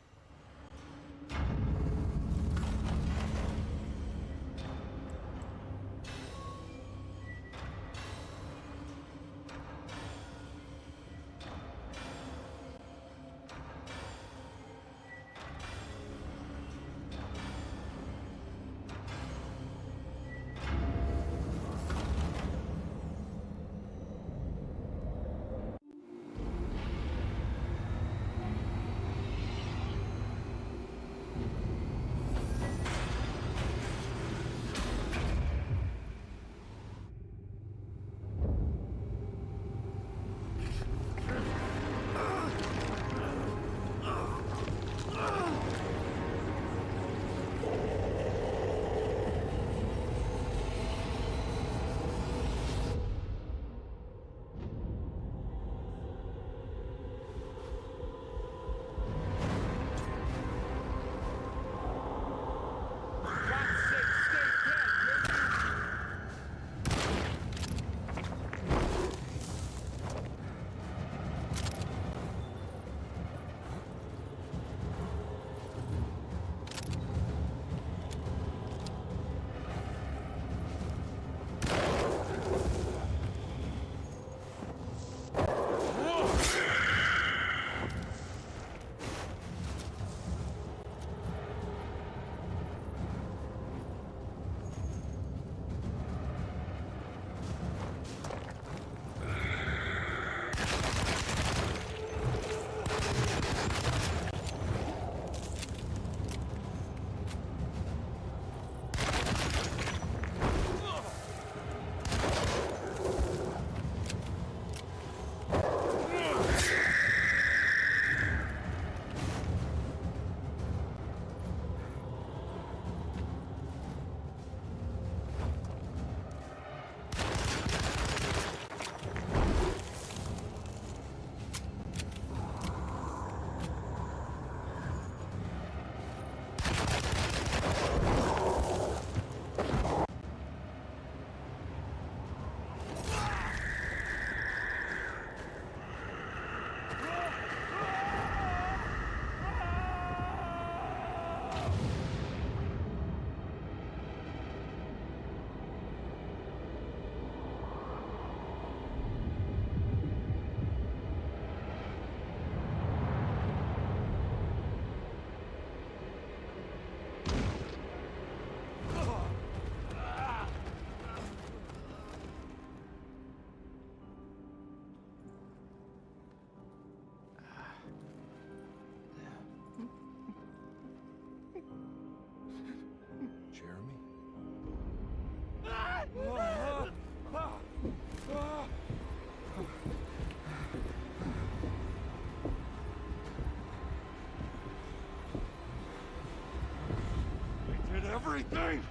Everything!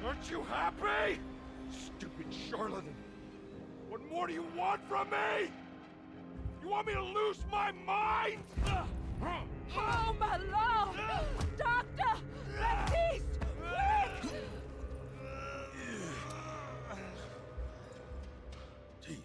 Aren't you happy? Stupid charlatan! What more do you want from me? You want me to lose my mind? Oh, my lord! Doctor! Baptiste! Quick! Jesus.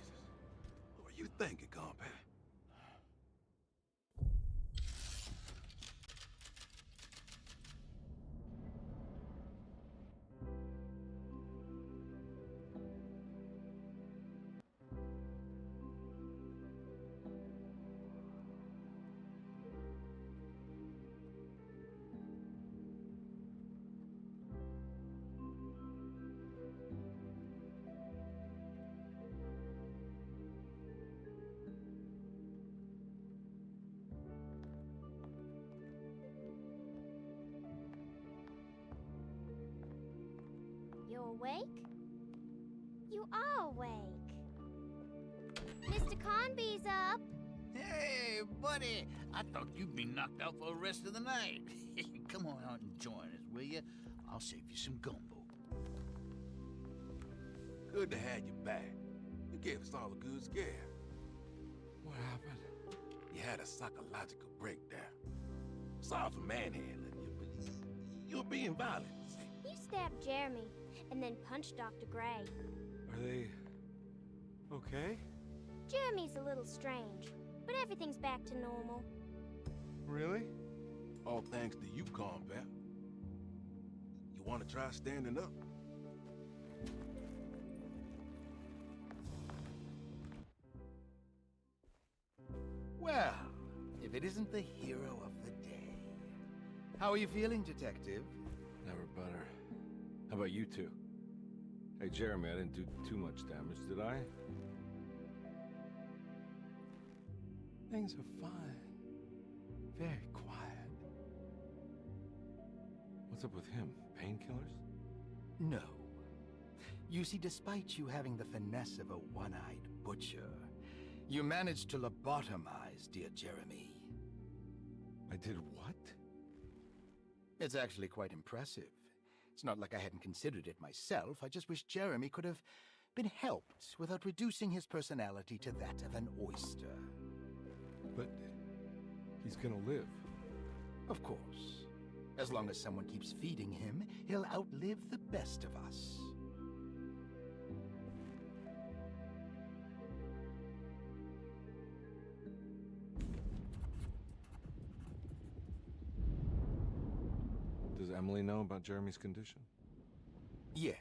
awake? You are awake. Mr. Conby's up. Hey, buddy! I thought you'd be knocked out for the rest of the night. Come on out and join us, will you? I'll save you some gumbo. Good to have you back. You gave us all a good scare. What happened? You had a psychological breakdown. Sorry for manhandling you, but you were being violent. You stabbed Jeremy and then punched Dr. Gray. Are they okay? Jeremy's a little strange, but everything's back to normal. Really? All thanks to you, combat. You want to try standing up? Well, if it isn't the hero of the day. How are you feeling, Detective? Never better. How about you two? Hey, Jeremy, I didn't do too much damage, did I? Things are fine. Very quiet. What's up with him? Painkillers? No. You see, despite you having the finesse of a one-eyed butcher, you managed to lobotomize dear Jeremy. I did what? It's actually quite impressive. It's not like I hadn't considered it myself. I just wish Jeremy could have been helped without reducing his personality to that of an oyster. But he's gonna live. Of course. As long as someone keeps feeding him, he'll outlive the best of us. Does Emily know about Jeremy's condition? Yes.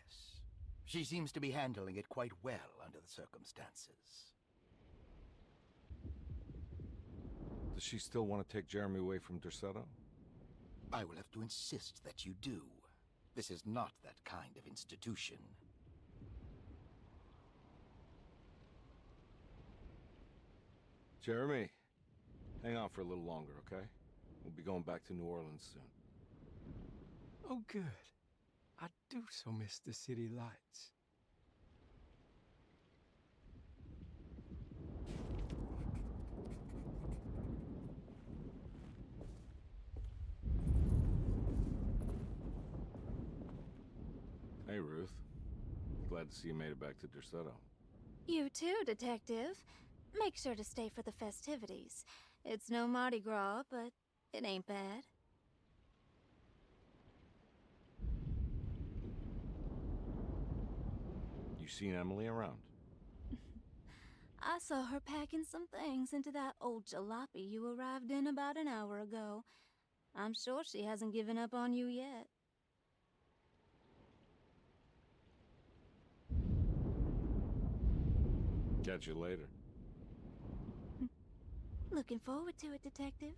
She seems to be handling it quite well under the circumstances. Does she still want to take Jeremy away from Derceto? I will have to insist that you do. This is not that kind of institution. Jeremy, hang on for a little longer, okay? We'll be going back to New Orleans soon. Oh, good. I do so miss the city lights. Hey, Ruth. Glad to see you made it back to Derceto. You too, Detective. Make sure to stay for the festivities. It's no Mardi Gras, but it ain't bad. You seen Emily around? I saw her packing some things into that old jalopy you arrived in about an hour ago. I'm sure she hasn't given up on you yet. Catch you later. Looking forward to it, Detective.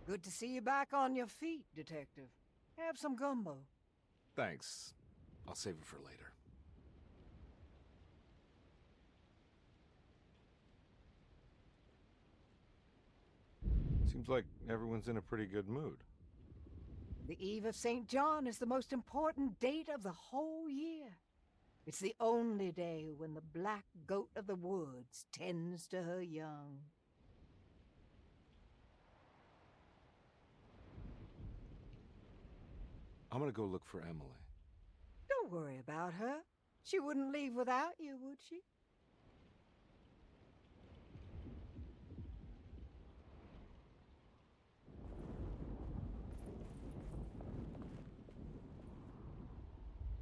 Good to see you back on your feet, Detective. Have some gumbo. Thanks. I'll save it for later. Seems like everyone's in a pretty good mood. The Eve of St. John is the most important date of the whole year. It's the only day when the black goat of the woods tends to her young. I'm gonna go look for Emily. Don't worry about her. She wouldn't leave without you, would she?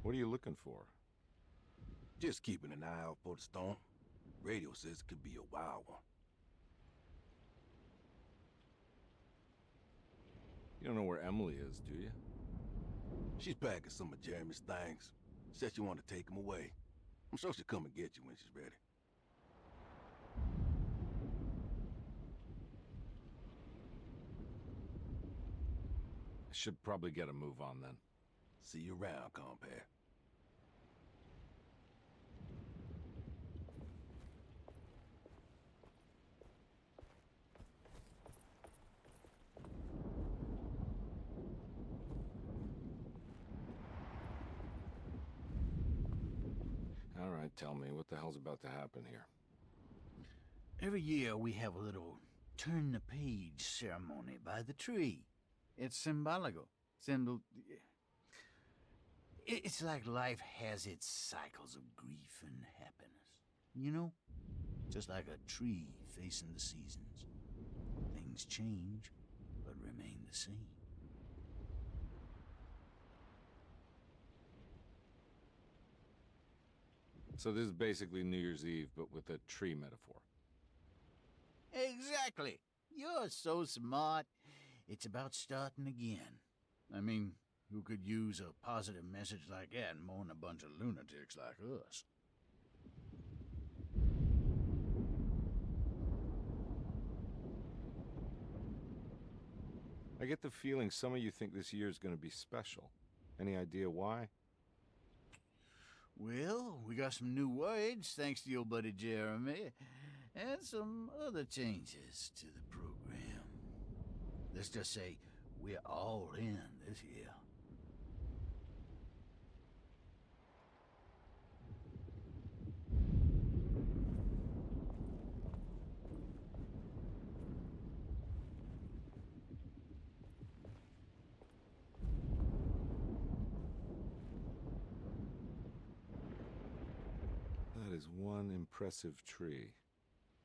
What are you looking for? Just keeping an eye out for the storm. Radio says it could be a wild one. You don't know where Emily is, do you? She's packing some of Jeremy's things. Said she wanted to take them away. I'm sure she'll come and get you when she's ready. I should probably get a move on then. See you around, compare. All right, tell me, what the hell's about to happen here? Every year we have a little turn-the-page ceremony by the tree. It's symbolical. It's like life has its cycles of grief and happiness. You know? Just like a tree facing the seasons. Things change, but remain the same. So this is basically New Year's Eve, but with a tree metaphor. Exactly. You're so smart. It's about starting again. I mean, who could use a positive message like that more than a bunch of lunatics like us? I get the feeling some of you think this year is going to be special. Any idea why? Well, we got some new words, thanks to your buddy Jeremy, and some other changes to the program. Let's just say we're all in this year. That is one impressive tree.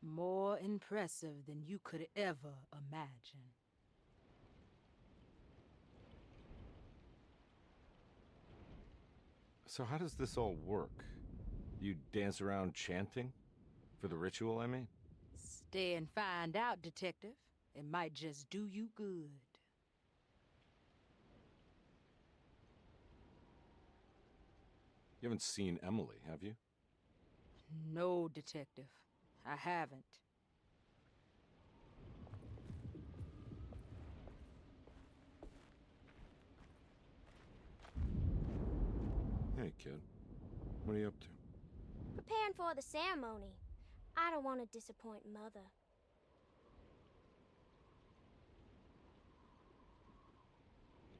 More impressive than you could ever imagine. So how does this all work? You dance around chanting? For the ritual, I mean? Stay and find out, Detective. It might just do you good. You haven't seen Emily, have you? No, Detective. I haven't. Hey, kid. What are you up to? Preparing for the ceremony. I don't want to disappoint Mother.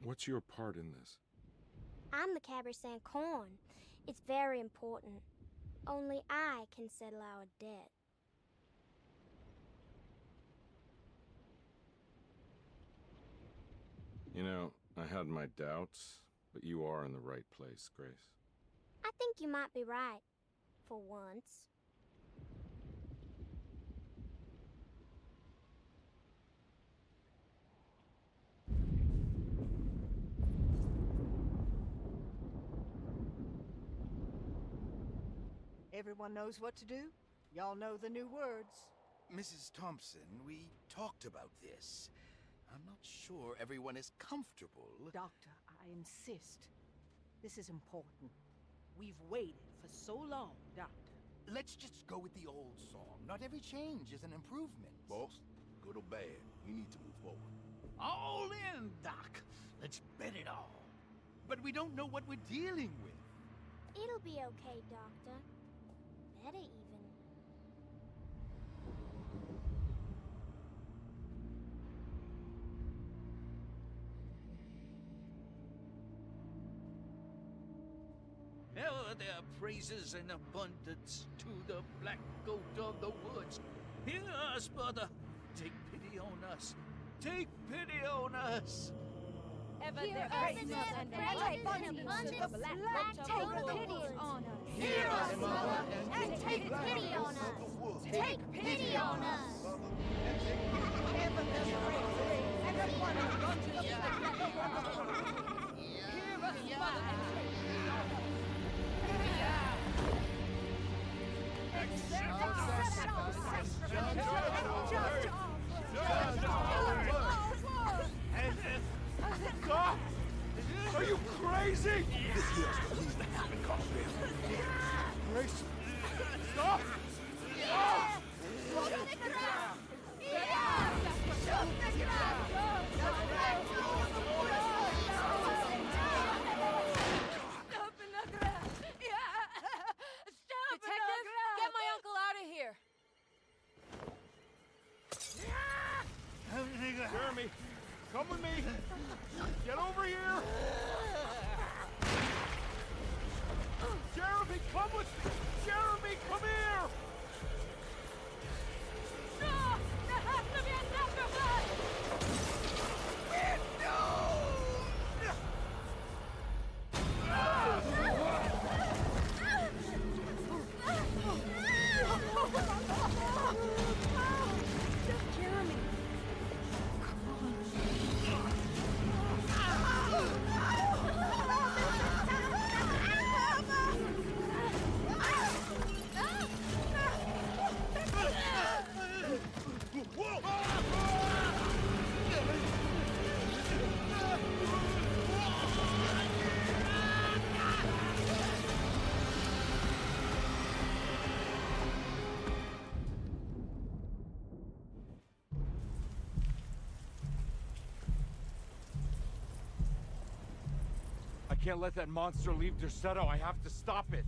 What's your part in this? I'm the Cabernet Corn. It's very important. Only I can settle our debt. You know, I had my doubts, but you are in the right place, Grace. I think you might be right. For once. Everyone knows what to do? Y'all know the new words. Mrs. Thompson, we talked about this. I'm not sure everyone is comfortable. Doctor, I insist. This is important. We've waited for so long, Doctor. Let's just go with the old song. Not every change is an improvement. Boss, good or bad, we need to move forward. All in, Doc. Let's bet it all. But we don't know what we're dealing with. It'll be okay, Doctor. Better even. Ever there praises in abundance to the black goat of the woods. Hear us, brother. Take pity on us. Take pity on us. Ever Hear there us, praises Mother, and praises abundance and to the black goat take of the pity woods. on us. Hear us, Mother, and take pity on us. Take pity on us. Ever there praises and abundance to the black goat of the woods. Hear us, Mother, and take pity on us. Stop! Are you crazy? This here is what needs to happen, Carpet. Grace, stop! Stop! Detective, get my uncle out of here. Jeremy, come with me. Get over here. Jeremy, come with me. can't let that monster leave Derceto. I have to stop it.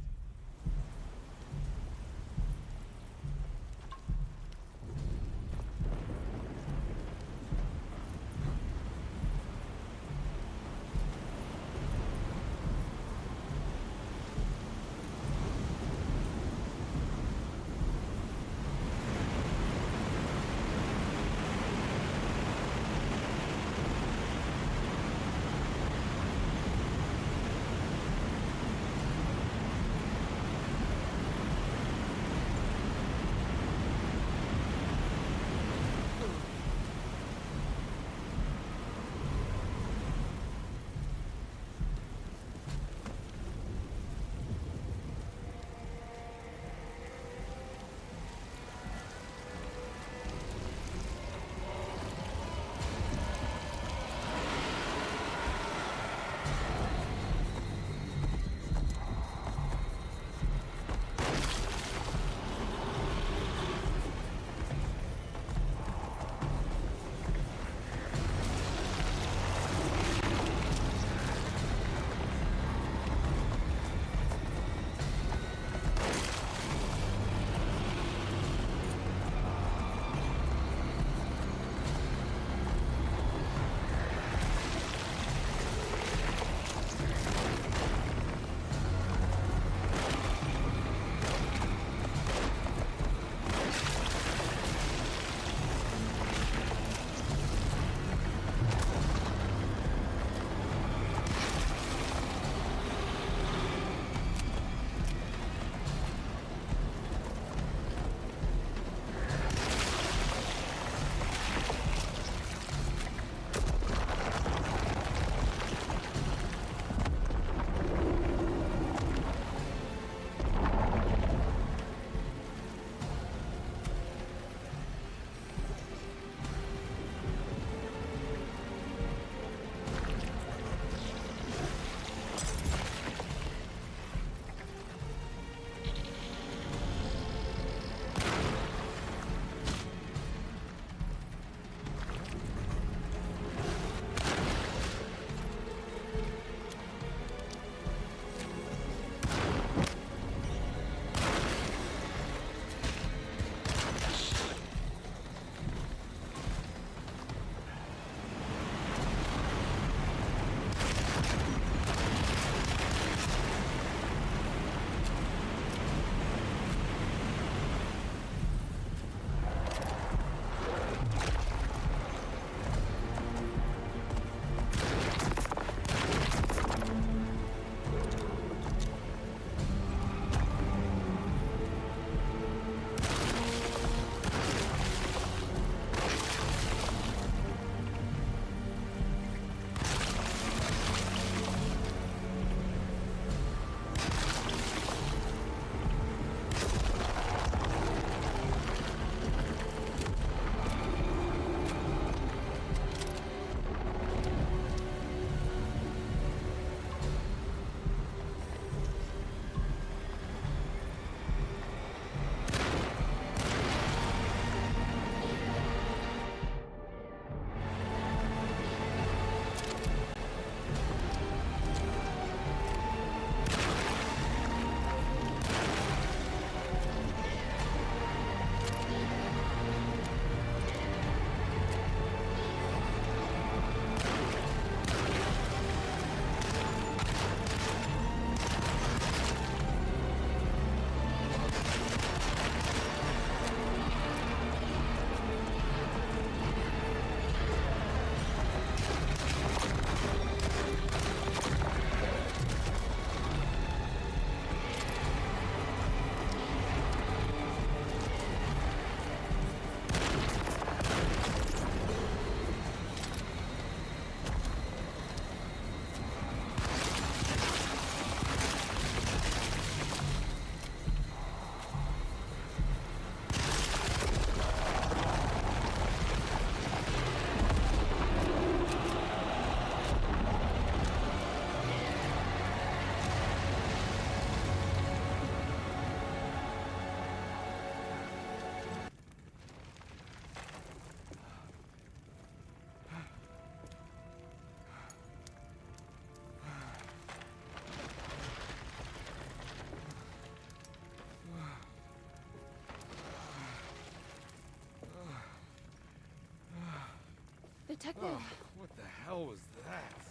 Detective! Oh, what the hell was that?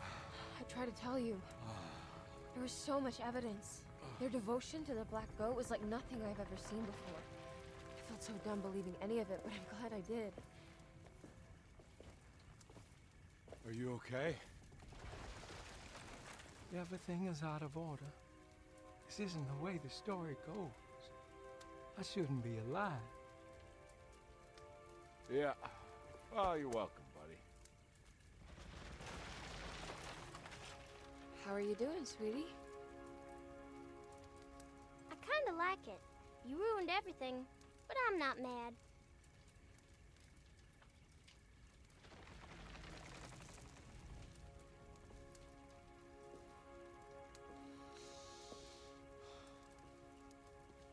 I tried to tell you. There was so much evidence. Their devotion to the Black Goat was like nothing I've ever seen before. I felt so dumb believing any of it, but I'm glad I did. Are you okay? Everything is out of order. This isn't the way the story goes. I shouldn't be alive. Yeah. Well, you're welcome, buddy. How are you doing, sweetie? I kinda like it. You ruined everything, but I'm not mad.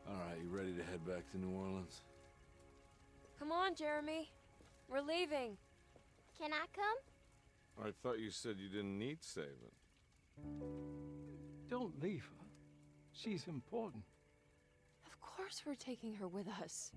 All right, you ready to head back to New Orleans? Come on, Jeremy. We're leaving. Can I come? I thought you said you didn't need saving. Don't leave her. She's important. Of course we're taking her with us.